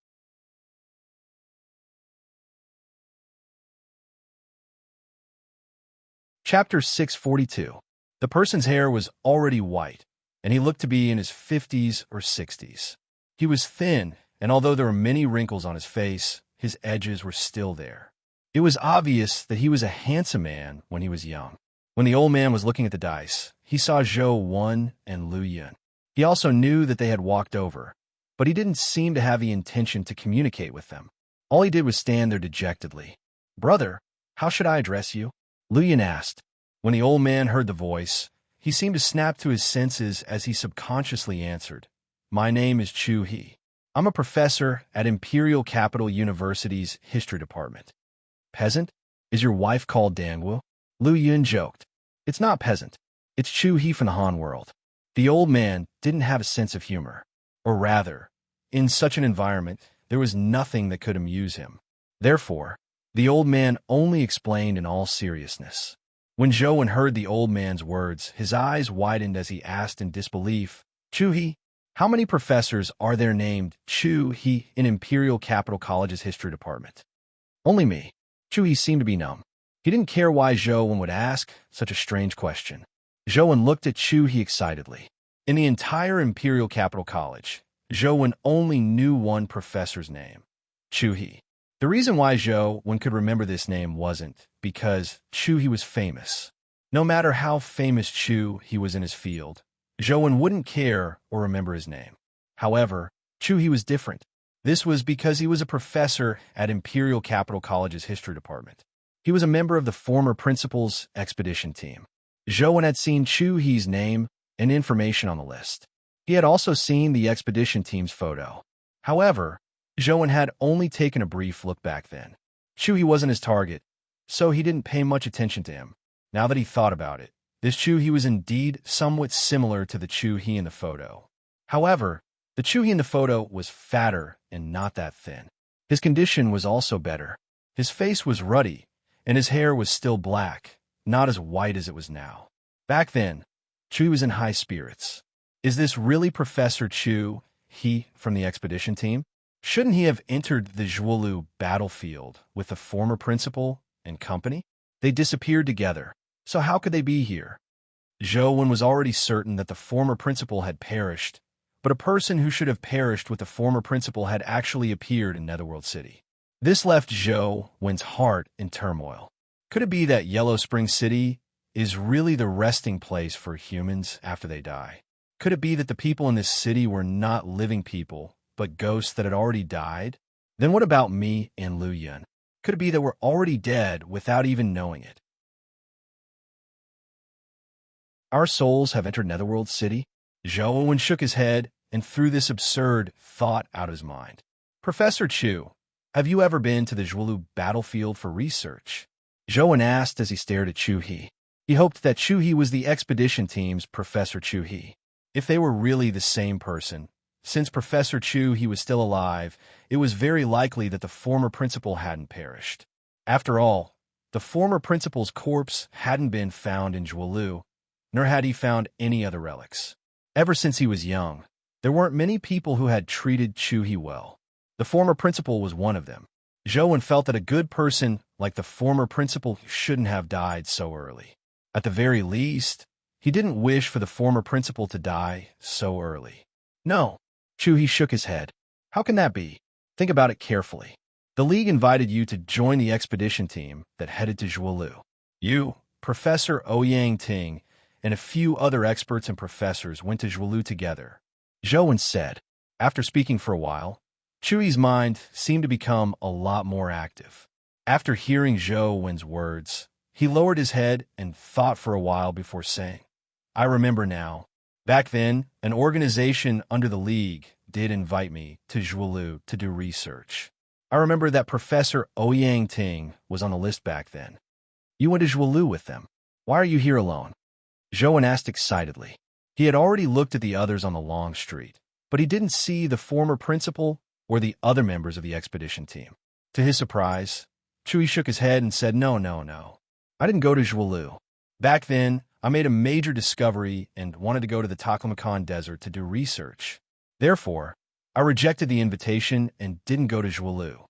Chapter 642. The person's hair was already white, and he looked to be in his 50s or 60s. He was thin, and although there were many wrinkles on his face, his edges were still there. It was obvious that he was a handsome man when he was young. When the old man was looking at the dice, he saw Zhou Wen and Lu Yun. He also knew that they had walked over, but he didn't seem to have the intention to communicate with them. All he did was stand there dejectedly. "Brother, how should I address you?" Lu Yun asked. When the old man heard the voice, he seemed to snap to his senses as he subconsciously answered, "My name is Chu He. I'm a professor at Imperial Capital University's History Department." "Peasant? Is your wife called Dangwu?" Lu Yun joked. "It's not peasant. It's Chu He from the Han world." The old man didn't have a sense of humor. Or rather, in such an environment, there was nothing that could amuse him. Therefore, the old man only explained in all seriousness. When Zhou Wen heard the old man's words, his eyes widened as he asked in disbelief, "Chu He, how many professors are there named Chu He in Imperial Capital College's History Department?" "Only me." Chu He seemed to be numb. He didn't care why Zhou Wen would ask such a strange question. Zhou Wen looked at Chu He excitedly. In the entire Imperial Capital College, Zhou Wen only knew one professor's name, Chu He. The reason why Zhou Wen could remember this name wasn't because Chu He was famous. No matter how famous Chu He was in his field, Zhou Wen wouldn't care or remember his name. However, Chu He was different. This was because he was a professor at Imperial Capital College's History Department. He was a member of the former principal's expedition team. Zhou Wen had seen Chu He's name and information on the list. He had also seen the expedition team's photo. However, Zhou Wen had only taken a brief look back then. Chu He wasn't his target, so he didn't pay much attention to him. Now that he thought about it, this Chu He was indeed somewhat similar to the Chu He in the photo. However, the Chu He in the photo was fatter and not that thin. His condition was also better. His face was ruddy, and his hair was still black, not as white as it was now. Back then, Chu He was in high spirits. Is this really Professor Chu He from the expedition team? Shouldn't he have entered the Zhuolu battlefield with the former principal and company? They disappeared together, so how could they be here? Zhou Wen was already certain that the former principal had perished, but a person who should have perished with the former principal had actually appeared in Netherworld City. This left Zhou Wen's heart in turmoil. Could it be that Yellow Spring City is really the resting place for humans after they die? Could it be that the people in this city were not living people, but ghosts that had already died? Then what about me and Lu Yun? Could it be that we're already dead without even knowing it? Our souls have entered Netherworld City? Zhou Wen shook his head and threw this absurd thought out of his mind. Professor Chu, have you ever been to the Zhuolu battlefield for research? Zhou Wen asked as he stared at Chu He. He hoped that Chu He was the expedition team's Professor Chu He. If they were really the same person, since Professor Chu He was still alive, it was very likely that the former principal hadn't perished. After all, the former principal's corpse hadn't been found in Zhuolu, nor had he found any other relics. Ever since he was young, there weren't many people who had treated Chu He well. The former principal was one of them. Zhou Wen felt that a good person like the former principal shouldn't have died so early. At the very least, he didn't wish for the former principal to die so early. No. Chu He shook his head. How can that be? Think about it carefully. The League invited you to join the expedition team that headed to Zhuolu. You, Professor Ouyang Ting, and a few other experts and professors went to Zhuolu together. Zhou Wen said. After speaking for a while, Chu He's mind seemed to become a lot more active. After hearing Zhou Wen's words, he lowered his head and thought for a while before saying, I remember now. Back then, an organization under the League did invite me to Zhuolu to do research. I remember that Professor Ouyang Ting was on the list back then. You went to Zhuolu with them. Why are you here alone? Zhou asked excitedly. He had already looked at the others on the long street, but he didn't see the former principal or the other members of the expedition team. To his surprise, Chui shook his head and said, No, no, no. I didn't go to Zhuolu. Back then, I made a major discovery and wanted to go to the Taklamakan Desert to do research. Therefore, I rejected the invitation and didn't go to Zhuolu.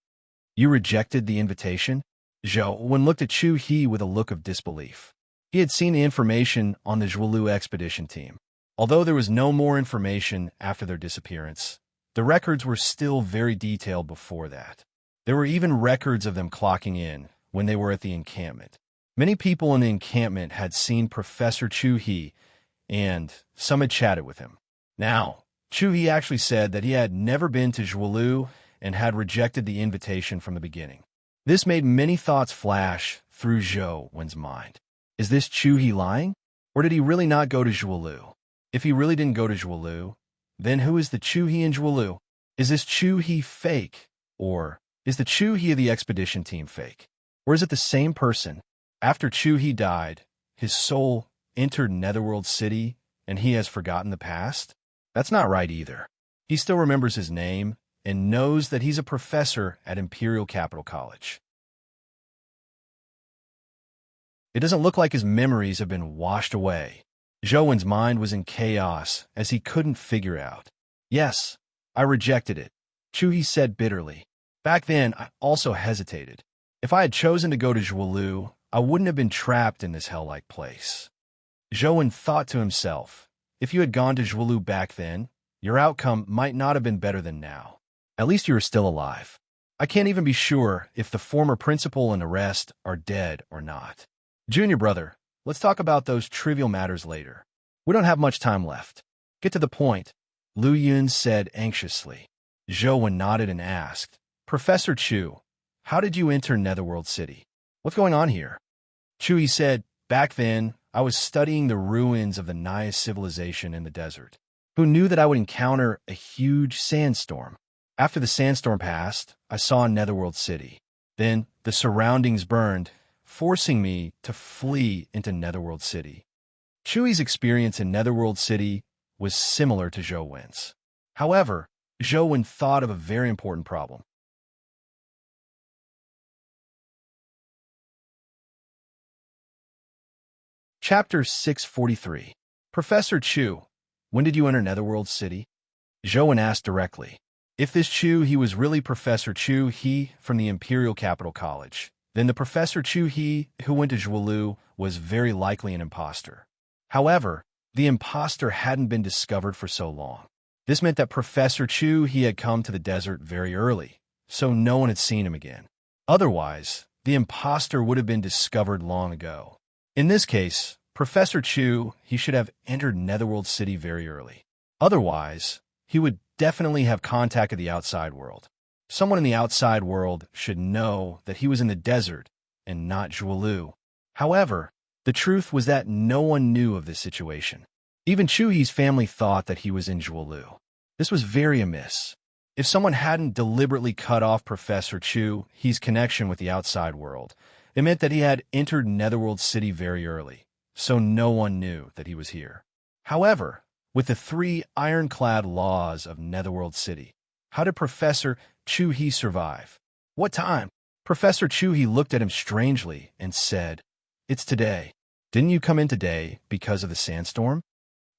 You rejected the invitation? Zhou looked at Chu He with a look of disbelief. He had seen the information on the Zhuolu expedition team. Although there was no more information after their disappearance, the records were still very detailed before that. There were even records of them clocking in when they were at the encampment. Many people in the encampment had seen Professor Chu He, and some had chatted with him. Now, Chu He actually said that he had never been to Zhuolu and had rejected the invitation from the beginning. This made many thoughts flash through Zhou mind. Is this Chu He lying? Or did he really not go to Zhuolu? If he really didn't go to Zhuolu, then who is the Chu He in Zhuolu? Is this Chu He fake? Or is the Chu He of the expedition team fake? Or is it the same person? After Chu He died, his soul entered Netherworld City and he has forgotten the past? That's not right either. He still remembers his name and knows that he's a professor at Imperial Capital College. It doesn't look like his memories have been washed away. Zhou's mind was in chaos as he couldn't figure out. Yes, I rejected it, Chu He said bitterly. Back then, I also hesitated. If I had chosen to go to Zhuolu, I wouldn't have been trapped in this hell-like place. Zhou thought to himself, if you had gone to Zhuolu back then, your outcome might not have been better than now. At least you are still alive. I can't even be sure if the former principal and the rest are dead or not. Junior brother, let's talk about those trivial matters later. We don't have much time left. Get to the point, Lu Yun said anxiously. Zhou nodded and asked, Professor Chu, how did you enter Netherworld City? What's going on here? Chu said, back then, I was studying the ruins of the Naya civilization in the desert. Who knew that I would encounter a huge sandstorm? After the sandstorm passed, I saw Netherworld City. Then the surroundings burned, forcing me to flee into Netherworld City. Chui's experience in Netherworld City was similar to Zhou's. However, Zhou thought of a very important problem. Chapter 643. Professor Chu, when did you enter Netherworld City? Zhou asked directly. If this Chu He was really Professor Chu He from the Imperial Capital College, then the Professor Chu He who went to Zhuolu was very likely an imposter. However, the imposter hadn't been discovered for so long. This meant that Professor Chu He had come to the desert very early, so no one had seen him again. Otherwise, the imposter would have been discovered long ago. In this case, Professor Chu He should have entered Netherworld City very early. Otherwise, he would definitely have contacted the outside world. Someone in the outside world should know that he was in the desert and not Zhuolu. However, the truth was that no one knew of this situation. Even Chu He's family thought that he was in Zhuolu. This was very amiss. If someone hadn't deliberately cut off Professor Chu He's connection with the outside world, it meant that he had entered Netherworld City very early, so no one knew that he was here. However, with the 3 ironclad laws of Netherworld City, how did Professor Chu He survive? What time? Professor Chu He looked at him strangely and said, It's today. Didn't you come in today because of the sandstorm?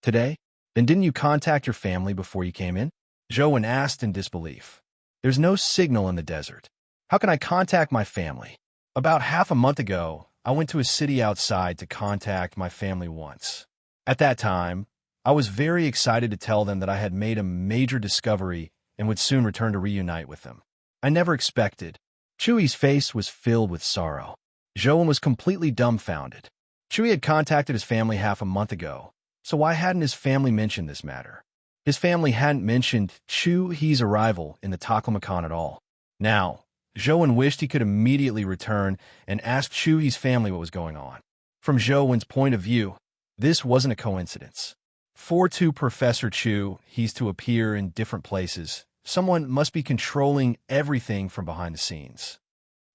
Today? Then didn't you contact your family before you came in? Zhou asked in disbelief. There's no signal in the desert. How can I contact my family? About half a month ago, I went to a city outside to contact my family once. At that time, I was very excited to tell them that I had made a major discovery and would soon return to reunite with them. I never expected. Chui's face was filled with sorrow. Zhou was completely dumbfounded. Chui had contacted his family half a month ago, so why hadn't his family mentioned this matter? His family hadn't mentioned Chu He's arrival in the Taklamakan at all. Now, Zhou wished he could immediately return and ask Chu He's family what was going on. From Zhou's point of view, this wasn't a coincidence. For Professor Chu He's to appear in different places, someone must be controlling everything from behind the scenes.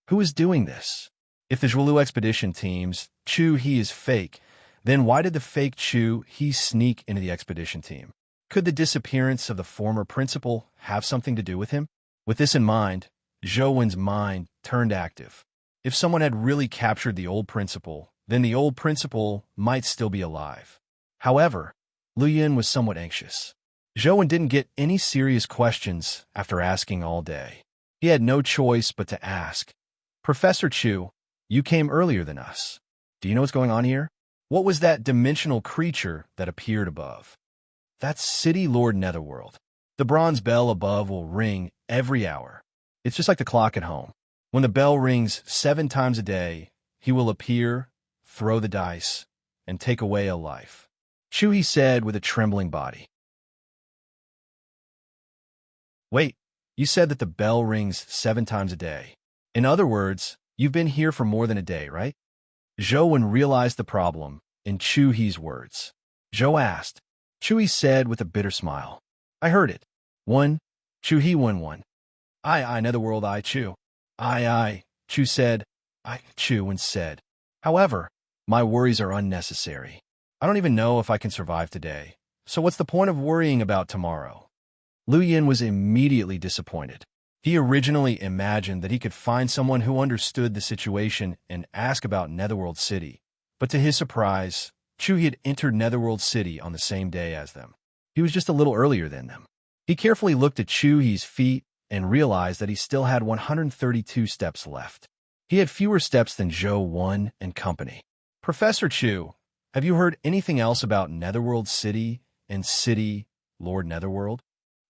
Who is doing this? If the Zhualu expedition team's Chu He is fake, then why did the fake Chu He sneak into the expedition team? Could the disappearance of the former principal have something to do with him? With this in mind, Zhou Wen's mind turned active. If someone had really captured the old principal, then the old principal might still be alive. However, Lu Yun was somewhat anxious. Zhou Wen didn't get any serious questions after asking all day. He had no choice but to ask. Professor Chu, you came earlier than us. Do you know what's going on here? What was that dimensional creature that appeared above? That's City Lord Netherworld. The bronze bell above will ring every hour. It's just like the clock at home. When the bell rings 7 times a day, he will appear, throw the dice, and take away a life. Chu He said with a trembling body. Wait, you said that the bell rings 7 times a day. In other words, you've been here for more than a day, right? Zhou Wen realized the problem in Chu He's words. Zhou asked. Chu He said with a bitter smile. I heard it. 1. Chu He 1. I Netherworld I Chu. I, Chu said. Chu Wen said. However, my worries are unnecessary. I don't even know if I can survive today. So what's the point of worrying about tomorrow? Lu Yin was immediately disappointed. He originally imagined that he could find someone who understood the situation and ask about Netherworld City. But to his surprise, Chu He had entered Netherworld City on the same day as them. He was just a little earlier than them. He carefully looked at Chu He's feet and realized that he still had 132 steps left. He had fewer steps than Zhou Wen and company. Professor Chu, have you heard anything else about Netherworld City and City Lord Netherworld?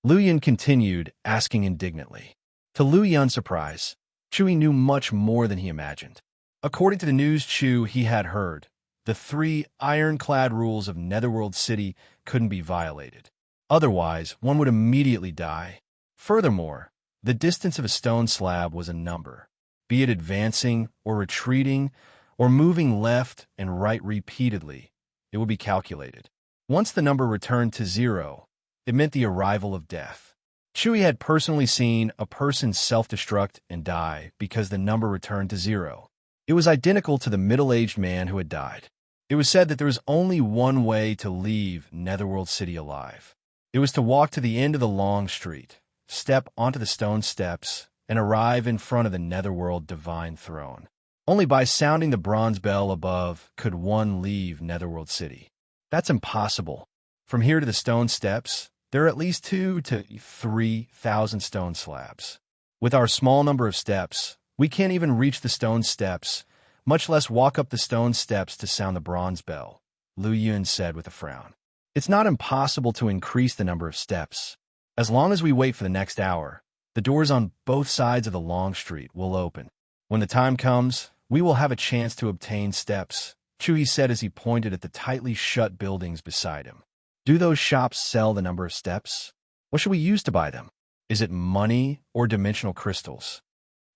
Lu Yin continued, asking indignantly. To Lu Yun's surprise, Chu He knew much more than he imagined. According to the news Chu He had heard, the 3 ironclad rules of Netherworld City couldn't be violated. Otherwise, one would immediately die. Furthermore, the distance of a stone slab was a number. Be it advancing or retreating or moving left and right repeatedly, it would be calculated. Once the number returned to 0, it meant the arrival of death. Chu He had personally seen a person self-destruct and die because the number returned to 0. It was identical to the middle-aged man who had died. It was said that there was only one way to leave Netherworld City alive. It was to walk to the end of the long street, step onto the stone steps, and arrive in front of the Netherworld Divine Throne. Only by sounding the bronze bell above could one leave Netherworld City. That's impossible. From here to the stone steps, there are at least 2,000 to 3,000 stone slabs. With our small number of steps, we can't even reach the stone steps, much less walk up the stone steps to sound the bronze bell, Lu Yun said with a frown. It's not impossible to increase the number of steps. As long as we wait for the next hour, the doors on both sides of the long street will open. When the time comes, we will have a chance to obtain steps, Chu He said as he pointed at the tightly shut buildings beside him. Do those shops sell the number of steps? What should we use to buy them? Is it money or dimensional crystals?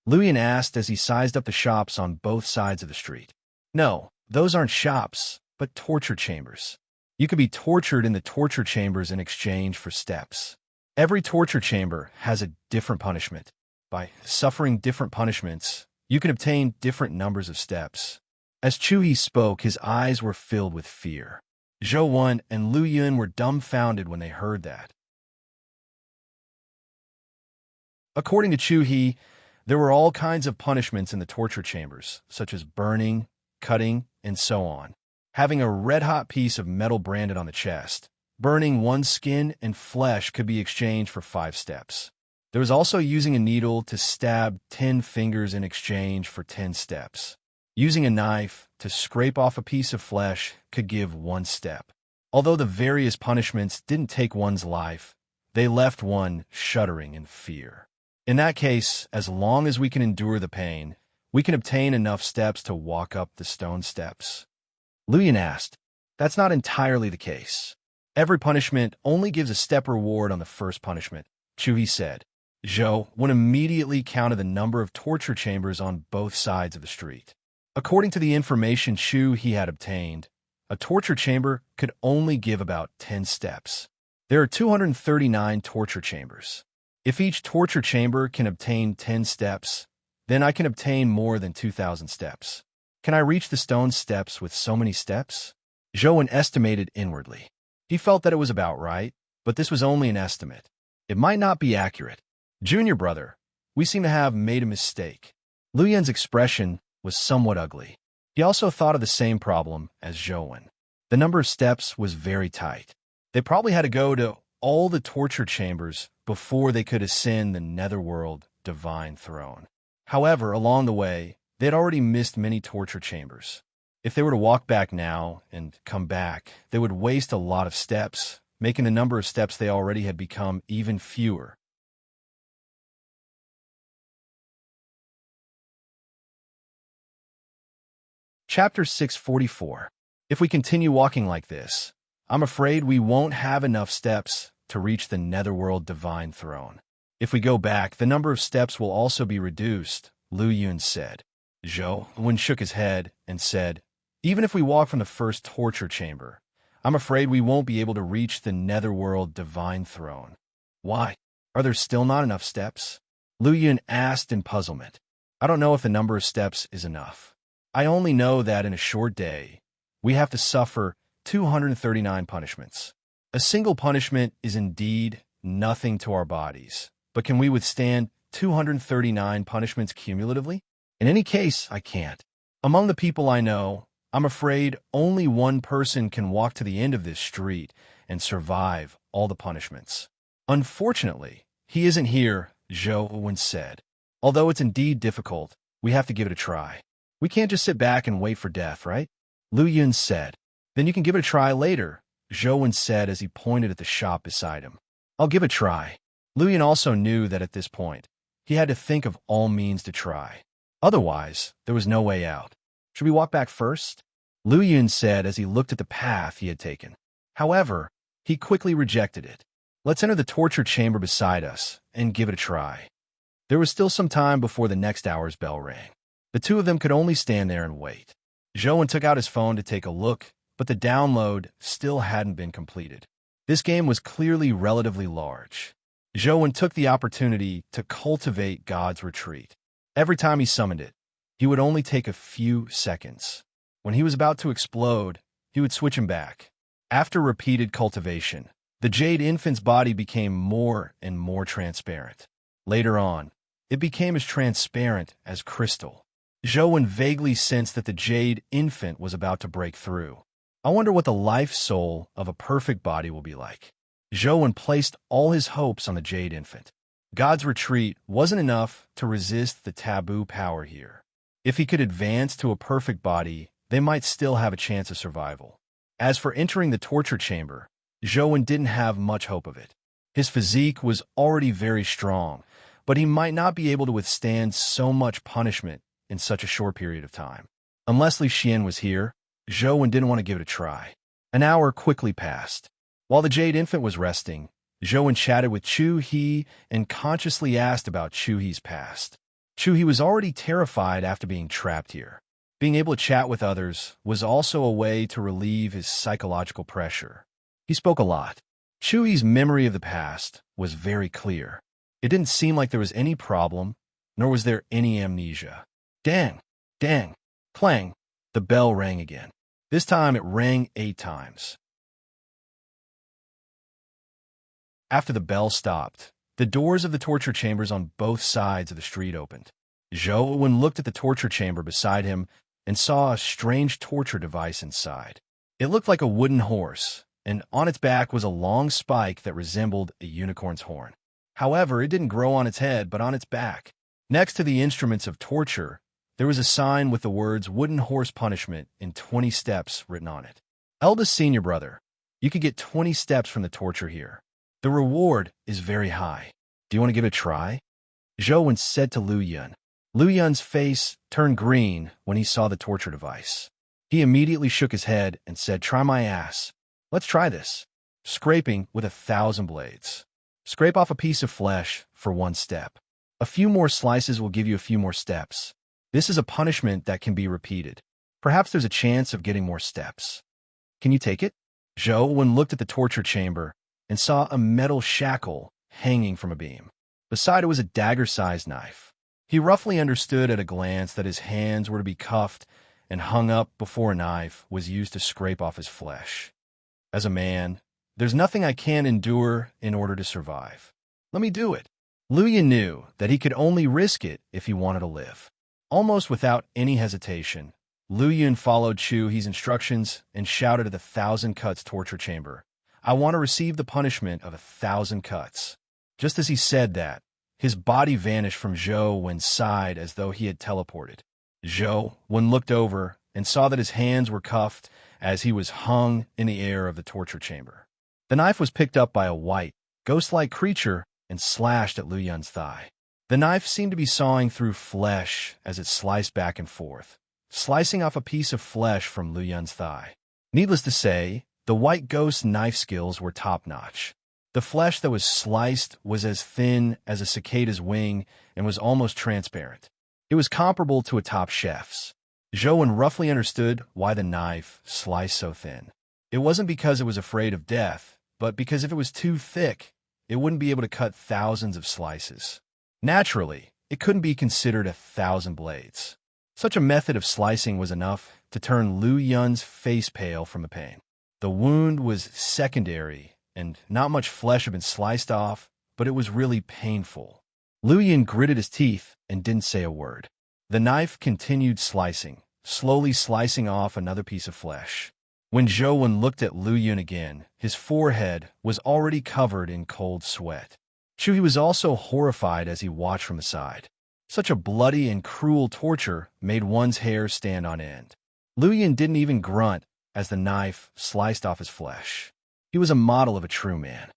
Lu Yun asked as he sized up the shops on both sides of the street. No, those aren't shops, but torture chambers. You could be tortured in the torture chambers in exchange for steps. Every torture chamber has a different punishment. By suffering different punishments, you can obtain different numbers of steps. As Chu He spoke, his eyes were filled with fear. Zhou Wen and Lu Yun were dumbfounded when they heard that. According to Chu He, there were all kinds of punishments in the torture chambers, such as burning, cutting, and so on. Having a red-hot piece of metal branded on the chest, burning one's skin and flesh could be exchanged for 5 steps. There was also using a needle to stab 10 fingers in exchange for 10 steps. Using a knife to scrape off a piece of flesh could give 1 step. Although the various punishments didn't take one's life, they left one shuddering in fear. In that case, as long as we can endure the pain, we can obtain enough steps to walk up the stone steps. Lu Yun asked, that's not entirely the case. Every punishment only gives a step reward on the first punishment, Chu He said. Zhou Wen immediately counted the number of torture chambers on both sides of the street. According to the information Chu He had obtained, a torture chamber could only give about 10 steps. There are 239 torture chambers. If each torture chamber can obtain 10 steps, then I can obtain more than 2,000 steps. Can I reach the stone steps with so many steps? Zhou estimated inwardly. He felt that it was about right, but this was only an estimate. It might not be accurate. Junior brother, we seem to have made a mistake. Lu Yun's expression was somewhat ugly. He also thought of the same problem as Zhou. The number of steps was very tight. They probably had to go to all the torture chambers before they could ascend the netherworld divine throne. However, along the way, they had already missed many torture chambers. If they were to walk back now and come back, they would waste a lot of steps, making the number of steps they already had become even fewer. Chapter 644. If we continue walking like this, I'm afraid we won't have enough steps to reach the netherworld divine throne. If we go back, the number of steps will also be reduced, Lu Yun said. Zhou Wen shook his head and said, even if we walk from the first torture chamber, I'm afraid we won't be able to reach the netherworld divine throne. Why? Are there still not enough steps? Lu Yun asked in puzzlement. I don't know if the number of steps is enough. I only know that in a short day, we have to suffer 239 punishments. A single punishment is indeed nothing to our bodies, but can we withstand 239 punishments cumulatively? In any case, I can't. Among the people I know, I'm afraid only one person can walk to the end of this street and survive all the punishments. Unfortunately, he isn't here, Zhou Wen said. Although it's indeed difficult, we have to give it a try. We can't just sit back and wait for death, right? Lu Yun said. Then you can give it a try later, Zhou Wen said as he pointed at the shop beside him. I'll give it a try. Lu Yun also knew that at this point, he had to think of all means to try. Otherwise, there was no way out. Should we walk back first? Lu Yun said as he looked at the path he had taken. However, he quickly rejected it. Let's enter the torture chamber beside us and give it a try. There was still some time before the next hour's bell rang. The two of them could only stand there and wait. Zhou Wen took out his phone to take a look, but the download still hadn't been completed. This game was clearly relatively large. Zhou Wen took the opportunity to cultivate God's retreat. Every time he summoned it, he would only take a few seconds. When he was about to explode, he would switch him back. After repeated cultivation, the jade infant's body became more and more transparent. Later on, it became as transparent as crystal. Zhou Wen vaguely sensed that the jade infant was about to break through. I wonder what the life soul of a perfect body will be like. Zhou Wen placed all his hopes on the jade infant. God's retreat wasn't enough to resist the taboo power here. If he could advance to a perfect body, they might still have a chance of survival. As for entering the torture chamber, Zhou Wen didn't have much hope of it. His physique was already very strong, but he might not be able to withstand so much punishment in such a short period of time. Unless Li Xian was here, Zhou Wen didn't want to give it a try. An hour quickly passed. While the jade infant was resting, Zhou Wen chatted with Chu He and consciously asked about Chu He's past. Chu He was already terrified after being trapped here. Being able to chat with others was also a way to relieve his psychological pressure. He spoke a lot. Chu He's memory of the past was very clear. It didn't seem like there was any problem, nor was there any amnesia. Dang, dang, clang. The bell rang again. This time it rang 8 times. After the bell stopped, the doors of the torture chambers on both sides of the street opened. Zhou Wen looked at the torture chamber beside him and saw a strange torture device inside. It looked like a wooden horse, and on its back was a long spike that resembled a unicorn's horn. However, it didn't grow on its head, but on its back. Next to the instruments of torture, there was a sign with the words "Wooden Horse Punishment" in 20 steps written on it. Eldest senior brother, you could get 20 steps from the torture here. The reward is very high. Do you want to give it a try? Zhou Wen said to Lu Yun. Lu Yun's face turned green when he saw the torture device. He immediately shook his head and said, "Try my ass. Let's try this." Scraping with 1,000 blades. Scrape off a piece of flesh for 1 step. A few more slices will give you a few more steps. This is a punishment that can be repeated. Perhaps there's a chance of getting more steps. Can you take it? Zhou Wen looked at the torture chamber and saw a metal shackle hanging from a beam. Beside it was a dagger-sized knife. He roughly understood at a glance that his hands were to be cuffed and hung up before a knife was used to scrape off his flesh. As a man, there's nothing I can't endure in order to survive. Let me do it. Lu Yun knew that he could only risk it if he wanted to live. Almost without any hesitation, Lu Yun followed Chu He's instructions and shouted at the 1,000 cuts torture chamber, "I want to receive the punishment of 1,000 cuts." Just as he said that, his body vanished from Zhou Wen's side as though he had teleported. Zhou Wen looked over and saw that his hands were cuffed as he was hung in the air of the torture chamber. The knife was picked up by a white, ghost-like creature and slashed at Lu Yun's thigh. The knife seemed to be sawing through flesh as it sliced back and forth, slicing off a piece of flesh from Lu Yun's thigh. Needless to say, the white ghost's knife skills were top-notch. The flesh that was sliced was as thin as a cicada's wing and was almost transparent. It was comparable to a top chef's. Zhou Wen roughly understood why the knife sliced so thin. It wasn't because it was afraid of death, but because if it was too thick, it wouldn't be able to cut thousands of slices. Naturally, it couldn't be considered 1,000 blades. Such a method of slicing was enough to turn Lu Yun's face pale from the pain. The wound was secondary, and not much flesh had been sliced off, but it was really painful. Lu Yun gritted his teeth and didn't say a word. The knife continued slicing, slowly slicing off another piece of flesh. When Zhou Wen looked at Lu Yun again, his forehead was already covered in cold sweat. Chu He was also horrified as he watched from the side. Such a bloody and cruel torture made one's hair stand on end. Lu Yun didn't even grunt as the knife sliced off his flesh. He was a model of a true man.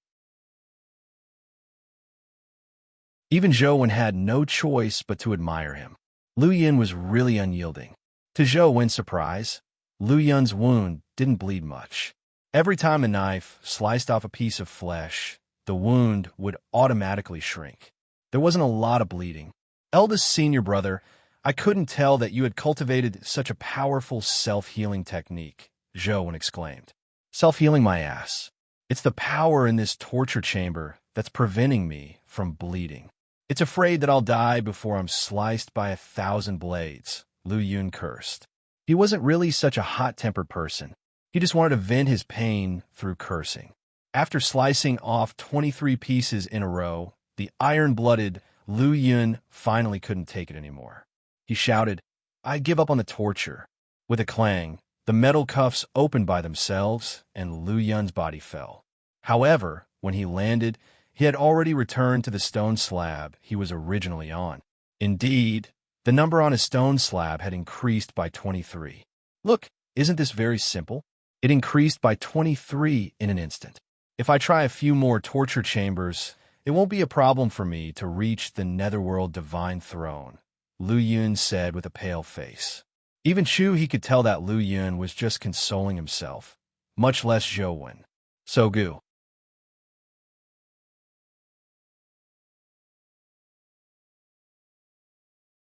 Even Zhou Wen had no choice but to admire him. Lu Yun was really unyielding. To Zhou Wen's surprise, Lu Yun's wound didn't bleed much. Every time the knife sliced off a piece of flesh, the wound would automatically shrink. There wasn't a lot of bleeding. Eldest senior brother, I couldn't tell that you had cultivated such a powerful self-healing technique, Zhou Wen exclaimed. Self-healing my ass. It's the power in this torture chamber that's preventing me from bleeding. It's afraid that I'll die before I'm sliced by 1,000 blades, Lu Yun cursed. He wasn't really such a hot-tempered person. He just wanted to vent his pain through cursing. After slicing off 23 pieces in a row, the iron-blooded Lu Yun finally couldn't take it anymore. He shouted, "I give up on the torture." With a clang, the metal cuffs opened by themselves, and Lu Yun's body fell. However, when he landed, he had already returned to the stone slab he was originally on. Indeed, the number on his stone slab had increased by 23. Look, isn't this very simple? It increased by 23 in an instant. If I try a few more torture chambers, it won't be a problem for me to reach the netherworld divine throne, Lu Yun said with a pale face. Even Chu He could tell that Lu Yun was just consoling himself, much less Zhou Wen. So Gu.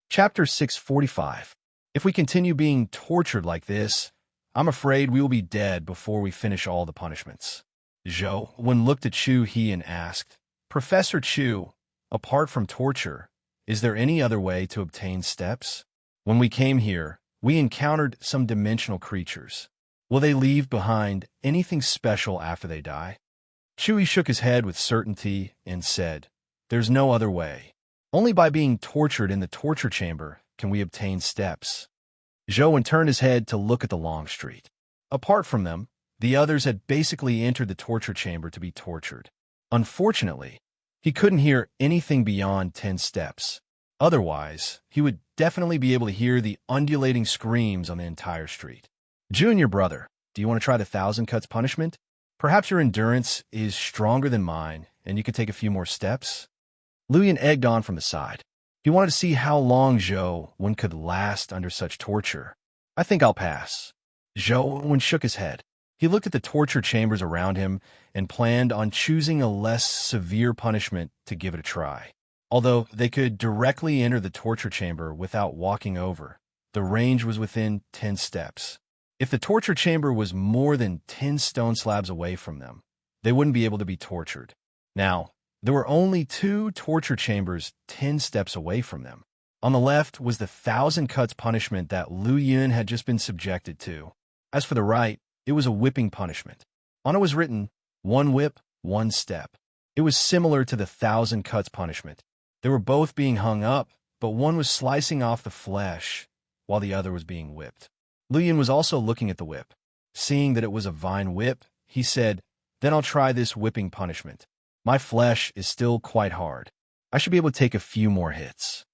Chapter 645. If we continue being tortured like this, I'm afraid we will be dead before we finish all the punishments. Zhou Wen looked at Chu He and asked, Professor Chu, apart from torture, is there any other way to obtain steps? When we came here, we encountered some dimensional creatures. Will they leave behind anything special after they die? Chu He shook his head with certainty and said, There's no other way. Only by being tortured in the torture chamber can we obtain steps. Zhou Wen turned his head to look at the long street. Apart from them, the others had basically entered the torture chamber to be tortured. Unfortunately, he couldn't hear anything beyond 10 steps. Otherwise, he would definitely be able to hear the undulating screams on the entire street. Junior brother, do you want to try the 1,000 cuts punishment? Perhaps your endurance is stronger than mine, and you could take a few more steps? Lu Yun egged on from the side. He wanted to see how long Zhou Wen could last under such torture. I think I'll pass. Zhou Wen shook his head. He looked at the torture chambers around him and planned on choosing a less severe punishment to give it a try. Although they could directly enter the torture chamber without walking over, the range was within 10 steps. If the torture chamber was more than 10 stone slabs away from them, they wouldn't be able to be tortured. Now, there were only 2 torture chambers 10 steps away from them. On the left was the 1,000 cuts punishment that Lu Yun had just been subjected to. As for the right, it was a whipping punishment. On it was written, 1 whip, 1 step. It was similar to the 1,000 cuts punishment. They were both being hung up, but one was slicing off the flesh, while the other was being whipped. Lu Yun was also looking at the whip. Seeing that it was a vine whip, he said, "Then I'll try this whipping punishment. My flesh is still quite hard. I should be able to take a few more hits."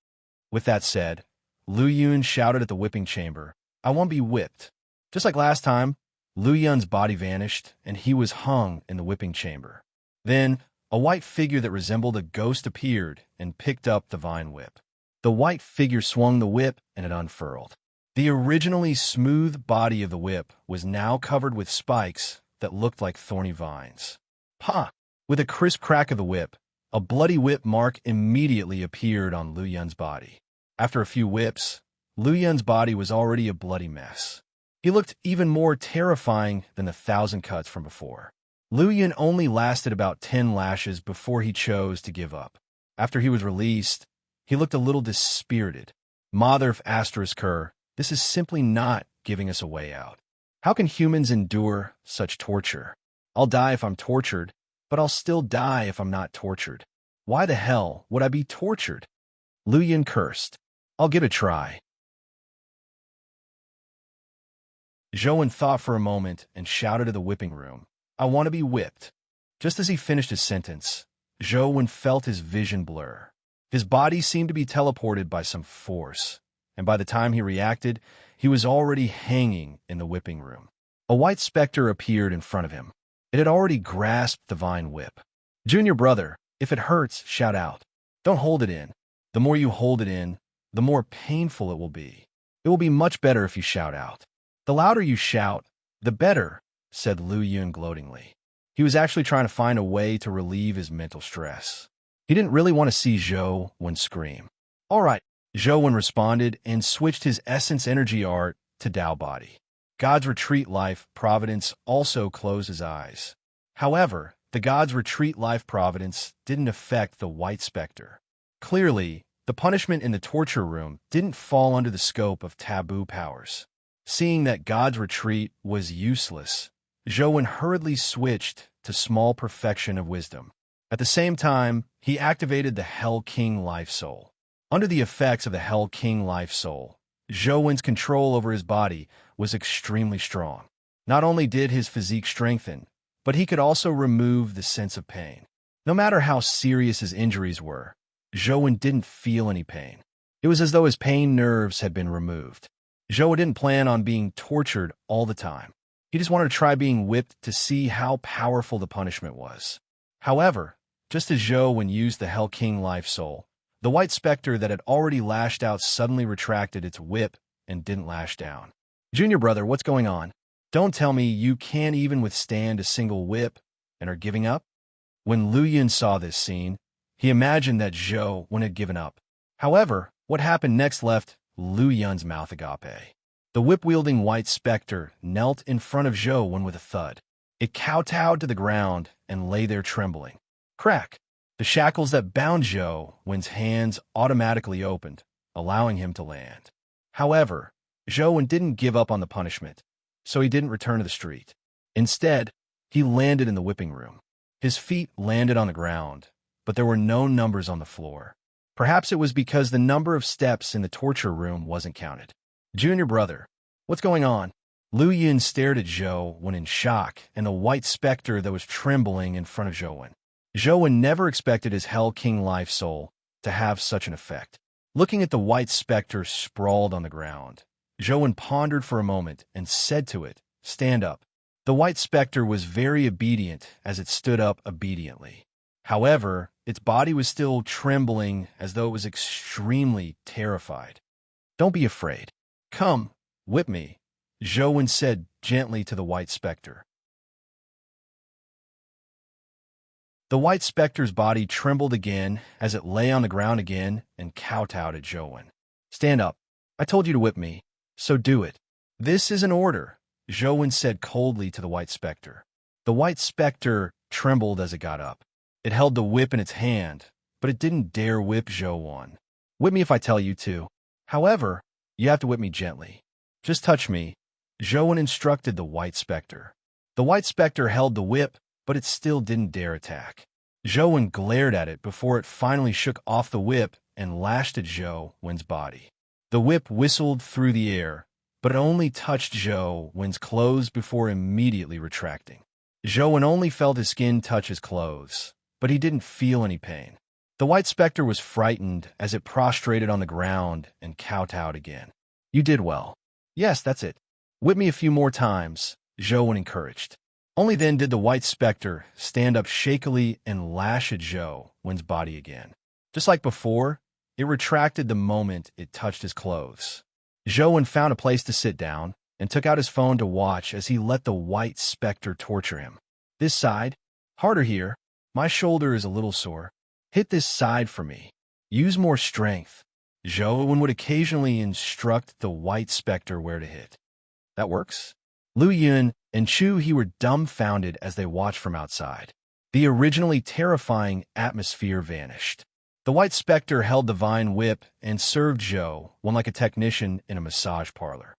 With that said, Lu Yun shouted at the whipping chamber, "I won't be whipped." Just like last time, Lu Yun's body vanished, and he was hung in the whipping chamber. Then, a white figure that resembled a ghost appeared and picked up the vine whip. The white figure swung the whip, and it unfurled. The originally smooth body of the whip was now covered with spikes that looked like thorny vines. Ha! With a crisp crack of the whip, a bloody whip mark immediately appeared on Lu Yun's body. After a few whips, Lu Yun's body was already a bloody mess. He looked even more terrifying than the 1,000 cuts from before. Lu Yun only lasted about 10 lashes before he chose to give up. After he was released, he looked a little dispirited. Mother of Asterisker, this is simply not giving us a way out. How can humans endure such torture? I'll die if I'm tortured, but I'll still die if I'm not tortured. Why the hell would I be tortured? Lu Yun cursed. I'll give it a try. Zhou thought for a moment and shouted to the whipping room, "I want to be whipped." Just as he finished his sentence, Zhou felt his vision blur. His body seemed to be teleported by some force, and by the time he reacted, he was already hanging in the whipping room. A white specter appeared in front of him. It had already grasped the vine whip. "Junior brother, if it hurts, shout out. Don't hold it in. The more you hold it in, the more painful it will be. It will be much better if you shout out. The louder you shout, the better," said Lu Yun gloatingly. He was actually trying to find a way to relieve his mental stress. He didn't really want to see Zhou scream. "All right," Zhou responded and switched his essence energy art to Tao body. God's retreat life providence also closed his eyes. However, the God's retreat life providence didn't affect the white specter. Clearly, the punishment in the torture room didn't fall under the scope of taboo powers. Seeing that God's retreat was useless, Zhou hurriedly switched to small perfection of wisdom. At the same time, he activated the Hell King Life Soul. Under the effects of the Hell King Life Soul, Zhou's control over his body was extremely strong. Not only did his physique strengthen, but he could also remove the sense of pain. No matter how serious his injuries were, Zhou didn't feel any pain. It was as though his pain nerves had been removed. Zhou didn't plan on being tortured all the time. He just wanted to try being whipped to see how powerful the punishment was. However, just as Zhou used the Hell King Life Soul, the white specter that had already lashed out suddenly retracted its whip and didn't lash down. "Junior brother, what's going on? Don't tell me you can't even withstand a single whip and are giving up?" When Lu Yun saw this scene, he imagined that Zhou had given up. However, what happened next left Lu Yun's mouth agape. The whip-wielding white specter knelt in front of Zhou with a thud. It kowtowed to the ground and lay there trembling. Crack! The shackles that bound Zhou's hands automatically opened, allowing him to land. However, Zhou didn't give up on the punishment, so he didn't return to the street. Instead, he landed in the whipping room. His feet landed on the ground, but there were no numbers on the floor. Perhaps it was because the number of steps in the torture room wasn't counted. "Junior brother, what's going on?" Lu Yun stared at Zhou in shock and the white specter that was trembling in front of Zhou. Zhou never expected his Hell King Life Soul to have such an effect. Looking at the white specter sprawled on the ground, Zhou pondered for a moment and said to it, "Stand up." The white specter was very obedient as it stood up obediently. However, its body was still trembling as though it was extremely terrified. "Don't be afraid. Come, whip me," Zhou said gently to the white specter. The white specter's body trembled again as it lay on the ground again and kowtowed at Zhou. "Stand up. I told you to whip me, so do it." "This is an order," Zhou said coldly to the white specter. The white specter trembled as it got up. It held the whip in its hand, but it didn't dare whip Zhou. Whip me if I tell you to. However, you have to whip me gently. Just touch me, Zhou instructed the white specter. The white specter held the whip, but it still didn't dare attack. Zhou glared at it before it finally shook off the whip and lashed at Zhou's body. The whip whistled through the air, but it only touched Zhou's clothes before immediately retracting. Zhou only felt his skin touch his clothes, but he didn't feel any pain. The white specter was frightened as it prostrated on the ground and kowtowed again. You did well. Yes, that's it. Whip me a few more times, Zhou encouraged. Only then did the white specter stand up shakily and lash at Zhou's body again. Just like before, it retracted the moment it touched his clothes. Zhou found a place to sit down and took out his phone to watch as he let the white specter torture him. This side? Harder here. My shoulder is a little sore. Hit this side for me. Use more strength. Zhou would occasionally instruct the white specter where to hit. That works? Lu Yun and Chu He were dumbfounded as they watched from outside. The originally terrifying atmosphere vanished. The white specter held the vine whip and served Zhou one like a technician in a massage parlor.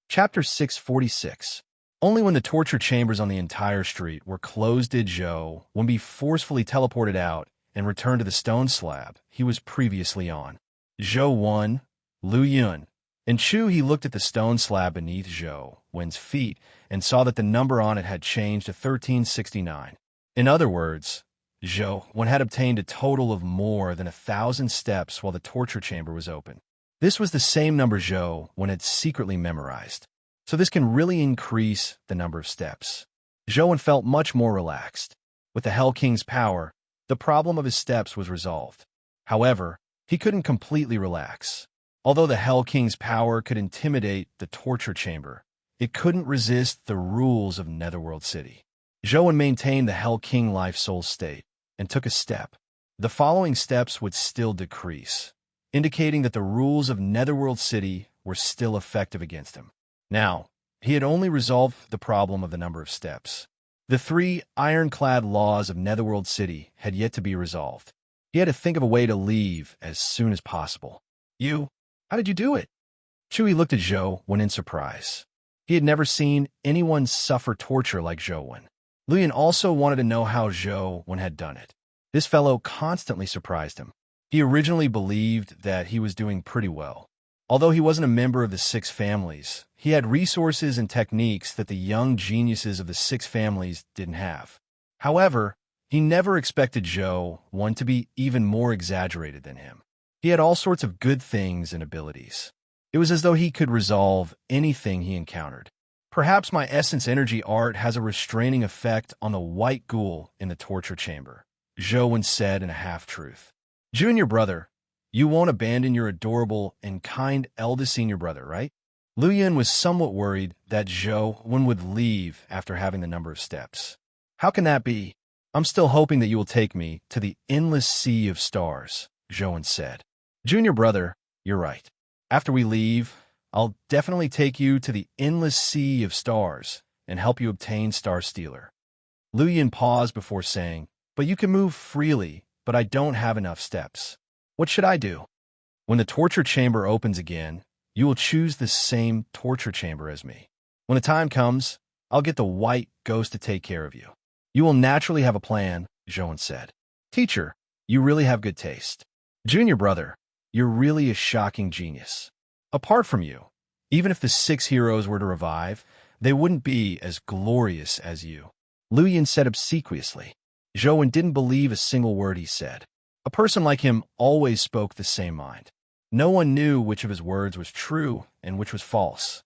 Chapter 646. Only when the torture chambers on the entire street were closed did Zhou be forcefully teleported out and returned to the stone slab he was previously on. Zhou won, Lu Yun, and Chu He looked at the stone slab beneath Zhou's feet and saw that the number on it had changed to 1369. In other words, Zhou had obtained a total of more than 1,000 steps while the torture chamber was open. This was the same number Zhou had secretly memorized, so this can really increase the number of steps. Zhou felt much more relaxed. With the Hell King's power, the problem of his steps was resolved. However, he couldn't completely relax. Although the Hell King's power could intimidate the torture chamber, it couldn't resist the rules of Netherworld City. Zhou maintained the Hell King life soul state and took a step. The following steps would still decrease, indicating that the rules of Netherworld City were still effective against him. Now, he had only resolved the problem of the number of steps. The 3 ironclad laws of Netherworld City had yet to be resolved. He had to think of a way to leave as soon as possible. How did you do it? Chui looked at Zhou in surprise. He had never seen anyone suffer torture like Zhou. Luyan also wanted to know how Zhou had done it. This fellow constantly surprised him. He originally believed that he was doing pretty well. Although he wasn't a member of the 6 families, he had resources and techniques that the young geniuses of the 6 families didn't have. However, he never expected Zhou to be even more exaggerated than him. He had all sorts of good things and abilities. It was as though he could resolve anything he encountered. Perhaps my essence energy art has a restraining effect on the white ghoul in the torture chamber, Zhou said in a half-truth. Junior brother, you won't abandon your adorable and kind eldest senior brother, right? Lu Yun was somewhat worried that Zhou would leave after having the number of steps. How can that be? I'm still hoping that you will take me to the endless sea of stars, Zhou said. Junior brother, you're right. After we leave, I'll definitely take you to the endless sea of stars and help you obtain Star Stealer. Lu Yun paused before saying, but you can move freely, but I don't have enough steps. What should I do? When the torture chamber opens again, you will choose the same torture chamber as me. When the time comes, I'll get the white ghost to take care of you. You will naturally have a plan, Zhou said. Teacher, you really have good taste. Junior brother, you're really a shocking genius. Apart from you, even if the 6 heroes were to revive, they wouldn't be as glorious as you. Lu Yun said obsequiously. Zhou didn't believe a single word he said. A person like him always spoke the same mind. No one knew which of his words was true and which was false.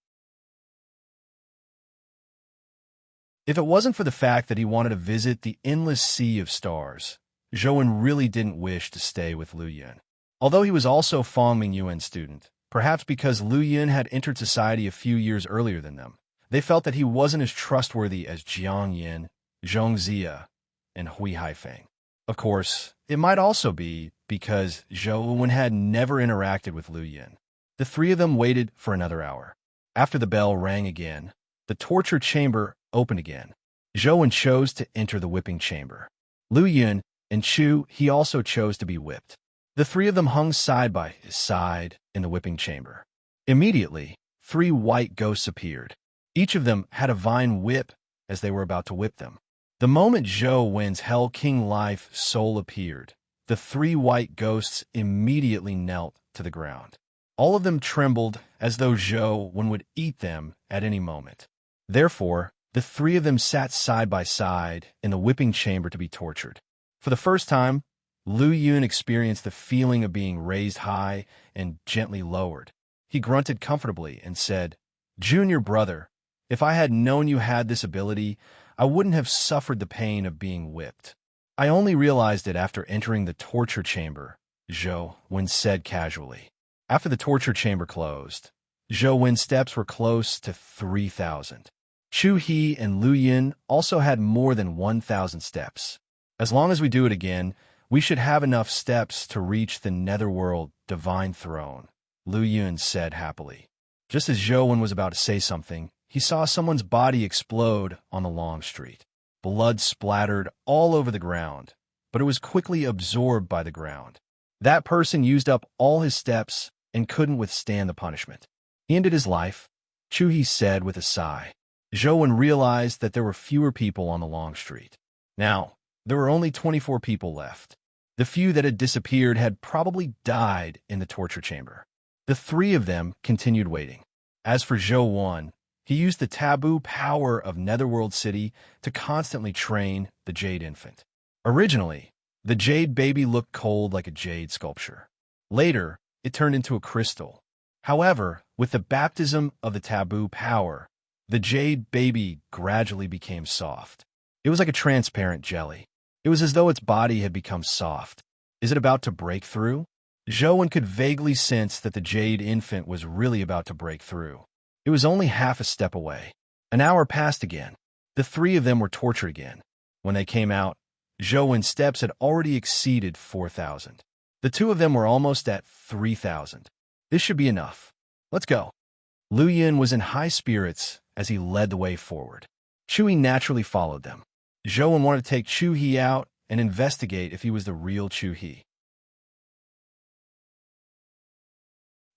If it wasn't for the fact that he wanted to visit the endless sea of stars, Zhou really didn't wish to stay with Lu Yun. Although he was also Fong Mingyuan's student, perhaps because Lu Yun had entered society a few years earlier than them, they felt that he wasn't as trustworthy as Jiang Yin, Zhong Zia, and Hui Haifeng. Of course, it might also be because Zhou had never interacted with Lu Yun. The 3 of them waited for another hour. After the bell rang again, the torture chamber opened again. Zhou chose to enter the whipping chamber. Lu Yun and Chu he also chose to be whipped. The three of them hung side by side in the whipping chamber. Immediately, three white ghosts appeared. Each of them had a vine whip as they were about to whip them. The moment Zhou Wen's Hell King life soul appeared, the three white ghosts immediately knelt to the ground. All of them trembled as though Zhou Wen would eat them at any moment. Therefore, the three of them sat side by side in the whipping chamber to be tortured. For the first time, Lu Yun experienced the feeling of being raised high and gently lowered. He grunted comfortably and said, "Junior brother, if I had known you had this ability, I wouldn't have suffered the pain of being whipped. I only realized it after entering the torture chamber," Zhou Wen said casually. After the torture chamber closed, Zhou Wen's steps were close to 3,000. Chu He and Lu Yun also had more than 1,000 steps. As long as we do it again, we should have enough steps to reach the netherworld divine throne, Lu Yun said happily. Just as Zhou Wen was about to say something, he saw someone's body explode on the long street. Blood splattered all over the ground, but it was quickly absorbed by the ground. That person used up all his steps and couldn't withstand the punishment. He ended his life, Chu He said with a sigh. Zhou Wen realized that there were fewer people on the long street. Now, there were only 24 people left. The few that had disappeared had probably died in the torture chamber. The three of them continued waiting. As for Zhou Wen, he used the taboo power of Netherworld City to constantly train the Jade Infant. Originally, the Jade Baby looked cold like a jade sculpture. Later, it turned into a crystal. However, with the baptism of the taboo power, the Jade Baby gradually became soft. It was like a transparent jelly. It was as though its body had become soft. Is it about to break through? Zhou Wen could vaguely sense that the Jade Infant was really about to break through. It was only half a step away. An hour passed again. The three of them were tortured again. When they came out, Zhou Wen's steps had already exceeded 4,000. The two of them were almost at 3,000. This should be enough. Let's go. Lu Yun was in high spirits as he led the way forward. Chu He naturally followed them. Zhou Wen wanted to take Chu He out and investigate if he was the real Chu He.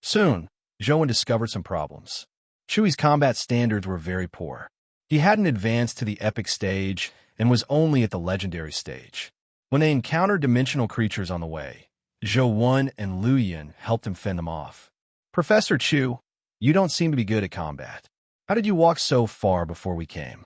Soon, Zhou Wen discovered some problems. Chu He's combat standards were very poor. He hadn't advanced to the epic stage and was only at the legendary stage. When they encountered dimensional creatures on the way, Zhou Wen and Lu Yun helped him fend them off. "Professor Chu, you don't seem to be good at combat. How did you walk so far before we came?"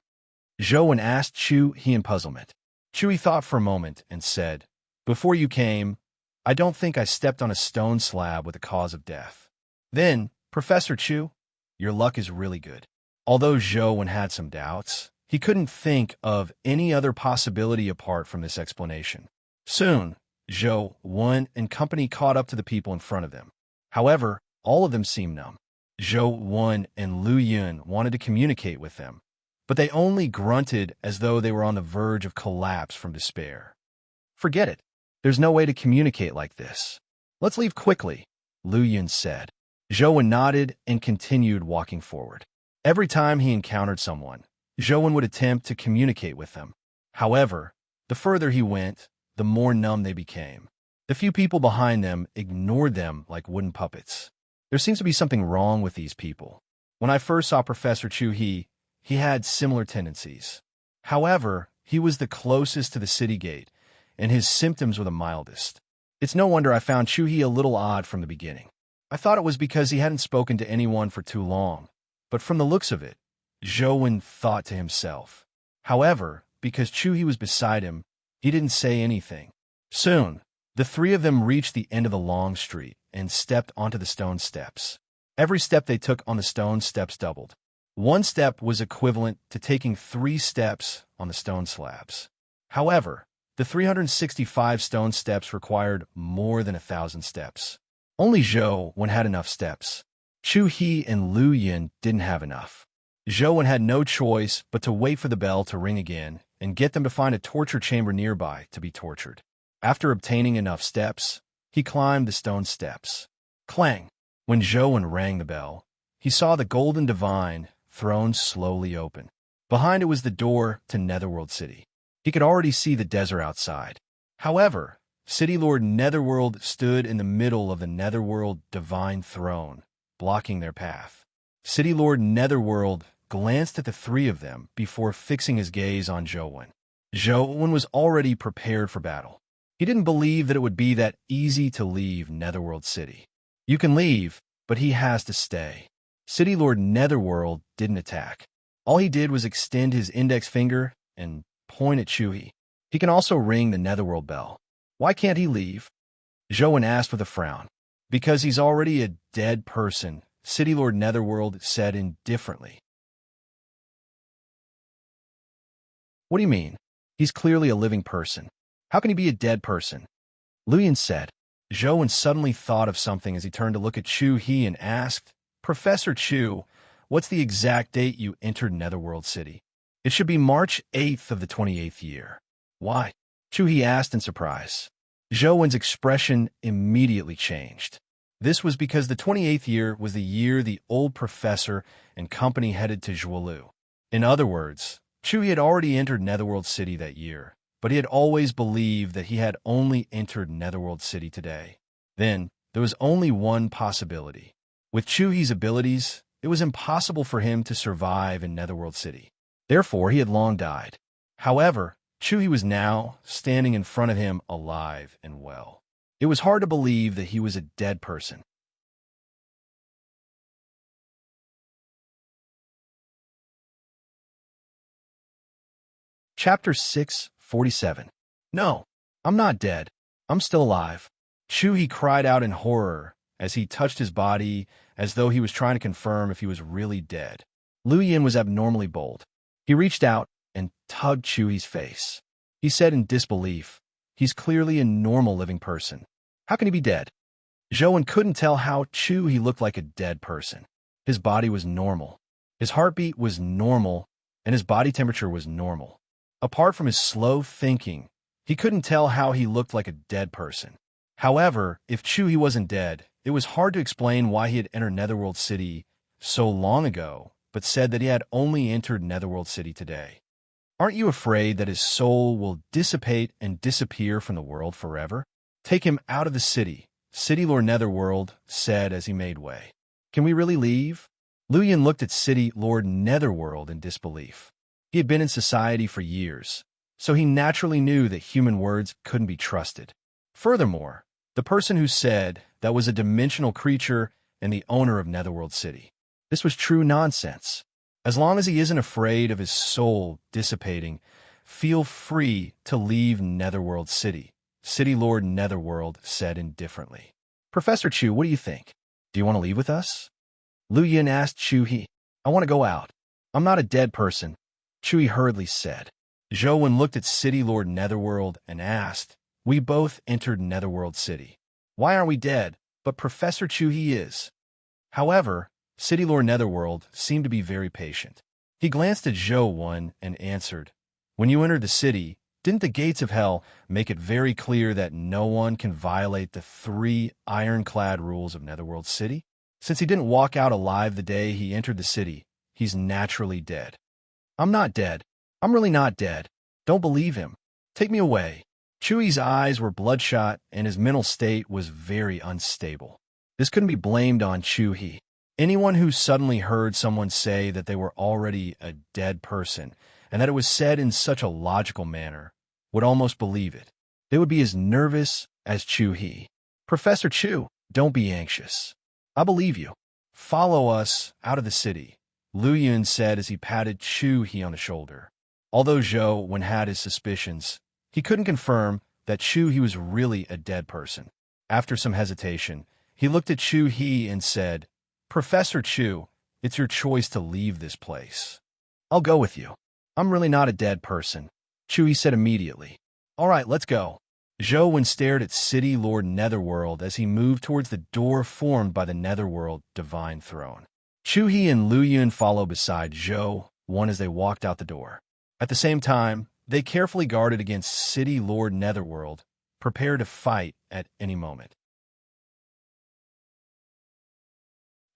Zhou Wen asked Chu He in puzzlement. Chu He thought for a moment and said, "Before you came, I don't think I stepped on a stone slab with the cause of death." Then, "Professor Chu, your luck is really good." Although Zhou Wen had some doubts, he couldn't think of any other possibility apart from this explanation. Soon, Zhou Wen and company caught up to the people in front of them. However, all of them seemed numb. Zhou Wen and Lu Yun wanted to communicate with them, but they only grunted as though they were on the verge of collapse from despair. "Forget it. There's no way to communicate like this. Let's leave quickly," Lu Yun said. Zhou Wen nodded and continued walking forward. Every time he encountered someone, Zhou Wen would attempt to communicate with them. However, the further he went, the more numb they became. The few people behind them ignored them like wooden puppets. There seems to be something wrong with these people. When I first saw Professor Chu He had similar tendencies. However, he was the closest to the city gate, and his symptoms were the mildest. It's no wonder I found Chu He a little odd from the beginning. I thought it was because he hadn't spoken to anyone for too long, but from the looks of it, Zhou Wen thought to himself. However, because Chu He was beside him, he didn't say anything. Soon, the three of them reached the end of the long street and stepped onto the stone steps. Every step they took on the stone steps doubled. One step was equivalent to taking 3 steps on the stone slabs. However, the 365 stone steps required more than 1,000 steps. Only Zhou Wen had enough steps. Chu He and Lu Yun didn't have enough. Zhou Wen had no choice but to wait for the bell to ring again and get them to find a torture chamber nearby to be tortured. After obtaining enough steps, he climbed the stone steps. Clang! When Zhou Wen rang the bell, he saw the golden divine throne slowly open. Behind it was the door to Netherworld City. He could already see the desert outside. However, City Lord Netherworld stood in the middle of the Netherworld Divine Throne, blocking their path. City Lord Netherworld glanced at the three of them before fixing his gaze on Jowen. Jowen was already prepared for battle. He didn't believe that it would be that easy to leave Netherworld City. You can leave, but he has to stay. City Lord Netherworld didn't attack. All he did was extend his index finger and point at Chuhi. He can also ring the Netherworld bell. Why can't he leave? Jowen asked with a frown. Because he's already a dead person, City Lord Netherworld said indifferently. What do you mean? He's clearly a living person. How can he be a dead person? Luyan said. Jowen suddenly thought of something as he turned to look at Chu He and asked, Professor Chu, what's the exact date you entered Netherworld City? It should be March 8th of the 28th year. Why? Chu He asked in surprise. Jowen's expression immediately changed. This was because the 28th year was the year the old professor and company headed to Zhualu. In other words, Chu He had already entered Netherworld City that year, but he had always believed that he had only entered Netherworld City today. Then, there was only one possibility. With Chu He's abilities, it was impossible for him to survive in Netherworld City. Therefore, he had long died. However, Chu He was now standing in front of him alive and well. It was hard to believe that he was a dead person. Chapter 647. No, I'm not dead. I'm still alive. Chu He cried out in horror as he touched his body as though he was trying to confirm if he was really dead. Luyan was abnormally bold. He reached out and tugged Chu He's face. He said in disbelief, he's clearly a normal living person. How can he be dead? Jowen couldn't tell how Chu He looked like a dead person. His body was normal. His heartbeat was normal, and his body temperature was normal. Apart from his slow thinking, he couldn't tell how he looked like a dead person. However, if Chu He wasn't dead, it was hard to explain why he had entered Netherworld City so long ago, but said that he had only entered Netherworld City today. Aren't you afraid that his soul will dissipate and disappear from the world forever? Take him out of the city, City Lord Netherworld said as he made way. Can we really leave? Luyan looked at City Lord Netherworld in disbelief. He had been in society for years, so he naturally knew that human words couldn't be trusted. Furthermore, the person who said that was a dimensional creature and the owner of Netherworld City. This was true nonsense. As long as he isn't afraid of his soul dissipating, feel free to leave Netherworld City, City Lord Netherworld said indifferently. Professor Chu, what do you think? Do you want to leave with us? Luyan asked Chu He. I want to go out. I'm not a dead person, Chu He hurriedly said. Jowen looked at City Lord Netherworld and asked, We both entered Netherworld City. Why aren't we dead? But Professor Chu He is. However, City Lord Netherworld seemed to be very patient. He glanced at Jowen and answered, When you entered the city, didn't the gates of hell make it very clear that no one can violate the 3 ironclad rules of Netherworld City? Since he didn't walk out alive the day he entered the city, he's naturally dead. I'm not dead. I'm really not dead. Don't believe him. Take me away. Chu He's eyes were bloodshot and his mental state was very unstable. This couldn't be blamed on Chu He. Anyone who suddenly heard someone say that they were already a dead person and that it was said in such a logical manner would almost believe it. They would be as nervous as Chu He. Professor Chu, don't be anxious. I believe you. Follow us out of the city, Luyan said as he patted Chu He on the shoulder. Although Jowen had his suspicions, he couldn't confirm that Chu He was really a dead person. After some hesitation, he looked at Chu He and said, Professor Chu, it's your choice to leave this place. I'll go with you. I'm really not a dead person, Chu He said immediately. All right, let's go. Jowen stared at City Lord Netherworld as he moved towards the door formed by the Netherworld Divine Throne. Chu He and Luyan followed beside Jowen as they walked out the door. At the same time, they carefully guarded against City Lord Netherworld, prepared to fight at any moment.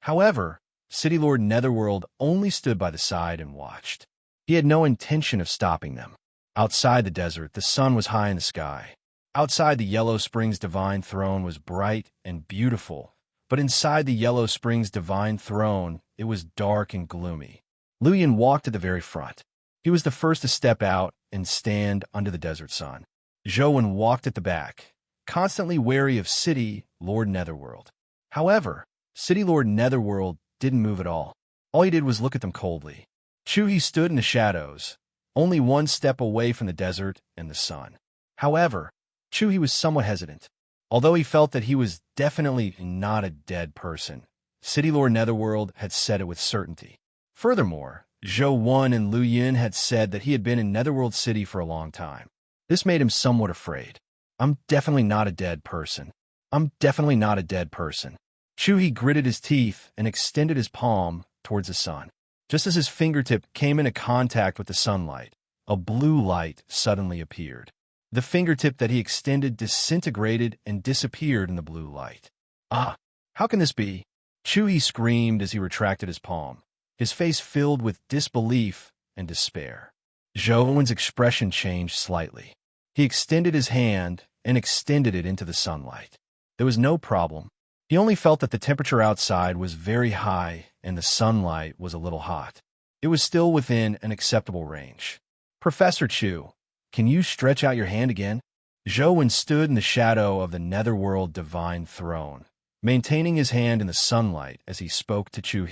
However, City Lord Netherworld only stood by the side and watched. He had no intention of stopping them. Outside the desert, the sun was high in the sky. Outside the Yellow Springs Divine Throne was bright and beautiful, but inside the Yellow Springs Divine Throne, it was dark and gloomy. Luyan walked at the very front. He was the first to step out and stand under the desert sun. Zhou walked at the back, constantly wary of City Lord Netherworld. However, City Lord Netherworld didn't move at all. All he did was look at them coldly. Chu stood in the shadows, only one step away from the desert and the sun. However, Chu was somewhat hesitant. Although he felt that he was definitely not a dead person, City Lord Netherworld had said it with certainty. Furthermore, Zhou and Luyan had said that he had been in Netherworld City for a long time. This made him somewhat afraid. I'm definitely not a dead person. I'm definitely not a dead person. Chu gritted his teeth and extended his palm towards the sun. Just as his fingertip came into contact with the sunlight, a blue light suddenly appeared. The fingertip that he extended disintegrated and disappeared in the blue light. Ah, how can this be? Chu screamed as he retracted his palm, his face filled with disbelief and despair. Zhou's expression changed slightly. He extended his hand and extended it into the sunlight. There was no problem. He only felt that the temperature outside was very high and the sunlight was a little hot. It was still within an acceptable range. Professor Chu, can you stretch out your hand again? Zhou stood in the shadow of the Netherworld Divine Throne, maintaining his hand in the sunlight as he spoke to Chu.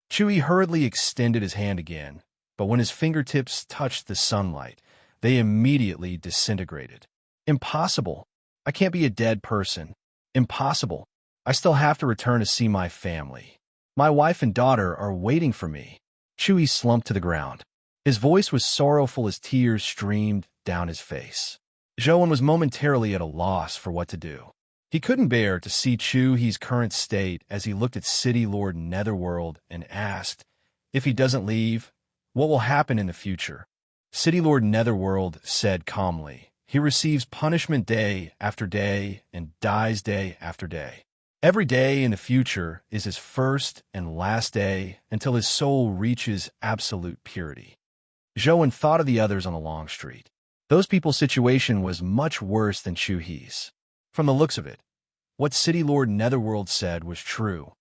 Chu hurriedly extended his hand again, but when his fingertips touched the sunlight, they immediately disintegrated. Impossible. I can't be a dead person. Impossible. I still have to return to see my family. My wife and daughter are waiting for me. Chu slumped to the ground. His voice was sorrowful as tears streamed down his face. Zhou was momentarily at a loss for what to do. He couldn't bear to see Chu's current state as he looked at City Lord Netherworld and asked, if he doesn't leave, what will happen in the future? City Lord Netherworld said calmly, he receives punishment day after day and dies day after day. Every day in the future is his first and last day until his soul reaches absolute purity. Zhou thought of the others on the long street. Those people's situation was much worse than Chu's. From the looks of it, what City Lord Netherworld said was true.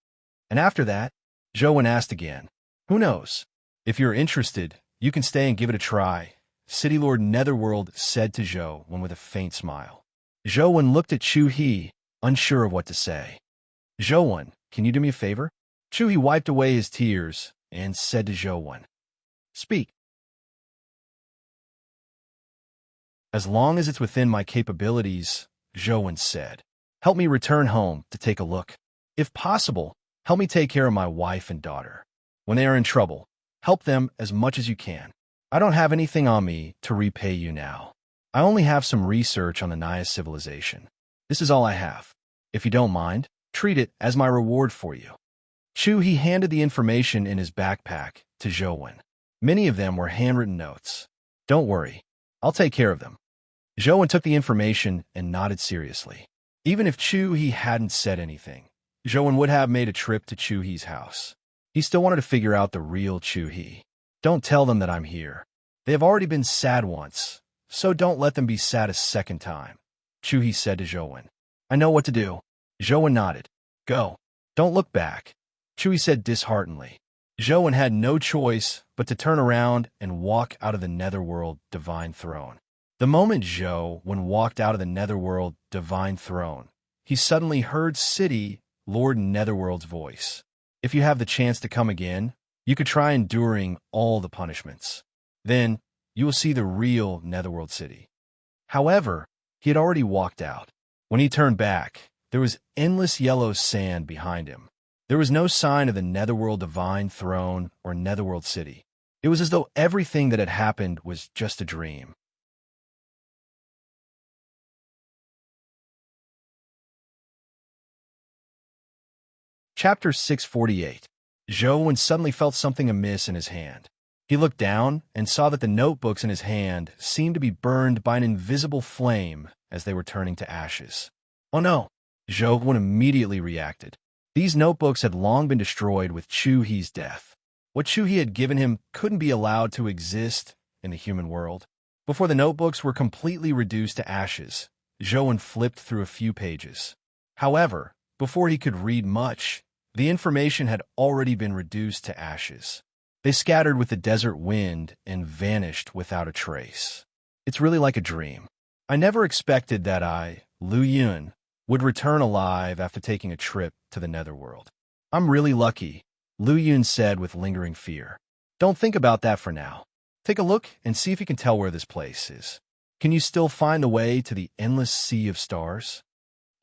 And after that, Zhou asked again, who knows? If you're interested, you can stay and give it a try, City Lord Netherworld said to Zhou with a faint smile. Zhou looked at Chu, unsure of what to say. Zhou, can you do me a favor? Chu wiped away his tears and said to Zhou, speak. As long as it's within my capabilities, Zhou said. Help me return home to take a look. If possible, help me take care of my wife and daughter. When they are in trouble, help them as much as you can. I don't have anything on me to repay you now. I only have some research on the Naya civilization. This is all I have. If you don't mind, treat it as my reward for you. Chu handed the information in his backpack to Zhou. Many of them were handwritten notes. Don't worry, I'll take care of them. Zhou took the information and nodded seriously. Even if Chu hadn't said anything, Zhou would have made a trip to Chu's house. He still wanted to figure out the real Chu. Don't tell them that I'm here. They have already been sad once, so don't let them be sad a second time, Chu said to Zhou. I know what to do. Zhou nodded. Go. Don't look back, Chu said disheartenedly. Zhou had no choice but to turn around and walk out of the Netherworld Divine Throne. The moment Zhou walked out of the Netherworld Divine Throne, he suddenly heard City Lord Netherworld's voice. If you have the chance to come again, you could try enduring all the punishments. Then, you will see the real Netherworld City. However, he had already walked out. When he turned back, there was endless yellow sand behind him. There was no sign of the Netherworld Divine Throne or Netherworld City. It was as though everything that had happened was just a dream. Chapter 648. Zhou suddenly felt something amiss in his hand. He looked down and saw that the notebooks in his hand seemed to be burned by an invisible flame as they were turning to ashes. Oh no! Zhou immediately reacted. These notebooks had long been destroyed with Chu's death. What Chu he had given him couldn't be allowed to exist in the human world. Before the notebooks were completely reduced to ashes, Zhou flipped through a few pages. However, before he could read much, the information had already been reduced to ashes. They scattered with the desert wind and vanished without a trace. It's really like a dream. I never expected that I, Lu Yun, would return alive after taking a trip to the netherworld. I'm really lucky, Lu Yun said with lingering fear. Don't think about that for now. Take a look and see if you can tell where this place is. Can you still find the way to the endless sea of stars?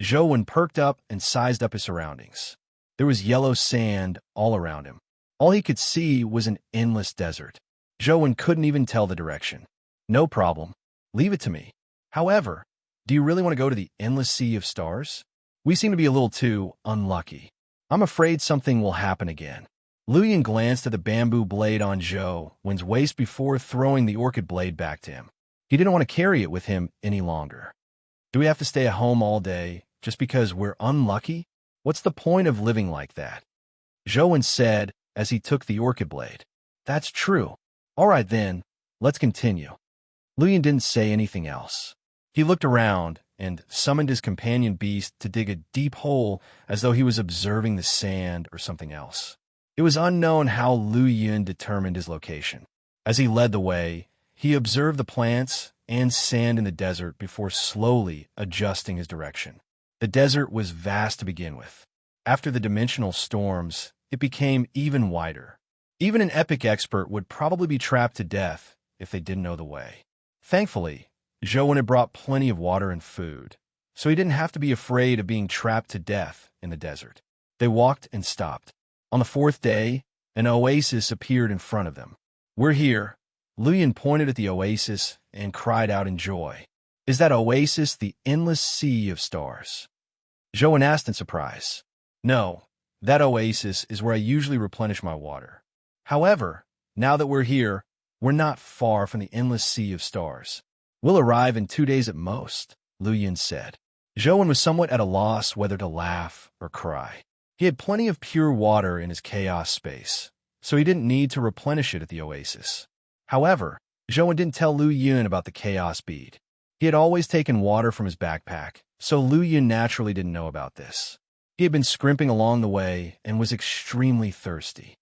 Zhou perked up and sized up his surroundings. There was yellow sand all around him. All he could see was an endless desert. Zhou couldn't even tell the direction. No problem. Leave it to me. However, do you really want to go to the endless sea of stars? We seem to be a little too unlucky. I'm afraid something will happen again. Lu Yun glanced at the bamboo blade on Zhou's waist before throwing the orchid blade back to him. He didn't want to carry it with him any longer. Do we have to stay at home all day just because we're unlucky? What's the point of living like that? Zhou said as he took the orchid blade. That's true. All right then, let's continue. Lu Yun didn't say anything else. He looked around and summoned his companion beast to dig a deep hole as though he was observing the sand or something else. It was unknown how Lu Yun determined his location. As he led the way, he observed the plants and sand in the desert before slowly adjusting his direction. The desert was vast to begin with. After the dimensional storms, it became even wider. Even an epic expert would probably be trapped to death if they didn't know the way. Thankfully, Zhou had brought plenty of water and food, so he didn't have to be afraid of being trapped to death in the desert. They walked and stopped. On the fourth day, an oasis appeared in front of them. We're here. Lu Yun pointed at the oasis and cried out in joy. Is that oasis the endless sea of stars? Zhou asked in surprise. No, that oasis is where I usually replenish my water. However, now that we're here, we're not far from the endless sea of stars. We'll arrive in 2 days at most, Lu Yun said. Zhou was somewhat at a loss whether to laugh or cry. He had plenty of pure water in his chaos space, so he didn't need to replenish it at the oasis. However, Zhou didn't tell Lu Yun about the chaos bead. He had always taken water from his backpack, so Lu Yun naturally didn't know about this. He had been scrimping along the way and was extremely thirsty.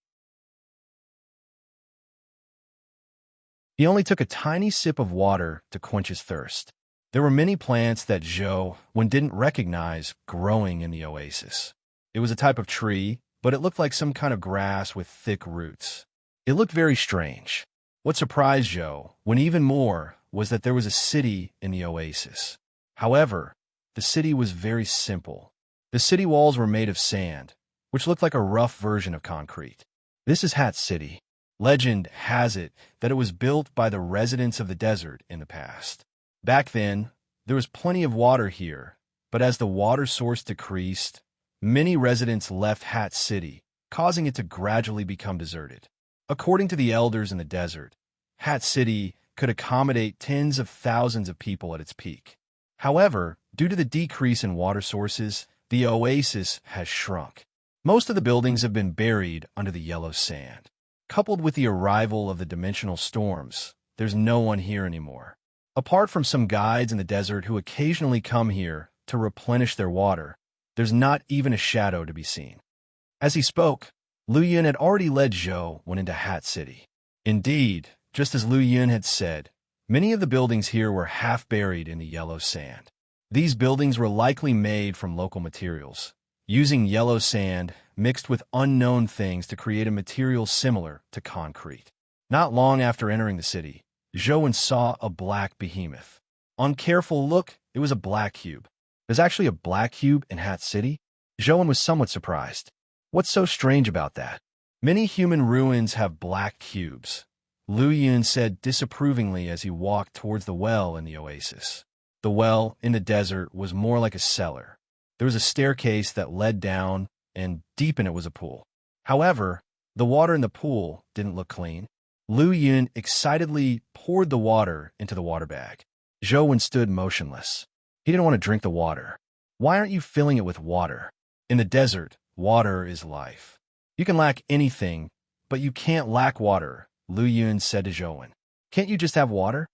He only took a tiny sip of water to quench his thirst. There were many plants that Zhou didn't recognize growing in the oasis. It was a type of tree, but it looked like some kind of grass with thick roots. It looked very strange. What surprised Zhou even more was that there was a city in the oasis. However, the city was very simple. The city walls were made of sand, which looked like a rough version of concrete. This is Hat City. Legend has it that it was built by the residents of the desert in the past. Back then, there was plenty of water here, but as the water source decreased, many residents left Hat City, causing it to gradually become deserted. According to the elders in the desert, Hat City could accommodate tens of thousands of people at its peak. However, due to the decrease in water sources, the oasis has shrunk. Most of the buildings have been buried under the yellow sand. Coupled with the arrival of the dimensional storms, there's no one here anymore. Apart from some guides in the desert who occasionally come here to replenish their water, there's not even a shadow to be seen. As he spoke, Lu Yun had already led Zhou into Hat City. Indeed, just as Lu Yun had said, many of the buildings here were half buried in the yellow sand. These buildings were likely made from local materials, using yellow sand mixed with unknown things to create a material similar to concrete. Not long after entering the city, Zhou saw a black behemoth. On careful look, it was a black cube. There's actually a black cube in Hat City? Zhou was somewhat surprised. What's so strange about that? Many human ruins have black cubes, Lu Yun said disapprovingly as he walked towards the well in the oasis. The well in the desert was more like a cellar. There was a staircase that led down, and deep in it was a pool. However, the water in the pool didn't look clean. Lu Yun excitedly poured the water into the water bag. Zhou stood motionless. He didn't want to drink the water. Why aren't you filling it with water? In the desert, water is life. You can lack anything, But you can't lack water, Lu Yun said to Zhou. Can't you just have water?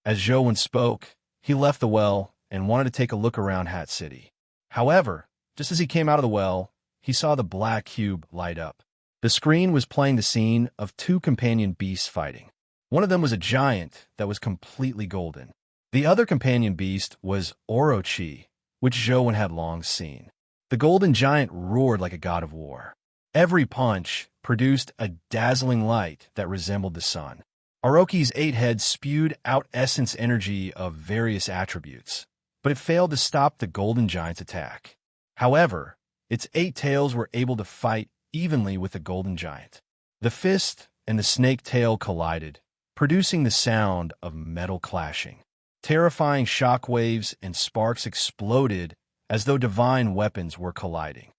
As Zhou spoke, he left the well and wanted to take a look around Hat City. However, just as he came out of the well, he saw the black cube light up. The screen was playing the scene of two companion beasts fighting. One of them was a giant that was completely golden. The other companion beast was Orochi, which Zhou had long seen. The golden giant roared like a god of war. Every punch produced a dazzling light that resembled the sun. Orochi's 8 heads spewed out essence energy of various attributes, but it failed to stop the golden giant's attack. However, its 8 tails were able to fight evenly with the golden giant. The fist and the snake tail collided, producing the sound of metal clashing. Terrifying shockwaves and sparks exploded as though divine weapons were colliding.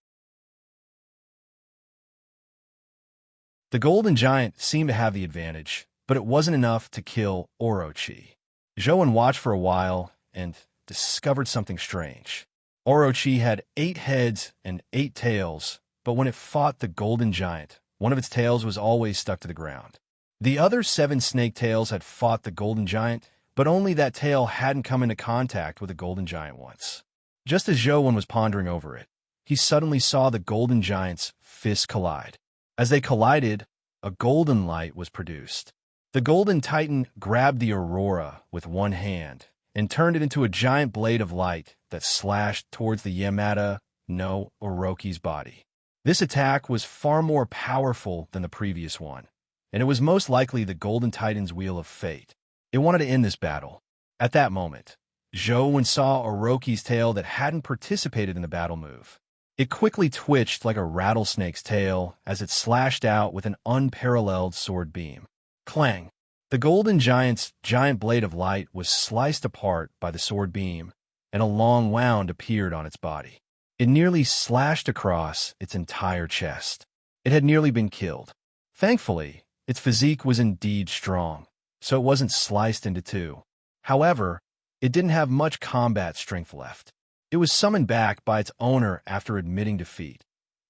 The golden giant seemed to have the advantage, but it wasn't enough to kill Orochi. Zhou watched for a while and discovered something strange. Orochi had 8 heads and 8 tails, but when it fought the golden giant, one of its tails was always stuck to the ground. The other 7 snake tails had fought the golden giant, but only that tail hadn't come into contact with the golden giant once. Just as Zhou was pondering over it, he suddenly saw the golden giant's fists collide. As they collided, a golden light was produced. The golden titan grabbed the aurora with one hand and turned it into a giant blade of light that slashed towards the Yamada no Orochi's body. This attack was far more powerful than the previous one, and it was most likely the golden titan's wheel of fate. It wanted to end this battle. At that moment, Zhou saw Orochi's tail that hadn't participated in the battle move. It quickly twitched like a rattlesnake's tail as it slashed out with an unparalleled sword beam. Clang! The golden giant's giant blade of light was sliced apart by the sword beam, and a long wound appeared on its body. It nearly slashed across its entire chest. It had nearly been killed. Thankfully, its physique was indeed strong, so it wasn't sliced into 2. However, it didn't have much combat strength left. It was summoned back by its owner after admitting defeat.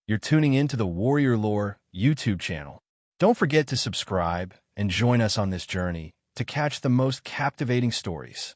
You're tuning into the Warrior Lore YouTube channel. Don't forget to subscribe and join us on this journey to catch the most captivating stories.